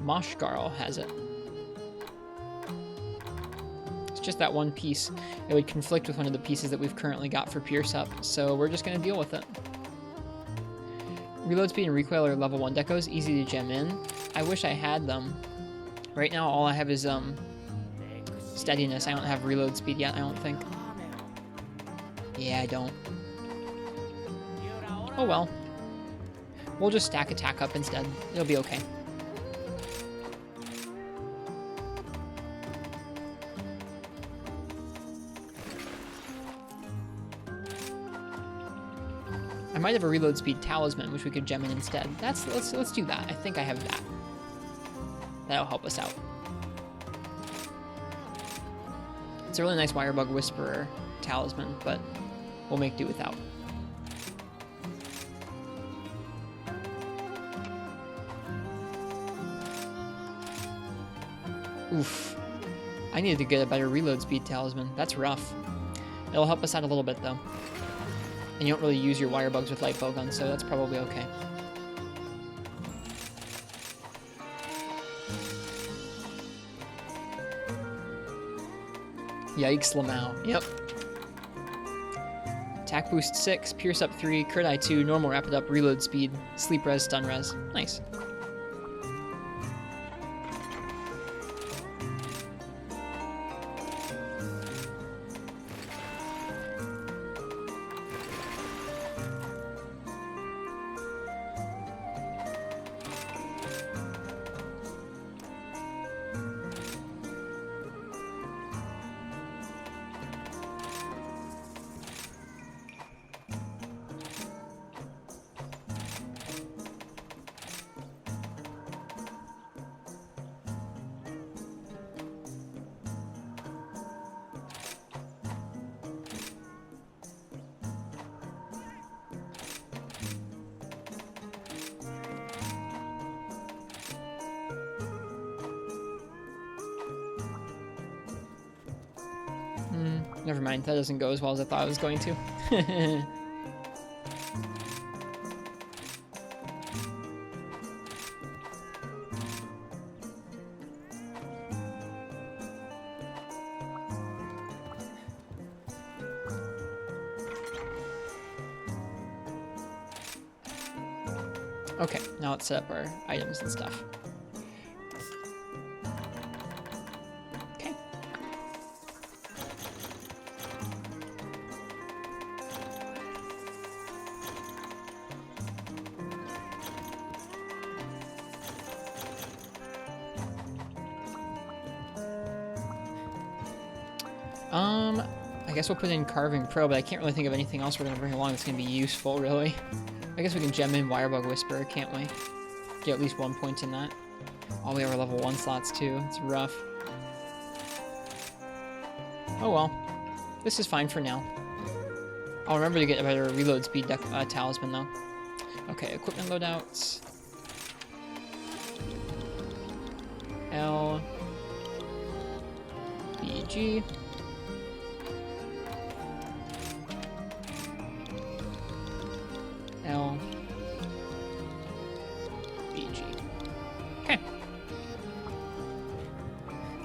Moshgarl has it. It's just that one piece. It would conflict with one of the pieces that we've currently got for Pierce Up, so we're just going to deal with it. Reload speed and recoil are level 1 decos, easy to gem in. I wish I had them. Right now all I have is steadiness. I don't have reload speed yet, I don't think. Yeah, I don't. Oh well. We'll just stack attack up instead. It'll be okay. I might have a reload speed talisman, which we could gem in instead. Let's do that. I think I have that. That'll help us out. It's a really nice Wirebug Whisperer talisman, but we'll make do without. Oof. I needed to get a better reload speed talisman. That's rough. It'll help us out a little bit, though. And you don't really use your wire bugs with light bowgun, so that's probably okay. Yikes, Lamau. Yep. Attack boost 6, pierce up 3, crit eye 2, normal rapid up, reload speed, sleep res, stun res. Nice. Never mind, that doesn't go as well as I thought it was going to. Okay, now let's set up our items and stuff. I guess we'll put in Carving Pro, but I can't really think of anything else we're going to bring along that's going to be useful, really. I guess we can gem in Wirebug Whisperer, can't we? Get at least 1 point in that. Oh, we have our level 1 slots, too. It's rough. Oh well. This is fine for now. I'll remember to get a better reload speed talisman, though. Okay, equipment loadouts. L. B. G. L. B. G. Okay.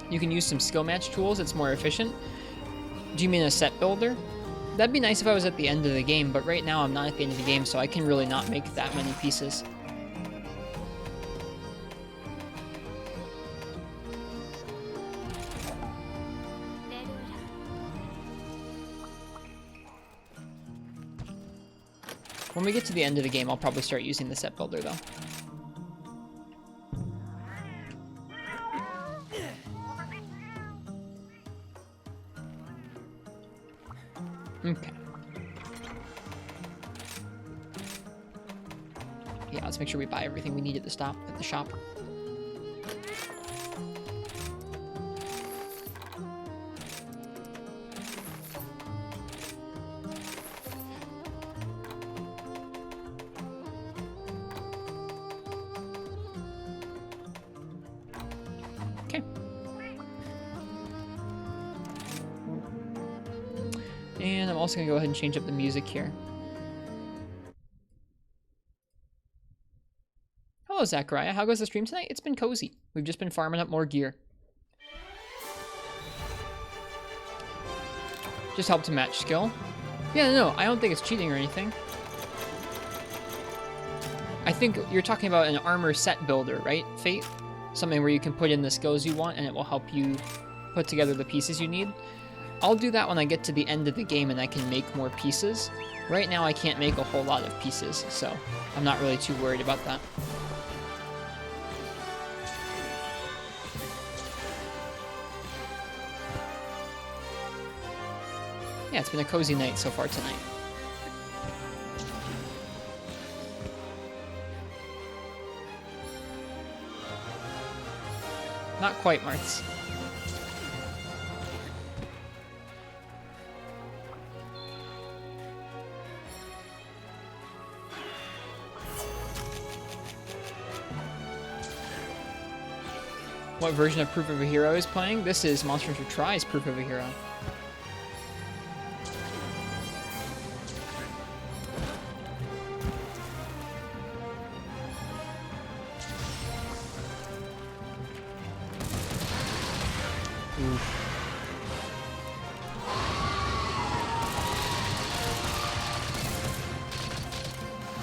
You can use some skill match tools, it's more efficient. Do you mean a set builder? That'd be nice if I was at the end of the game, but right now I'm not at the end of the game, so I can really not make that many pieces. When we get to the end of the game, I'll probably start using the set builder, though. Okay. Yeah, let's make sure we buy everything we need at the shop. Okay. And I'm also gonna go ahead and change up the music here. Hello, Zachariah. How goes the stream tonight? It's been cozy. We've just been farming up more gear. Just help to match skill. Yeah, no, I don't think it's cheating or anything. I think you're talking about an armor set builder, right, Fate? Something where you can put in the skills you want and it will help you put together the pieces you need. I'll do that when I get to the end of the game and I can make more pieces. Right now I can't make a whole lot of pieces, so I'm not really too worried about that. Yeah, it's been a cozy night so far tonight. Not quite, Marths. What version of Proof of a Hero is playing? This is Monster Hunter Tries Proof of a Hero.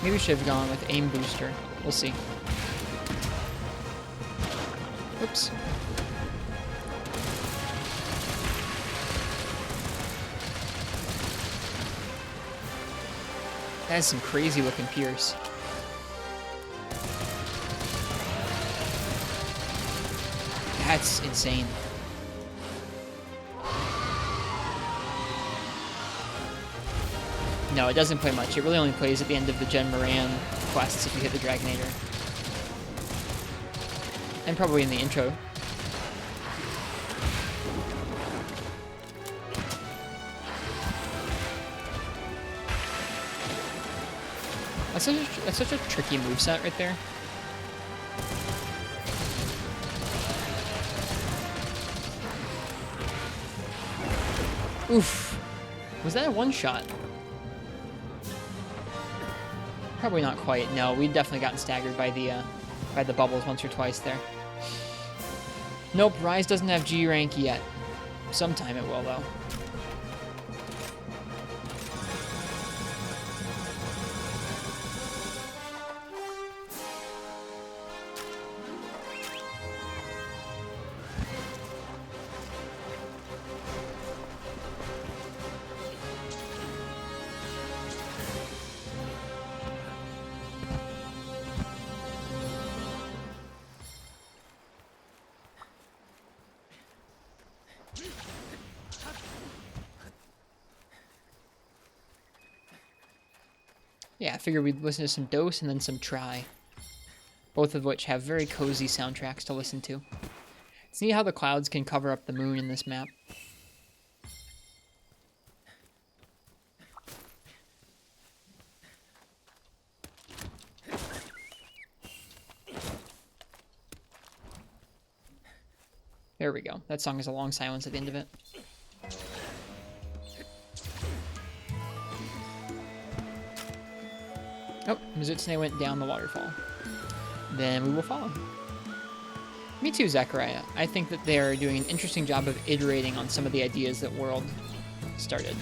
Maybe we should have gone with aim booster. We'll see. Oops. That is some crazy looking Pierce. That's insane. No, it doesn't play much. It really only plays at the end of the Gen Moran quests if you hit the Dragonator. And probably in the intro. That's such a tricky moveset right there. Oof. Was that a one-shot? Probably not quite. No, we'd definitely gotten staggered by the bubbles once or twice there. Nope, Rise doesn't have G rank yet. Sometime it will, though. Yeah, I figured we'd listen to some Dose and then some Try. Both of which have very cozy soundtracks to listen to. It's neat how the clouds can cover up the moon in this map. There we go. That song has a long silence at the end of it. Oh, Mizutsune went down the waterfall. Then we will follow. Me too, Zachariah. I think that they are doing an interesting job of iterating on some of the ideas that World started.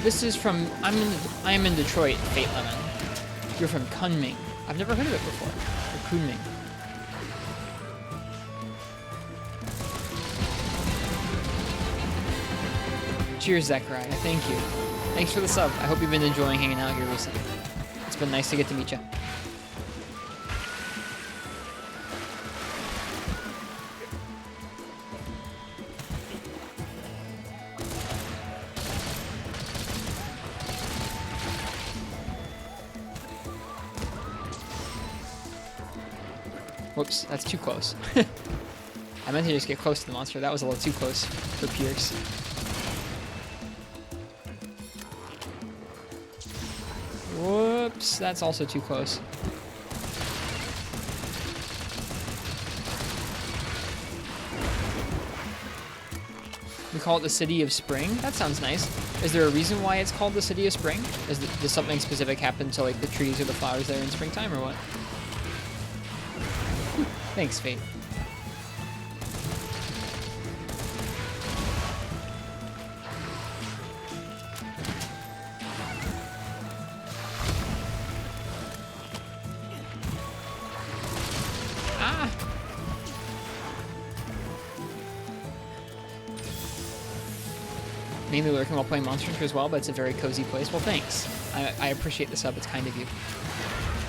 This is from, I am in Detroit, Fate Lemon. You're from Kunming. I've never heard of it before. Or Kunming. Cheers, Zachariah. Thank you. Thanks for the sub. I hope you've been enjoying hanging out here recently. It's been nice to get to meet you. Whoops, that's too close. I meant to just get close to the monster. That was a little too close for Pierce. Whoops, that's also too close. We call it the City of Spring? That sounds nice. Is there a reason why it's called the City of Spring? Does something specific happen to like the trees or the flowers there in springtime or what? Thanks, Fate. Ah! Mainly lurking while playing Monster Hunter as well, but it's a very cozy place. Well, thanks. I appreciate the sub. It's kind of you.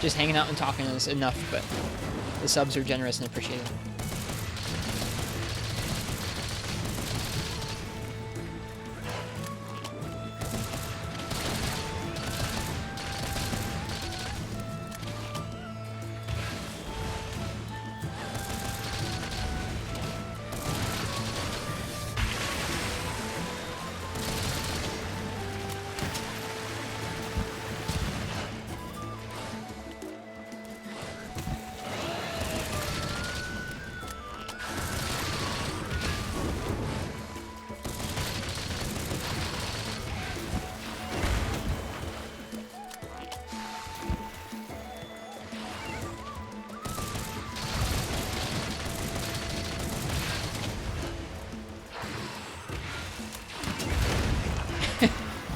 Just hanging out and talking is enough, but the subs are generous and appreciated.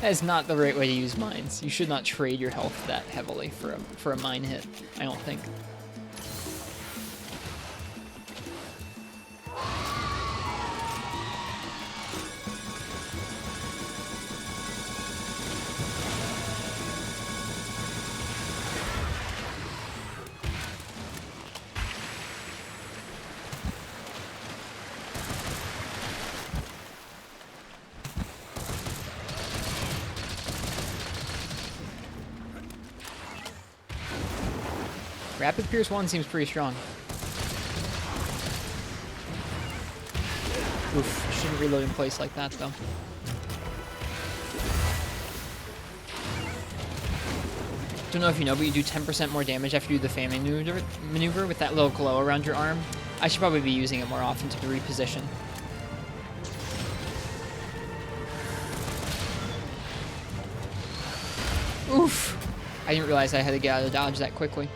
That is not the right way to use mines. You should not trade your health that heavily for a mine hit, I don't think. Rapid Pierce 1 seems pretty strong. Oof, shouldn't reload in place like that though. Don't know if you know, but you do 10% more damage after you do the fan maneuver with that little glow around your arm. I should probably be using it more often to reposition. Oof! I didn't realize I had to get out of dodge that quickly.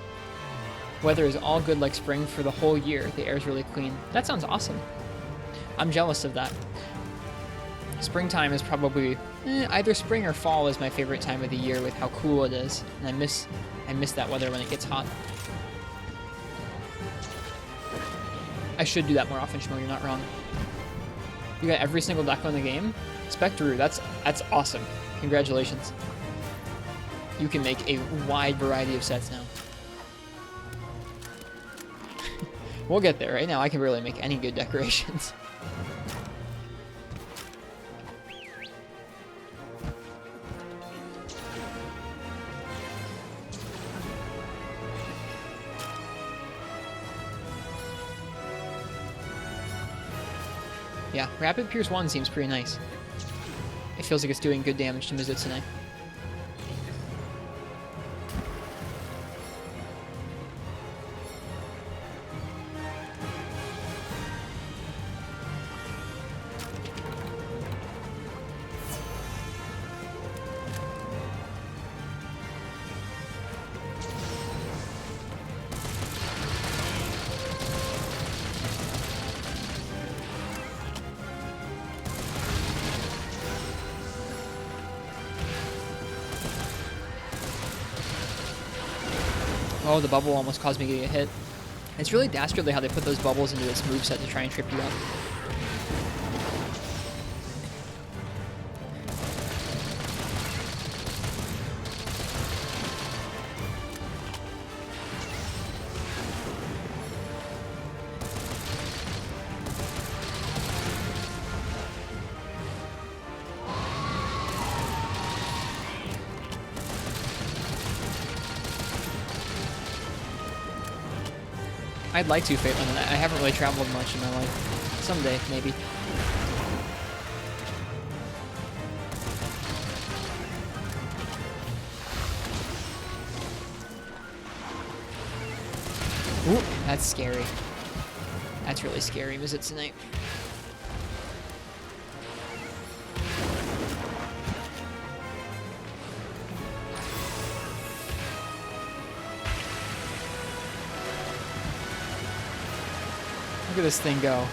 Weather is all good like spring for the whole year. The air's really clean. That sounds awesome. I'm jealous of that. Springtime is probably either spring or fall is my favorite time of the year with how cool it is, and I miss that weather when it gets hot. I should do that more often, Shmo. You're not wrong. You got every single deck in the game. Spectre, that's awesome. Congratulations. You can make a wide variety of sets now. We'll get there. Right now, I can barely make any good decorations. Yeah, Rapid Pierce 1 seems pretty nice. It feels like it's doing good damage to Mizutsune. Oh, the bubble almost caused me to get hit. It's really dastardly how they put those bubbles into this moveset to try and trip you up. I'd like to, Fateland. I haven't really traveled much in my life. Someday, maybe. Ooh, that's scary. That's really scary, Mizutsune. Look at this thing go.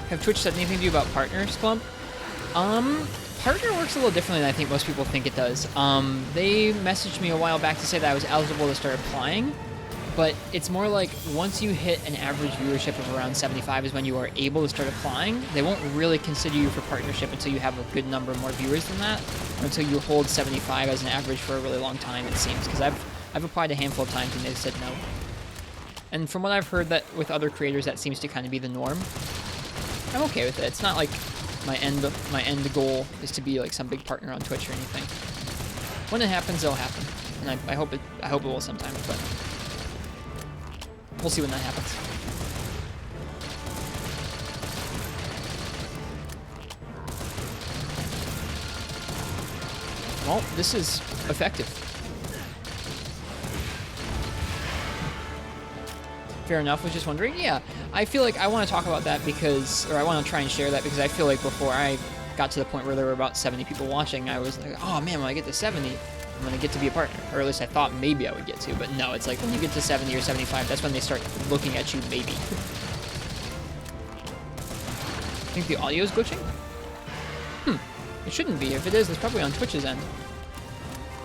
Have Twitch said anything to you about partners, Clump? Partner works a little differently than I think most people think it does. They messaged me a while back to say that I was eligible to start applying, but it's more like once you hit an average viewership of around 75 is when you are able to start applying. They won't really consider you for partnership until you have a good number more viewers than that, or until you hold 75 as an average for a really long time, it seems, because I've applied a handful of times and they said no. And from what I've heard that with other creators, that seems to kind of be the norm. I'm okay with it. It's not like my end goal is to be like some big partner on Twitch or anything. When it happens, it'll happen, and I hope it will sometime. But we'll see when that happens. Well, this is effective. Fair enough, was just wondering. Yeah, I feel like I want to talk about that because, or I want to try and share that because I feel like before I got to the point where there were about 70 people watching, I was like, oh man, when I get to 70, I'm going to get to be a partner. Or at least I thought maybe I would get to, but no, it's like when you get to 70 or 75, that's when they start looking at you, maybe. Think the audio is glitching? It shouldn't be. If it is, it's probably on Twitch's end.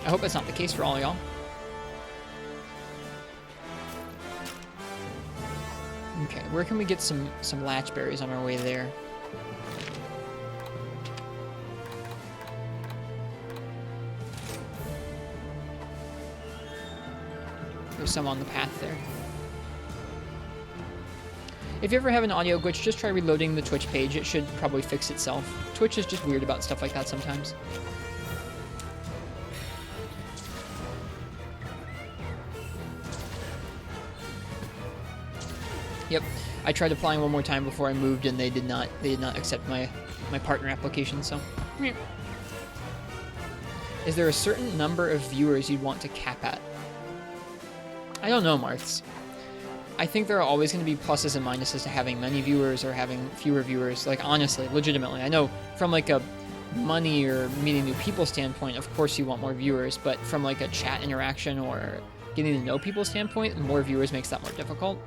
I hope that's not the case for all y'all. Okay, where can we get some latch berries on our way there? There's some on the path there. If you ever have an audio glitch, just try reloading the Twitch page. It should probably fix itself. Twitch is just weird about stuff like that sometimes. Yep, I tried applying one more time before I moved, and they did not accept my partner application. So, is there a certain number of viewers you'd want to cap at? I don't know, Marths. I think there are always going to be pluses and minuses to having many viewers or having fewer viewers. Like, honestly, legitimately, I know from like a money or meeting new people standpoint, of course you want more viewers, but from like a chat interaction or getting to know people standpoint, more viewers makes that more difficult.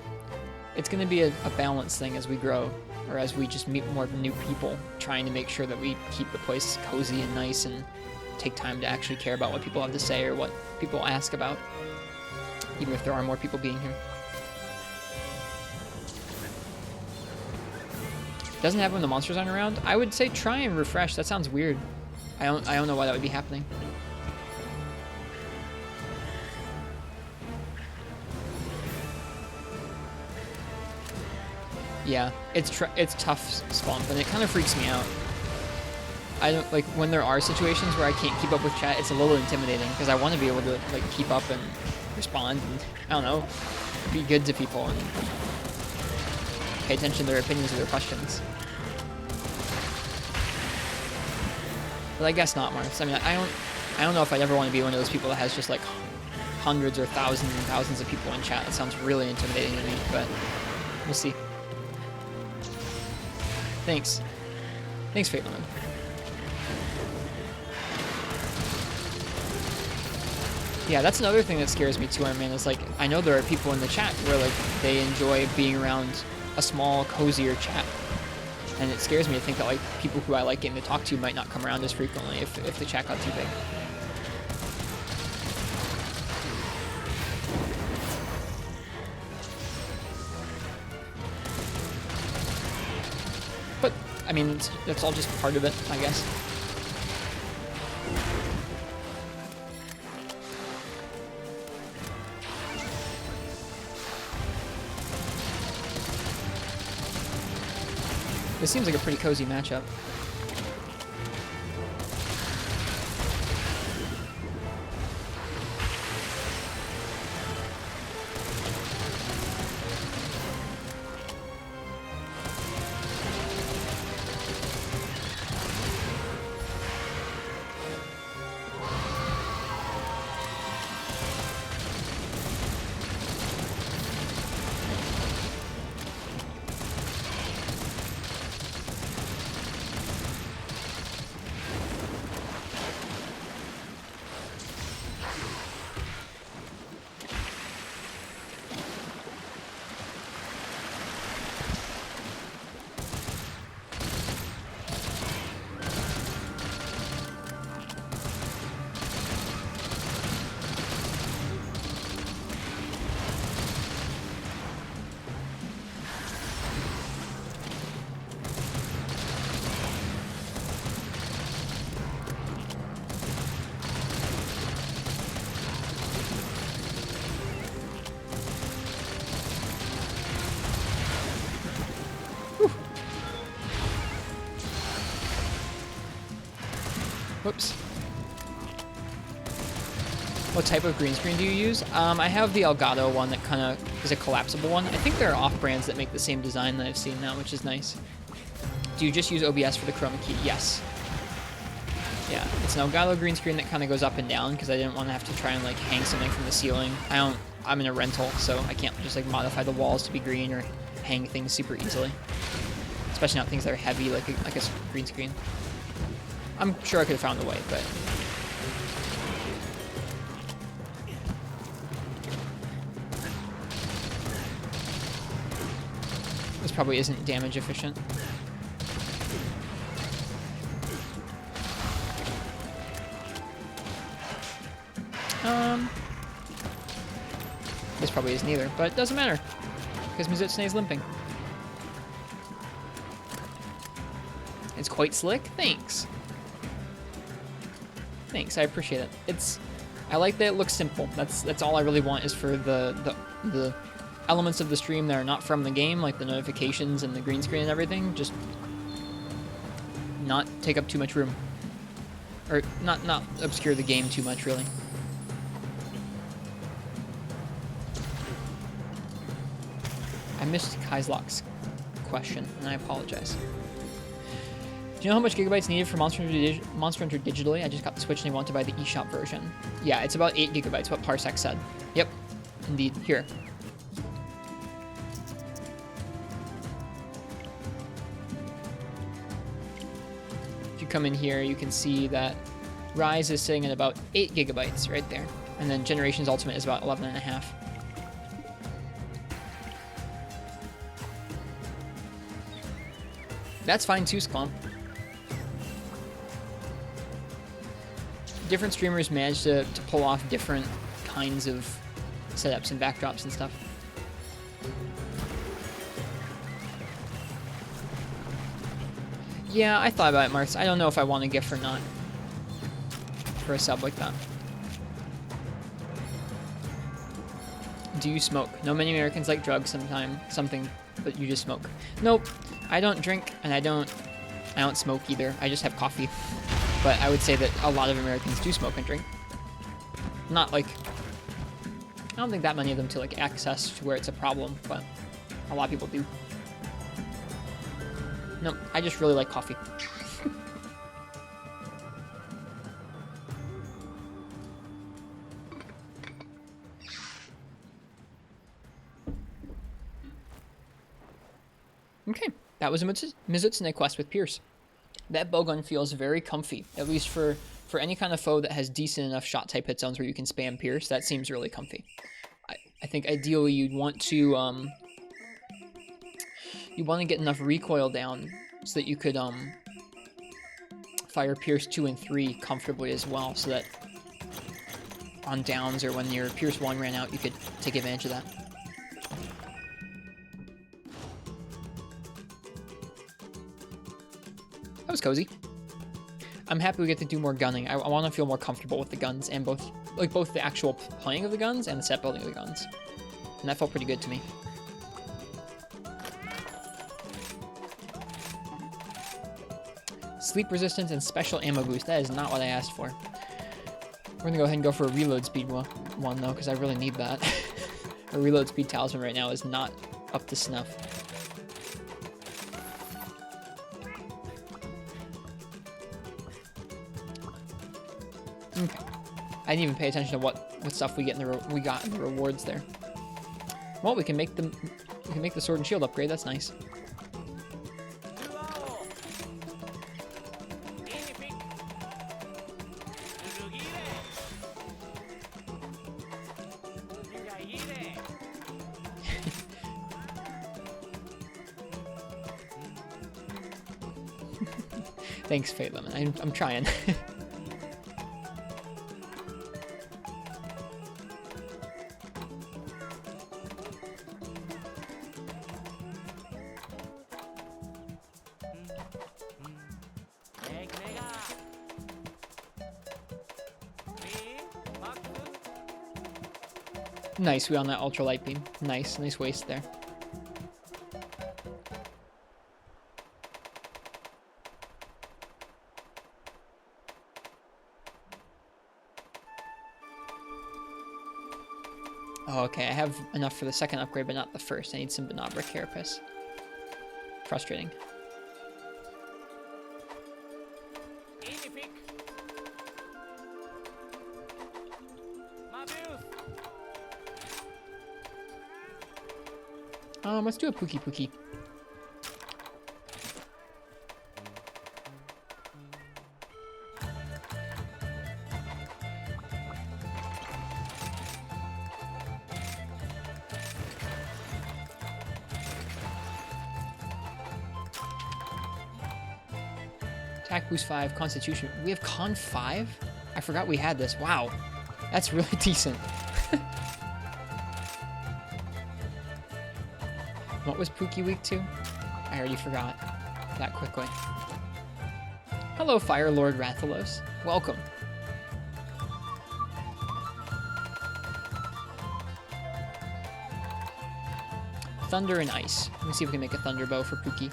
It's going to be a balance thing as we grow, or as we just meet more new people, trying to make sure that we keep the place cozy and nice and take time to actually care about what people have to say or what people ask about, even if there are more people being here. Doesn't happen when the monsters aren't around? I would say try and refresh. That sounds weird. I don't know why that would be happening. Yeah, it's tough, Swamp, and it kind of freaks me out. I don't like when there are situations where I can't keep up with chat. It's a little intimidating because I want to be able to like keep up and respond and I don't know, be good to people and pay attention to their opinions or their questions. But I guess not, Marks. I mean, I don't know if I'd ever want to be one of those people that has just like hundreds or thousands and thousands of people in chat. That sounds really intimidating to me, but we'll see. Thanks. Thanks, Fatelman. Yeah, that's another thing that scares me too, Iron Man, is like, I know there are people in the chat where like they enjoy being around a small, cozier chat. And it scares me to think that like people who I like getting to talk to might not come around as frequently if the chat got too big. But, I mean, that's all just part of it, I guess. This seems like a pretty cozy matchup. Whoops. What type of green screen do you use? I have the Elgato one that kind of is a collapsible one. I think there are off-brands that make the same design that I've seen now, which is nice. Do you just use OBS for the chroma key? Yes. Yeah, it's an Elgato green screen that kind of goes up and down because I didn't want to have to try and like hang something from the ceiling. I'm in a rental, so I can't just like modify the walls to be green or hang things super easily. Especially not things that are heavy like a green screen. I'm sure I could have found a way, but... this probably isn't damage efficient. This probably isn't either, but it doesn't matter, because Mizutsune is limping. It's quite slick, thanks. Thanks, I appreciate it. I like that it looks simple. That's all I really want is for the elements of the stream that are not from the game, like the notifications and the green screen and everything, just not take up too much room. Or not obscure the game too much, really. I missed Kaislock's question, and I apologize. Do you know how much gigabytes needed for Monster Hunter digitally? I just got the Switch and I want to buy the eShop version. Yeah, it's about 8 gigabytes, what Parsec said. Yep, indeed. Here. If you come in here, you can see that Rise is sitting at about 8 gigabytes right there. And then Generations Ultimate is about 11.5. That's fine too, Sklump. Different streamers manage to pull off different kinds of setups and backdrops and stuff. Yeah, I thought about it, Marks. I don't know if I want a gift or not for a sub like that. Do you smoke? No, many Americans like drugs something, but you just smoke. Nope, I don't drink and I don't smoke either. I just have coffee. But I would say that a lot of Americans do smoke and drink. Not like, I don't think that many of them to like access to where it's a problem, but a lot of people do. No, I just really like coffee. Okay, that was a Mizutsune quest with Pierce. That bowgun feels very comfy, at least for any kind of foe that has decent enough shot type hit zones where you can spam Pierce. That seems really comfy. I think ideally you'd want to get enough recoil down so that you could fire Pierce 2 and 3 comfortably as well, so that on downs or when your Pierce 1 ran out, you could take advantage of that. That was cozy. I'm happy we get to do more gunning. I want to feel more comfortable with the guns and both the actual playing of the guns and the set building of the guns. And that felt pretty good to me. Sleep resistance and special ammo boost. That is not what I asked for. We're gonna go ahead and go for a reload speed one though, because I really need that. A reload speed talisman right now is not up to snuff. Okay. I didn't even pay attention to what stuff we got in the rewards there. Well, we can make the sword and shield upgrade. That's nice. Thanks, Fate Lemon. I'm trying. Nice, we on that ultralight beam. Nice waste there. Oh, okay, I have enough for the second upgrade, but not the first. I need some Banabra Carapace. Frustrating. Let's do a Pookie Pookie. Attack boost 5, Constitution. We have Con 5? I forgot we had this. Wow. That's really decent. What was Pookie week 2? I already forgot that quickly. Hello, Fire Lord Rathalos. Welcome. Thunder and Ice. Let me see if we can make a Thunder Bow for Pookie.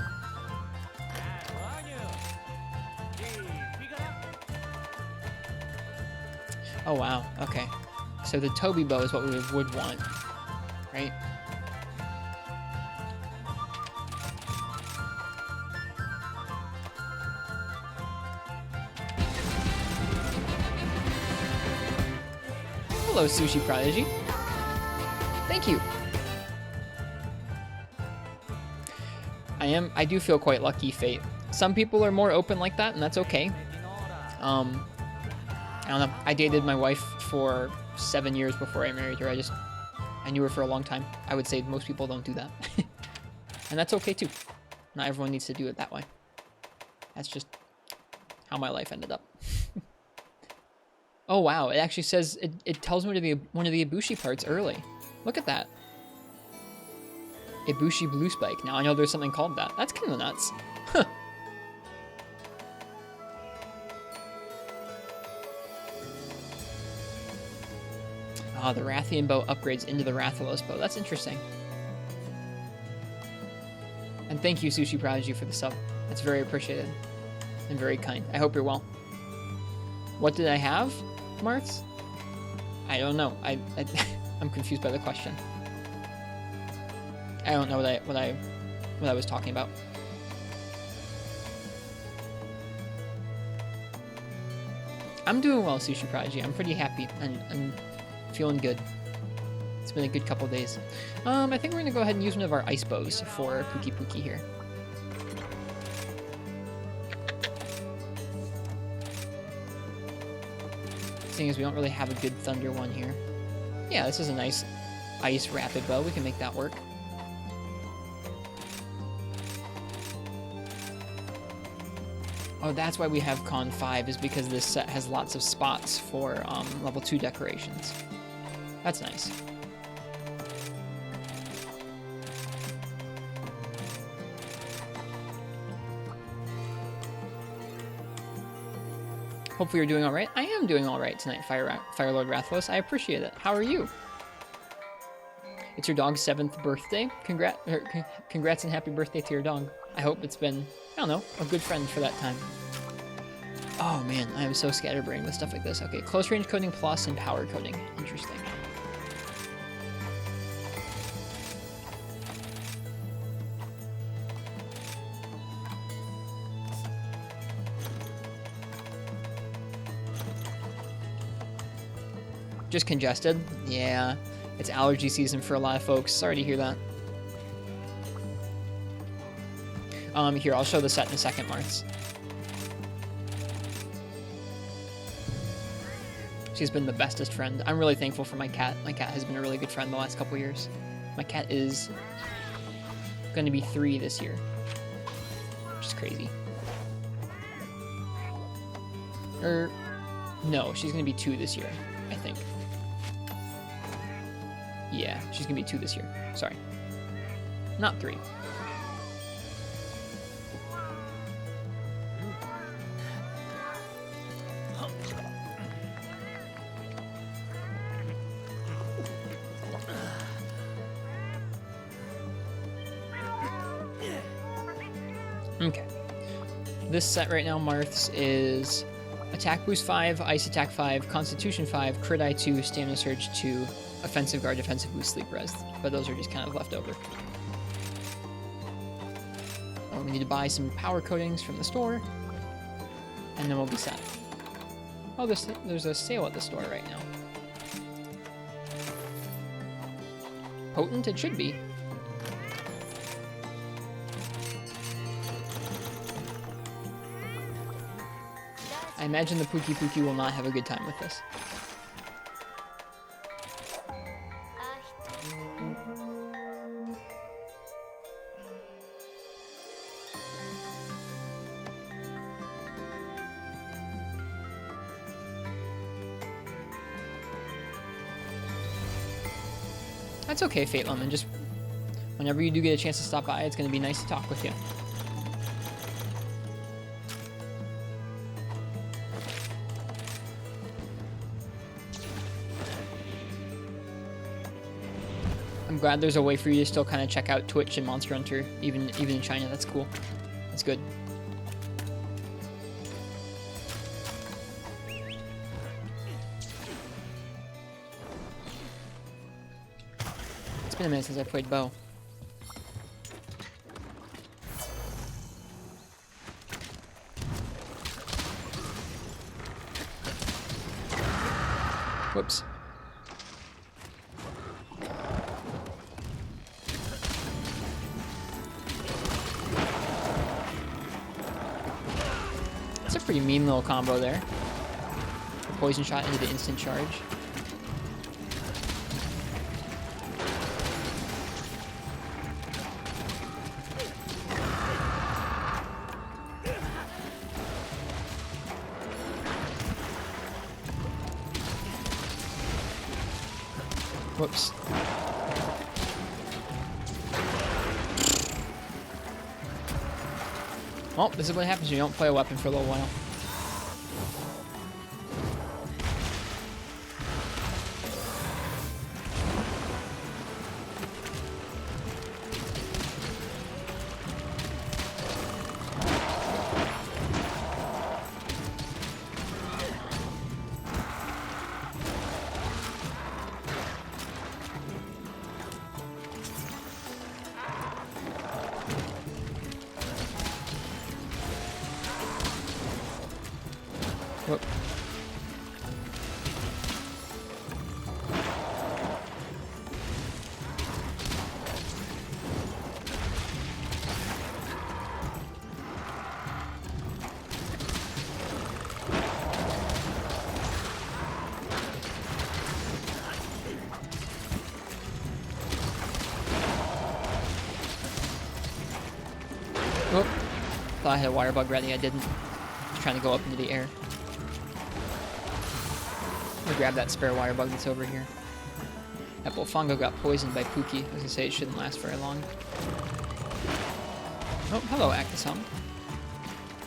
Oh, wow. Okay. So the Toby Bow is what we would want, right? Hello, Sushi Prodigy. Thank you. I do feel quite lucky, Fate. Some people are more open like that, and that's okay. I don't know. I dated my wife for 7 years before I married her. I knew her for a long time. I would say most people don't do that. And that's okay too. Not everyone needs to do it that way. That's just how my life ended up. Oh wow, it actually says, it tells me one of the Ibushi parts early. Look at that. Ibushi Blue Spike. Now I know there's something called that. That's kind of nuts. Huh. Ah, the Rathian bow upgrades into the Rathalos bow. That's interesting. And thank you, Sushi Prodigy, for the sub. That's very appreciated. And very kind. I hope you're well. What did I have, Martz? I don't know. I'm confused by the question. I don't know what I was talking about. I'm doing well, Sushi Prodigy. I'm pretty happy and feeling good. It's been a good couple days. I think we're gonna go ahead and use one of our ice bows for Pookie Pookie here. Seeing as we don't really have a good thunder one here. Yeah, this is a nice ice rapid bow. We can make that work. Oh, that's why we have Con 5, is because this set has lots of spots for level 2 decorations. That's nice. Hopefully you're doing all right. I am doing all right tonight, Firelord Rathlos. I appreciate it. How are you? It's your dog's 7th birthday. Congrats and happy birthday to your dog. I hope it's been, I don't know, a good friend for that time. Oh man, I am so scatterbrained with stuff like this. Okay, close range coding plus and power coding. Interesting. Just congested? Yeah. It's allergy season for a lot of folks. Sorry to hear that. Here, I'll show the set in a second, Marths. She's been the bestest friend. I'm really thankful for my cat. My cat has been a really good friend the last couple years. My cat is going to be 3 this year, which is crazy. No, she's going to be 2 this year, I think. Yeah, she's going to be 2 this year. Sorry. Not 3. Okay. This set right now, Marths, is Attack Boost 5, Ice Attack 5, Constitution 5, Crit Eye 2, Stamina Surge 2, Offensive Guard, Defensive Boost, Sleep Rest. But those are just kind of left over. Oh, we need to buy some power coatings from the store, and then we'll be set. Oh, there's a sale at the store right now. Potent? It should be. I imagine the Pookie Pookie will not have a good time with this. That's okay, Fate Lemon. Just whenever you do get a chance to stop by, it's going to be nice to talk with you. I'm glad there's a way for you to still kind of check out Twitch and Monster Hunter, even in China. That's cool. That's good. It's been a minute since I played Bow. Whoops. That's a pretty mean little combo there. The poison shot into the instant charge. Whoops. Well, this is what happens when you don't play a weapon for a little while. Whoop. Oh, thought I had a water bug ready. I didn't. Just trying to go up into the air. I'm gonna grab that spare water bug that's over here. That Bofango got poisoned by Pookie. I was gonna say it shouldn't last very long. Oh, hello, Actisum.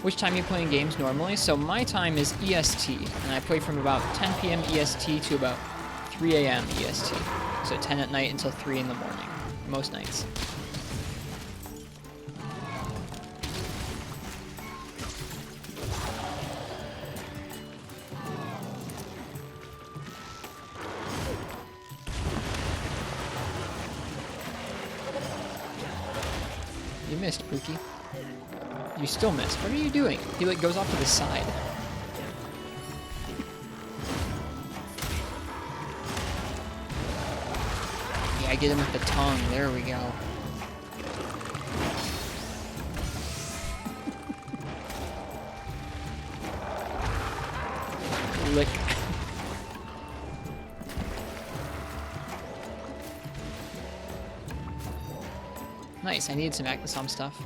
Which time are you playing games normally? So my time is EST, and I play from about 10 p.m. EST to about 3 a.m. EST. So 10 at night until 3 in the morning, most nights. You missed, Pookie. You still missed. What are you doing? He like goes off to the side. Yeah, get him with the tongue. There we go. Lick. Nice, I needed some Actisum stuff.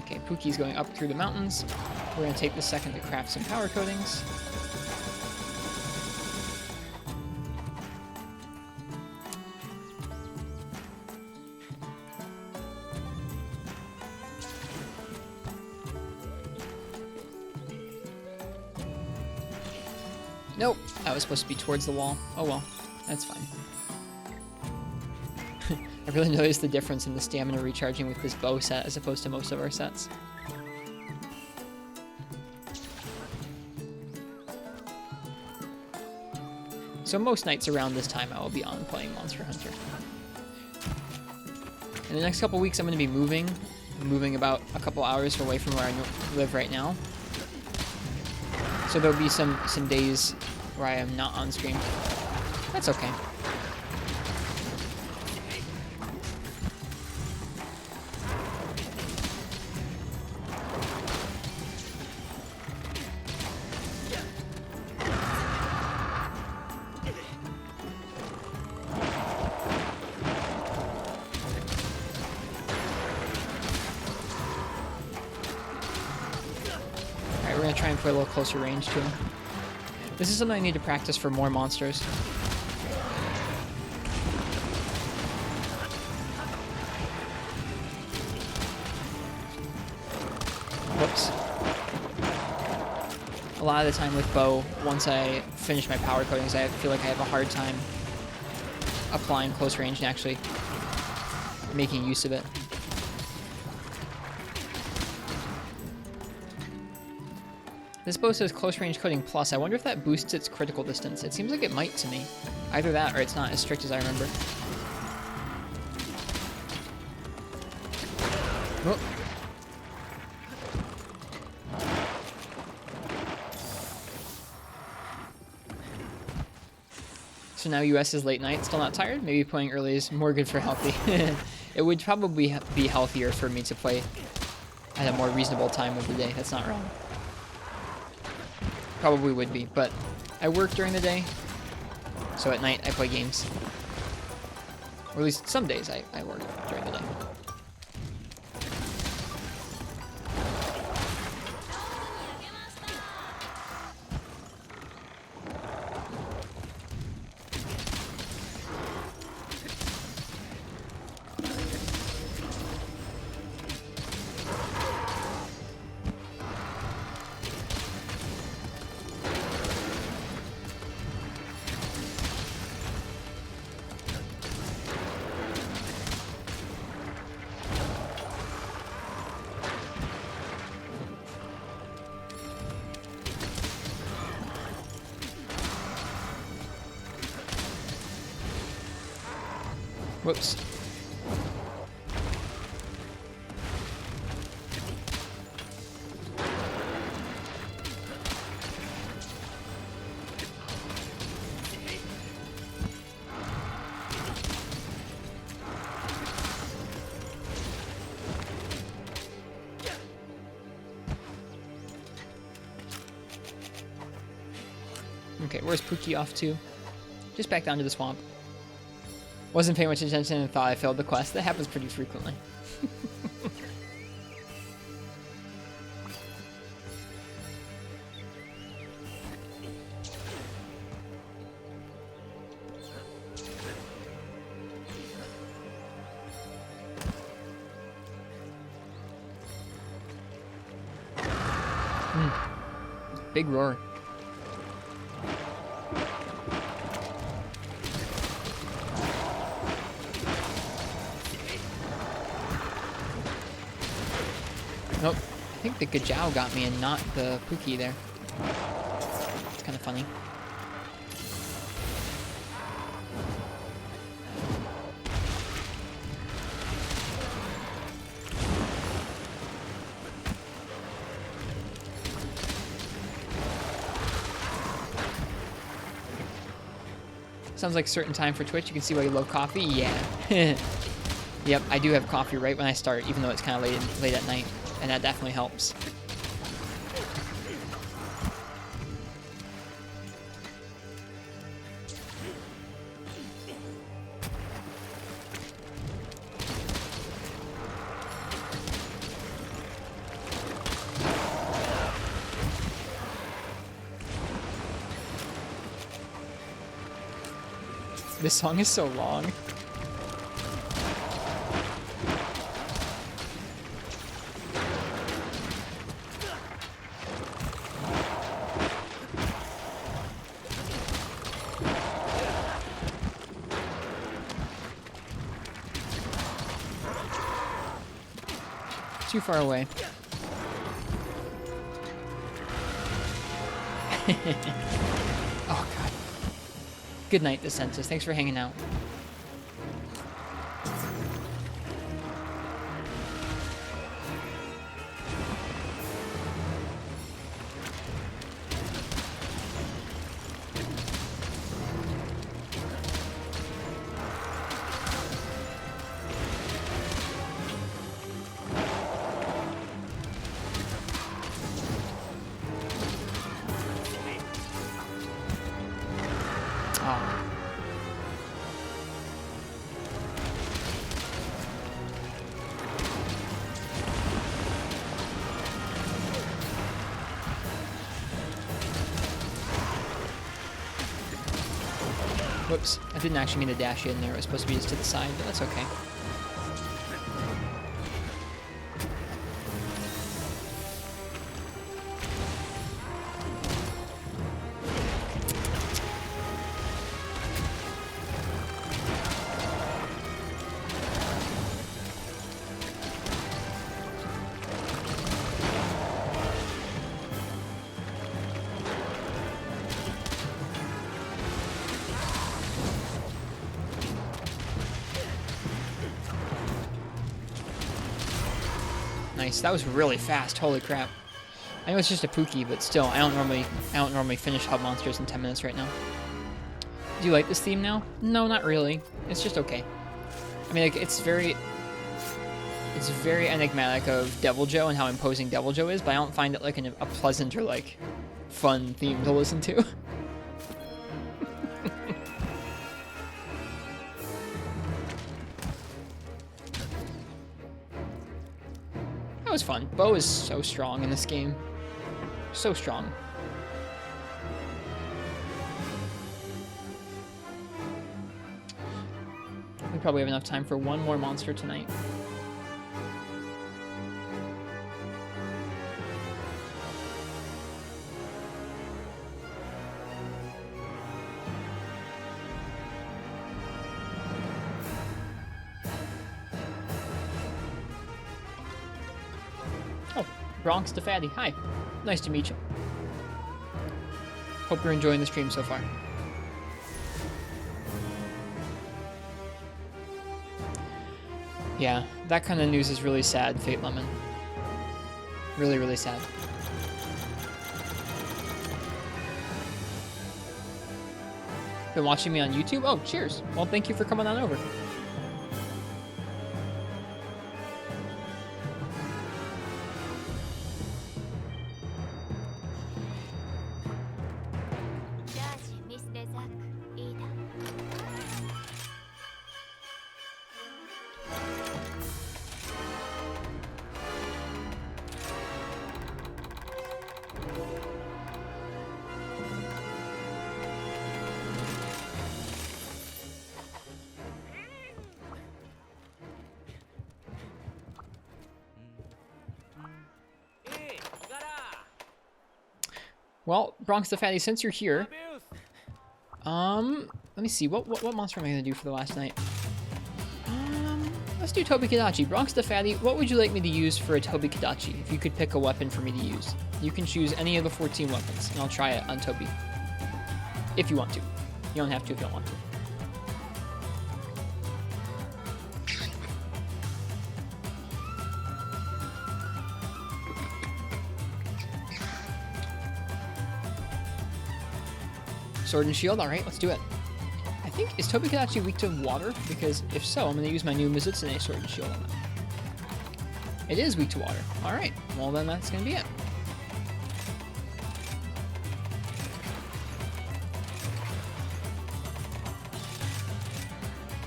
Okay, Pookie's going up through the mountains. We're going to take the second to craft some power coatings. Nope, that was supposed to be towards the wall. Oh well, that's fine. I really noticed the difference in the stamina recharging with this bow set as opposed to most of our sets. So most nights around this time I will be on playing Monster Hunter. In the next couple weeks I'm going to be moving. I'm moving about a couple hours away from where I live right now. So there'll be some days where I am not on stream. That's okay. Try and put a little closer range to him. This is something I need to practice for more monsters. Whoops. A lot of the time with bow, once I finish my power coatings, I feel like I have a hard time applying close range and actually making use of it. This bow says close range coating plus. I wonder if that boosts its critical distance. It seems like it might to me. Either that or it's not as strict as I remember. Oh. So now US is late night, still not tired? Maybe playing early is more good for healthy. It would probably be healthier for me to play at a more reasonable time of the day. That's not wrong. Probably would be, but I work during the day, so at night I play games. Or at least some days I work during the day. Whoops. Okay, where's Pookie off to? Just back down to the swamp. Wasn't paying much attention and thought I failed the quest. That happens pretty frequently. Big roar. Nope. I think the Gajao got me and not the Pookie there. It's kind of funny. Sounds like a certain time for Twitch. You can see why you love coffee. Yeah. Yep, I do have coffee right when I start, even though it's kind of late at night, and that definitely helps. This song is so long. Too far away. Oh, God. Good night, DeSentis. Thanks for hanging out. Whoops, I didn't actually mean to dash in there. It was supposed to be just to the side, but that's okay. Nice. That was really fast. Holy crap. I know it's just a Pookie, but still, I don't normally finish hub monsters in 10 minutes right now. Do you like this theme now? No, not really. It's just okay. I mean, like, it's very enigmatic of Devil Joe and how imposing Devil Joe is, but I don't find it like a pleasant or like fun theme to listen to. That was fun. Bo is so strong in this game. So strong. We probably have enough time for one more monster tonight. Bronx to Fatty. Hi. Nice to meet you. Hope you're enjoying the stream so far. Yeah, that kind of news is really sad, Fate Lemon. Really, really sad. Been watching me on YouTube? Oh, cheers. Well, thank you for coming on over. Well, Bronx the Fatty, since you're here, let me see. What monster am I gonna do for the last night? Let's do Tobi Kadachi. Bronx the Fatty, what would you like me to use for a Tobi Kadachi? If you could pick a weapon for me to use, you can choose any of the 14 weapons, and I'll try it on Tobi. If you want to. You don't have to if you don't want to. Sword and Shield, alright, let's do it. I think, is Tobi Kadachi weak to water? Because if so, I'm going to use my new Mizutsune Sword and Shield on it. It is weak to water. Alright, well then that's going to be it.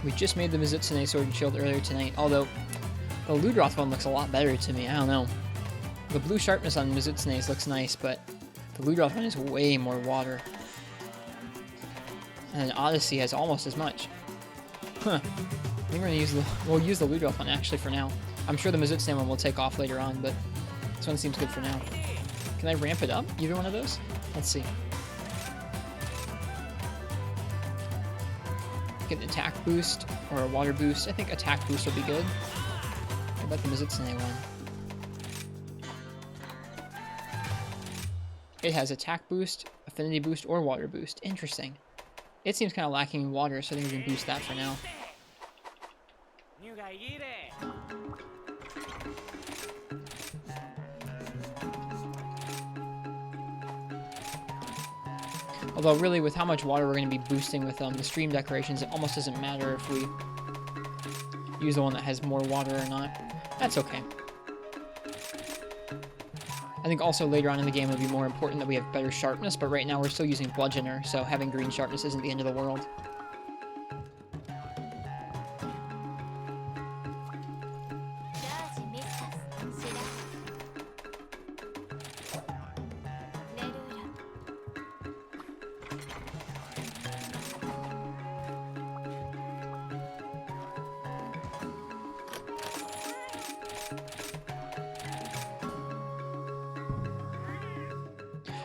We just made the Mizutsune Sword and Shield earlier tonight, although the Ludroth one looks a lot better to me, I don't know. The blue sharpness on Mizutsune's looks nice, but the Ludroth one is way more water. And Odyssey has almost as much. Huh. I think we're gonna we'll use the Ludroth one actually for now. I'm sure the Mizutsune one will take off later on, but this one seems good for now. Can I ramp it up? Either one of those? Let's see. Get an attack boost or a water boost. I think attack boost will be good. What about the Mizutsune one? It has attack boost, affinity boost, or water boost. Interesting. It seems kind of lacking in water, so I think we can boost that for now. Although really, with how much water we're going to be boosting with the stream decorations, it almost doesn't matter if we use the one that has more water or not. That's okay. I think also later on in the game it'll be more important that we have better sharpness, but right now we're still using Bludgeoner, so having green sharpness isn't the end of the world.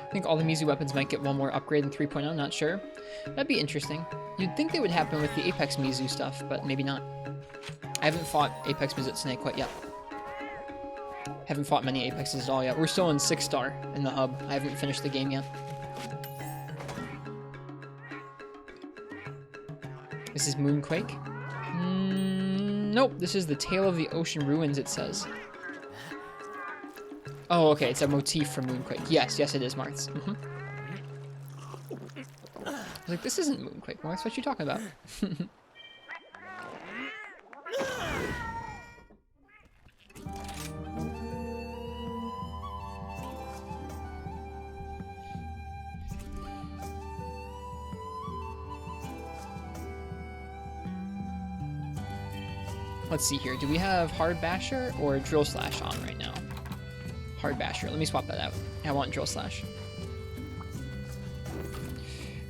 I think all the Mizu weapons might get one more upgrade in 3.0, not sure. That'd be interesting. You'd think they would happen with the Apex Mizu stuff, but maybe not. I haven't fought Apex Mizutsune quite yet. Haven't fought many Apexes at all yet. We're still in 6-star in the hub. I haven't finished the game yet. This is Moonquake? Nope, this is the Tale of the Ocean Ruins, it says. Oh, okay, it's a motif from Moonquake. Yes, it is, Marths. I was like, this isn't Moonquake, Marths. What you talking about? Let's see here. Do we have Hard Basher or Drill Slash on right now? Hard Basher. Let me swap that out. I want Drill Slash. I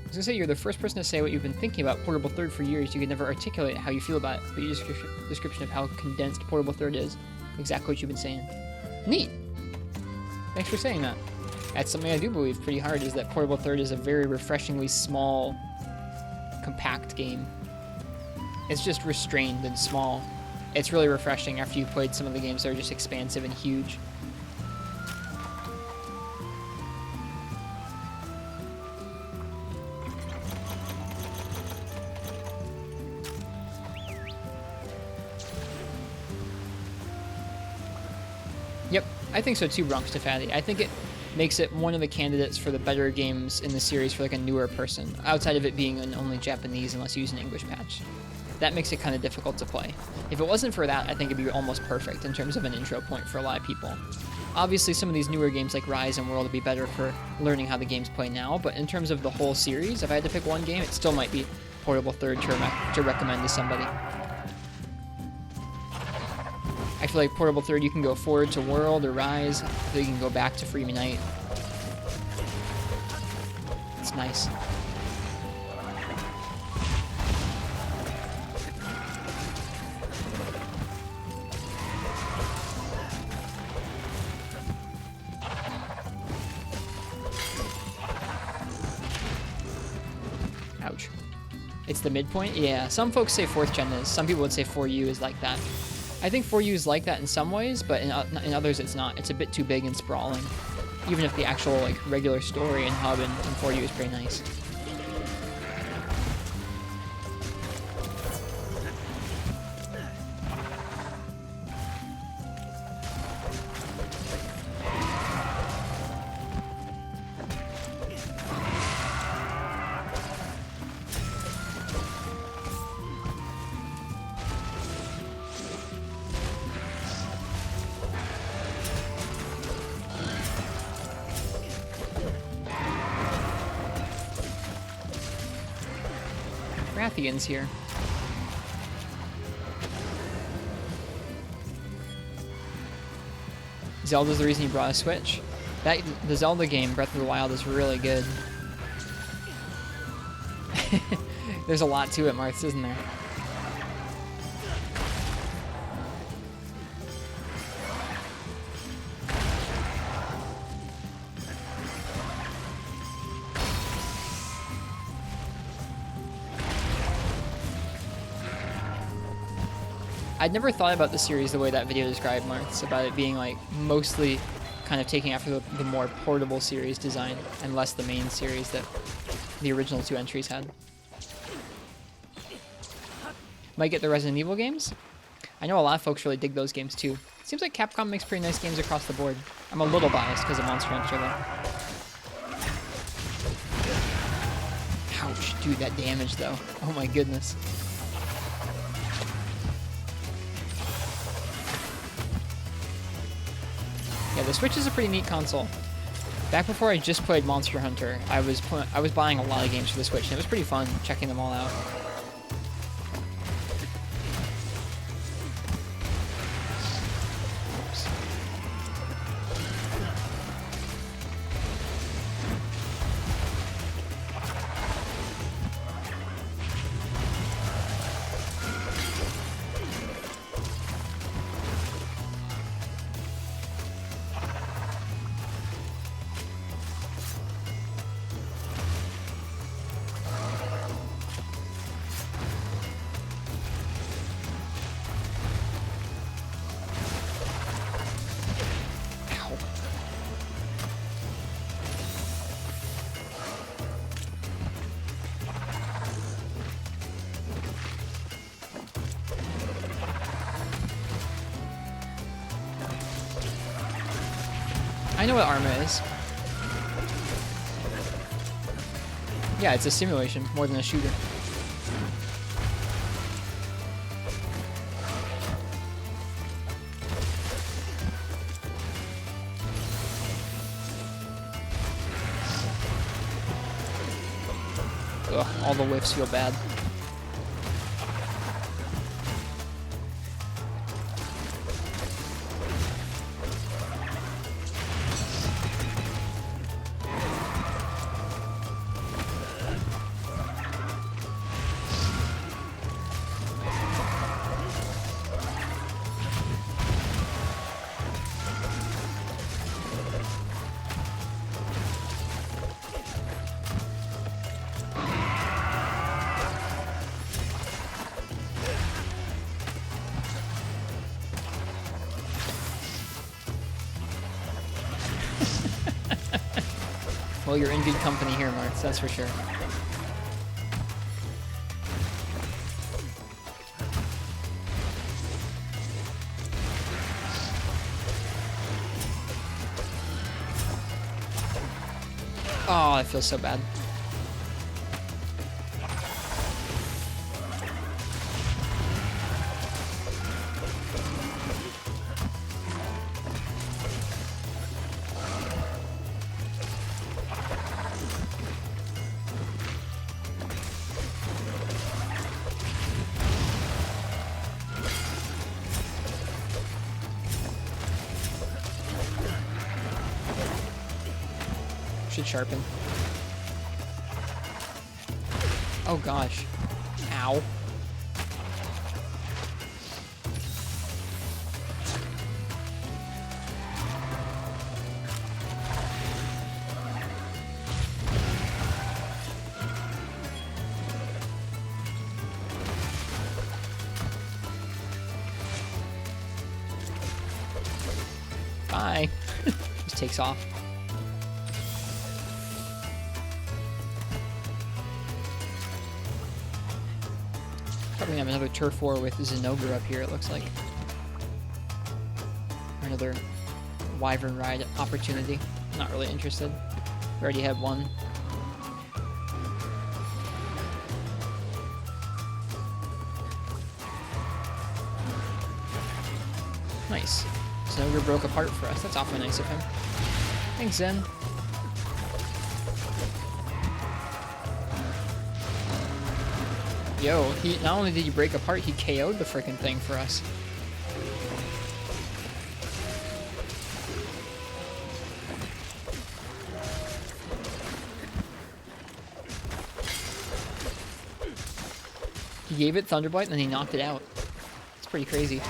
was gonna say, you're the first person to say what you've been thinking about Portable Third for years. You could never articulate how you feel about it, but your description of how condensed Portable Third is exactly what you've been saying. Neat! Thanks for saying that. That's something I do believe pretty hard, is that Portable Third is a very refreshingly small, compact game. It's just restrained and small. It's really refreshing after you've played some of the games that are just expansive and huge. Yep, I think so too, Bronx to Fatty. I think it makes it one of the candidates for the better games in the series for like a newer person, outside of it being an only Japanese unless you use an English patch. That makes it kind of difficult to play. If it wasn't for that, I think it'd be almost perfect in terms of an intro point for a lot of people. Obviously, some of these newer games like Rise and World would be better for learning how the games play now, but in terms of the whole series, if I had to pick one game, it still might be Portable Third to recommend to somebody. I feel like Portable Third, you can go forward to World or Rise, I feel you can go back to Freeman Knight. It's nice. It's the midpoint? Yeah, some folks say 4th gen is. Some people would say 4U is like that. I think 4U is like that in some ways, but in others it's not. It's a bit too big and sprawling. Even if the actual like regular story and hub in 4U is pretty nice. Rathian's here. Zelda's the reason you brought a Switch. The Zelda game, Breath of the Wild, is really good. There's a lot to it, Marth, isn't there? I'd never thought about the series the way that video described, Marth, about it being like mostly kind of taking after the more portable series design and less the main series that the original 2 entries had. Might get the Resident Evil games. I know a lot of folks really dig those games too. Seems like Capcom makes pretty nice games across the board. I'm a little biased because of Monster Hunter though. Ouch, dude, that damage though. Oh my goodness. Yeah, the Switch is a pretty neat console. Back before I just played Monster Hunter, I was buying a lot of games for the Switch, and it was pretty fun checking them all out. Oops. I know what Arma is. Yeah, it's a simulation more than a shooter. Ugh, all the whiffs feel bad. Well, you're in good company here, Marks, that's for sure. Oh, I feel so bad. Should sharpen. Oh gosh. Ow. Bye. Just takes off. Probably have another turf war with Zenogre up here, it looks like. Or another wyvern ride opportunity. Not really interested. We already had one. Nice. Zenogre broke apart for us. That's awfully nice of him. Thanks, Zen. Yo, not only did he break apart, he KO'd the frickin' thing for us. He gave it Thunderblight and then he knocked it out. It's pretty crazy.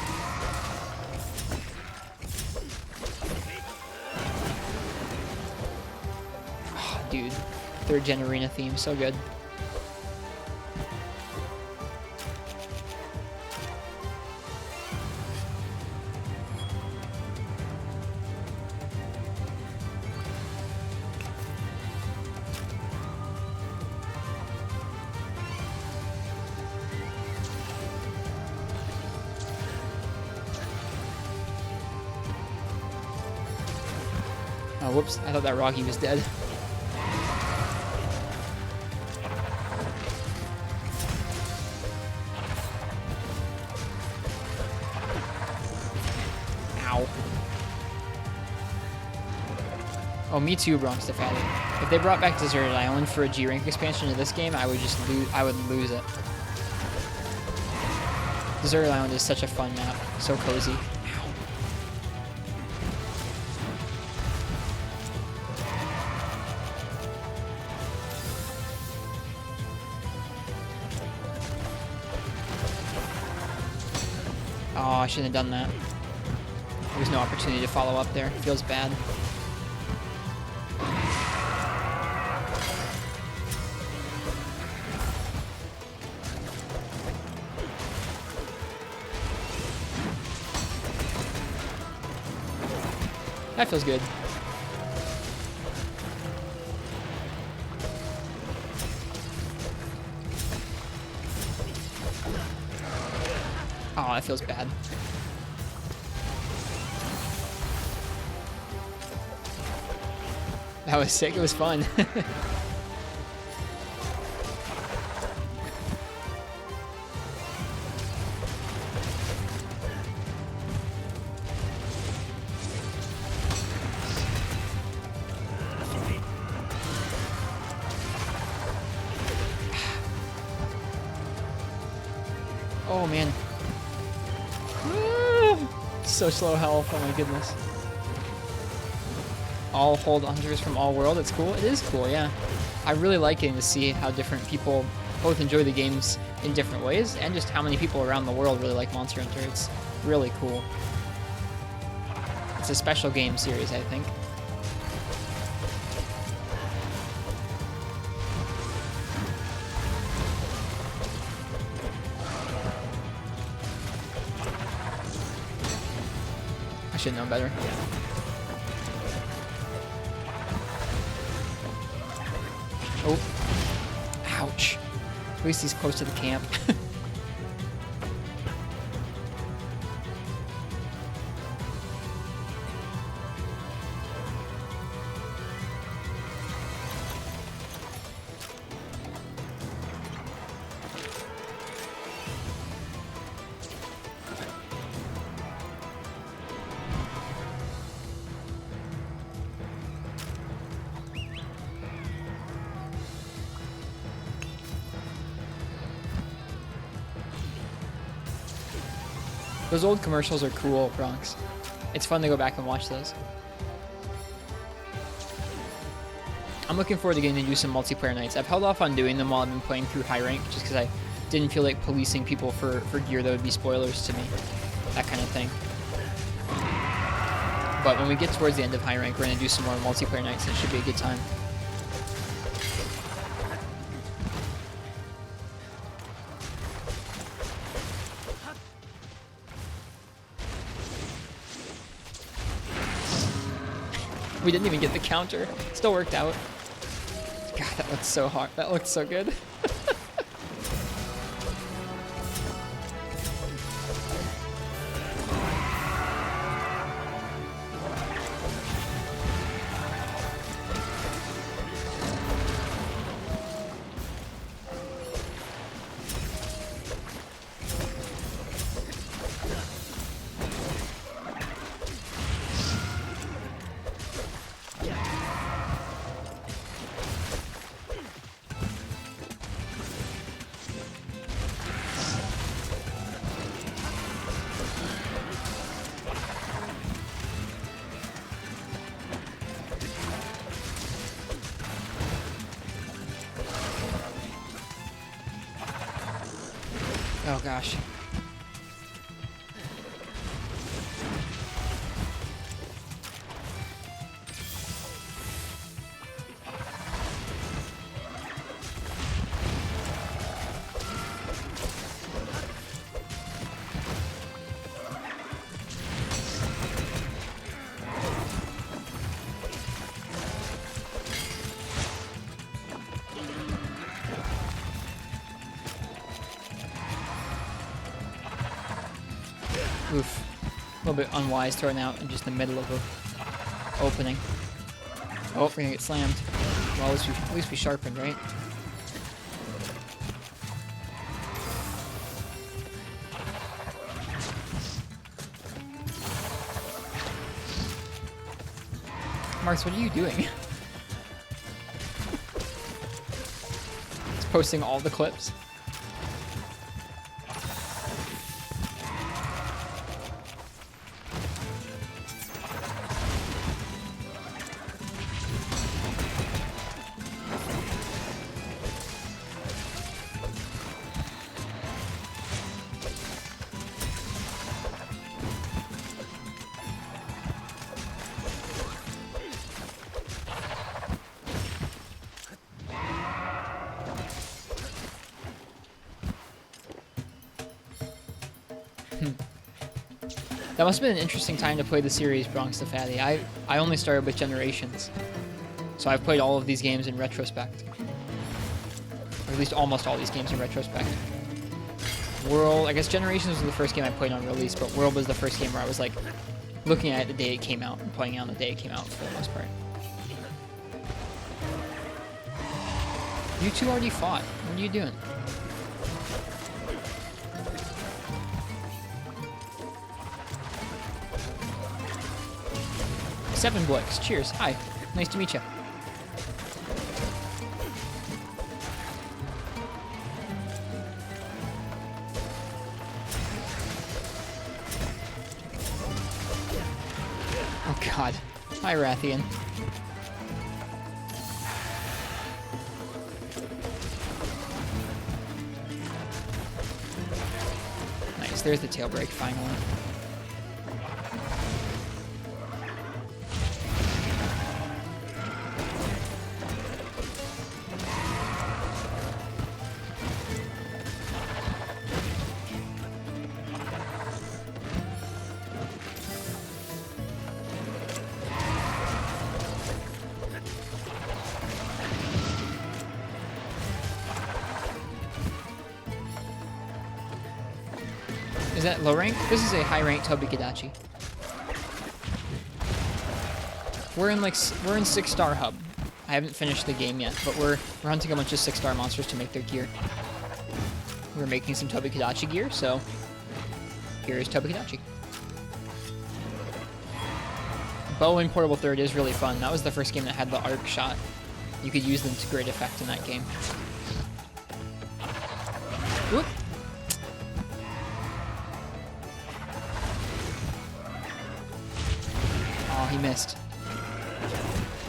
Oh, dude, 3rd gen arena theme, so good. Oh, whoops. I thought that Rocky was dead. Ow. Oh, me too, Bronx the Fatty. If they brought back Deserted Island for a G-Rank expansion of this game, I would just lose it. Deserted Island is such a fun map. So cozy. Oh, I shouldn't have done that. There was no opportunity to follow up there. It feels bad. That feels good. Oh, that feels bad. That was sick. It was fun. Oh, man. So slow health, oh my goodness. All hold hunters from all world, it's cool. It is cool, yeah. I really like getting to see how different people both enjoy the games in different ways and just how many people around the world really like Monster Hunter. It's really cool. It's a special game series, I think. I should know better. Oh. Ouch. At least he's close to the camp. Those old commercials are cool, Bronx. It's fun to go back and watch those. I'm looking forward to getting to do some multiplayer nights. I've held off on doing them while I've been playing through high rank, just because I didn't feel like policing people for gear that would be spoilers to me. That kind of thing. But when we get towards the end of high rank, we're going to do some more multiplayer nights, and it should be a good time. We didn't even get the counter. Still worked out. God, that looked so hard. That looked so good. Oh gosh. Oof. A little bit unwise throwing out in just the middle of a opening. Oh, we're gonna get slammed. Well, at least we sharpened, right? Marks, what are you doing? It's posting all the clips. That must have been an interesting time to play the series Bronx the Fatty. I only started with Generations. So I've played all of these games in retrospect. Or at least almost all these games in retrospect. World, I guess Generations was the first game I played on release, but World was the first game where I was like looking at it the day it came out and playing it on the day it came out for the most part. You two already fought. What are you doing? Seven Blix, cheers. Hi, nice to meet you. Oh god. Hi, Rathian. Nice, there's the tail break finally. Is that low rank? This is a high rank Tobikadachi. We're in 6-star hub. I haven't finished the game yet, but we're hunting a bunch of 6-star monsters to make their gear. We're making some Tobikadachi gear, so here is Tobikadachi. Bow and Portable Third is really fun. That was the first game that had the arc shot. You could use them to great effect in that game. Whoop. Oh, he missed.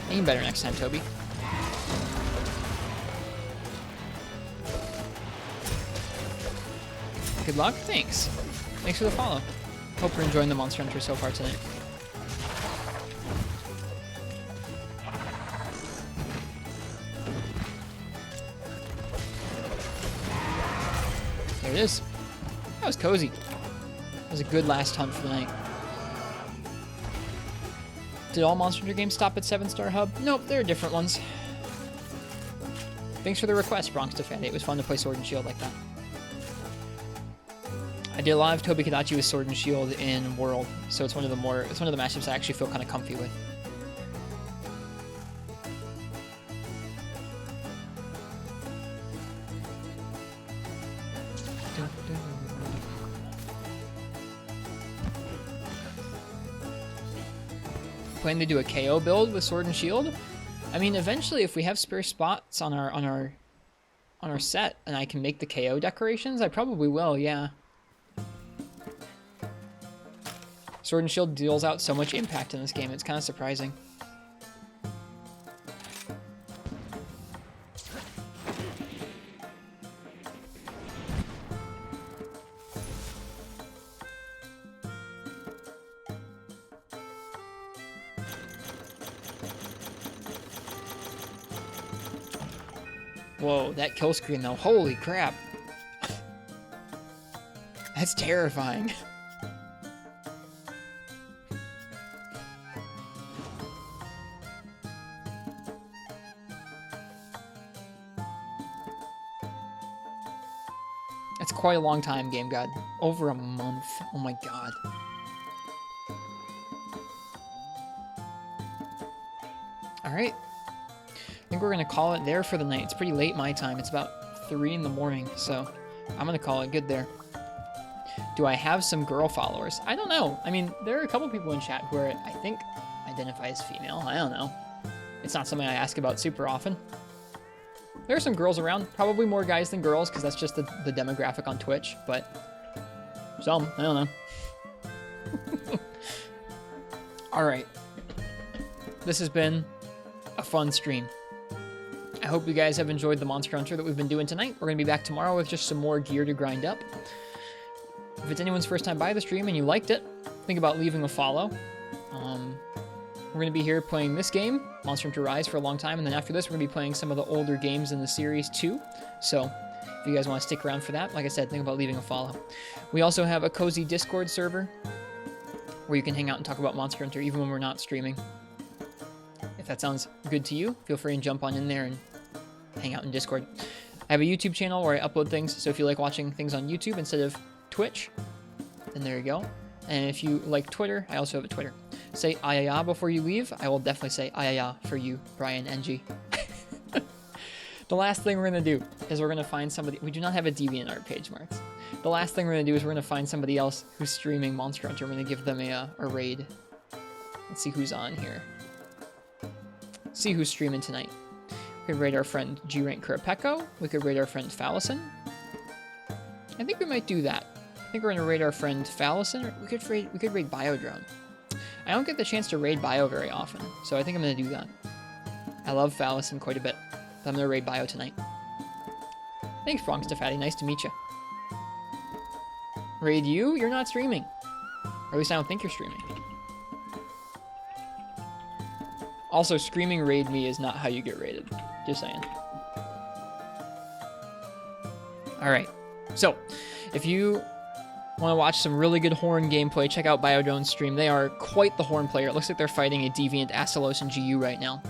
Aim better next time, Toby. Good luck. Thanks. Thanks for the follow. Hope you're enjoying the Monster Hunter so far tonight. There it is. That was cozy. That was a good last hunt for the night. Did all Monster Hunter games stop at 7-star hub? Nope, there are different ones. Thanks for the request, Bronx to Fatty. It was fun to play Sword and Shield like that. I did a lot of Tobi Kadachi with Sword and Shield in World, so it's one of the matchups I actually feel kind of comfy with. Plan to do a KO build with Sword and Shield? I mean, eventually, if we have spare spots on our set, and I can make the KO decorations, I probably will. Yeah. Sword and Shield deals out so much impact in this game; it's kind of surprising. Whoa, that kill screen though, holy crap. That's terrifying. That's quite a long time, Game God. Over a month. Oh my god. Alright. I think we're going to call it there for the night. It's pretty late my time. It's about 3 in the morning, so I'm going to call it good there. Do I have some girl followers? I don't know. I mean, there are a couple people in chat who are, I think, identify as female. I don't know. It's not something I ask about super often. There are some girls around. Probably more guys than girls, because that's just the demographic on Twitch, but some. I don't know. Alright. This has been a fun stream. I hope you guys have enjoyed the Monster Hunter that we've been doing tonight. We're going to be back tomorrow with just some more gear to grind up. If it's anyone's first time by the stream and you liked it, think about leaving a follow. We're going to be here playing this game, Monster Hunter Rise, for a long time, and then after this we're going to be playing some of the older games in the series too. So if you guys want to stick around for that, like I said, think about leaving a follow. We also have a cozy Discord server where you can hang out and talk about Monster Hunter even when we're not streaming. If that sounds good to you, feel free and jump on in there and hang out in Discord. I have a YouTube channel where I upload things, so if you like watching things on YouTube instead of Twitch, then there you go. And if you like Twitter, I also have a Twitter. Say ayaya before you leave. I will definitely say ayaya for you, Brian NG. The last thing we're going to do is we're going to find somebody. We do not have a DeviantArt page, Marks. The last thing we're going to do is we're going to find somebody else who's streaming Monster Hunter. We're going to give them a raid. Let's see who's on here. See who's streaming tonight. We could raid our friend G-Rank Kurapeko. We could raid our friend Fallison. I think we might do that. I think we're gonna raid our friend Fallison. Or we could raid Biodrone. I don't get the chance to raid Bio very often, so I think I'm gonna do that. I love Fallison quite a bit. But I'm gonna raid Bio tonight. Thanks, Bronx to Fatty. Nice to meet you. Raid you? You're not streaming. Or at least I don't think you're streaming. Also, screaming raid me is not how you get raided. Just saying. Alright. So, if you want to watch some really good Horn gameplay, check out Biodrone's stream. They are quite the Horn player. It looks like they're fighting a Deviant Astalos and GU right now.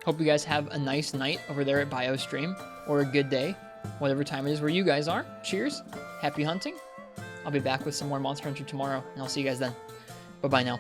Hope you guys have a nice night over there at Bio stream. Or a good day. Whatever time it is where you guys are. Cheers. Happy hunting. I'll be back with some more Monster Hunter tomorrow. And I'll see you guys then. Bye-bye now.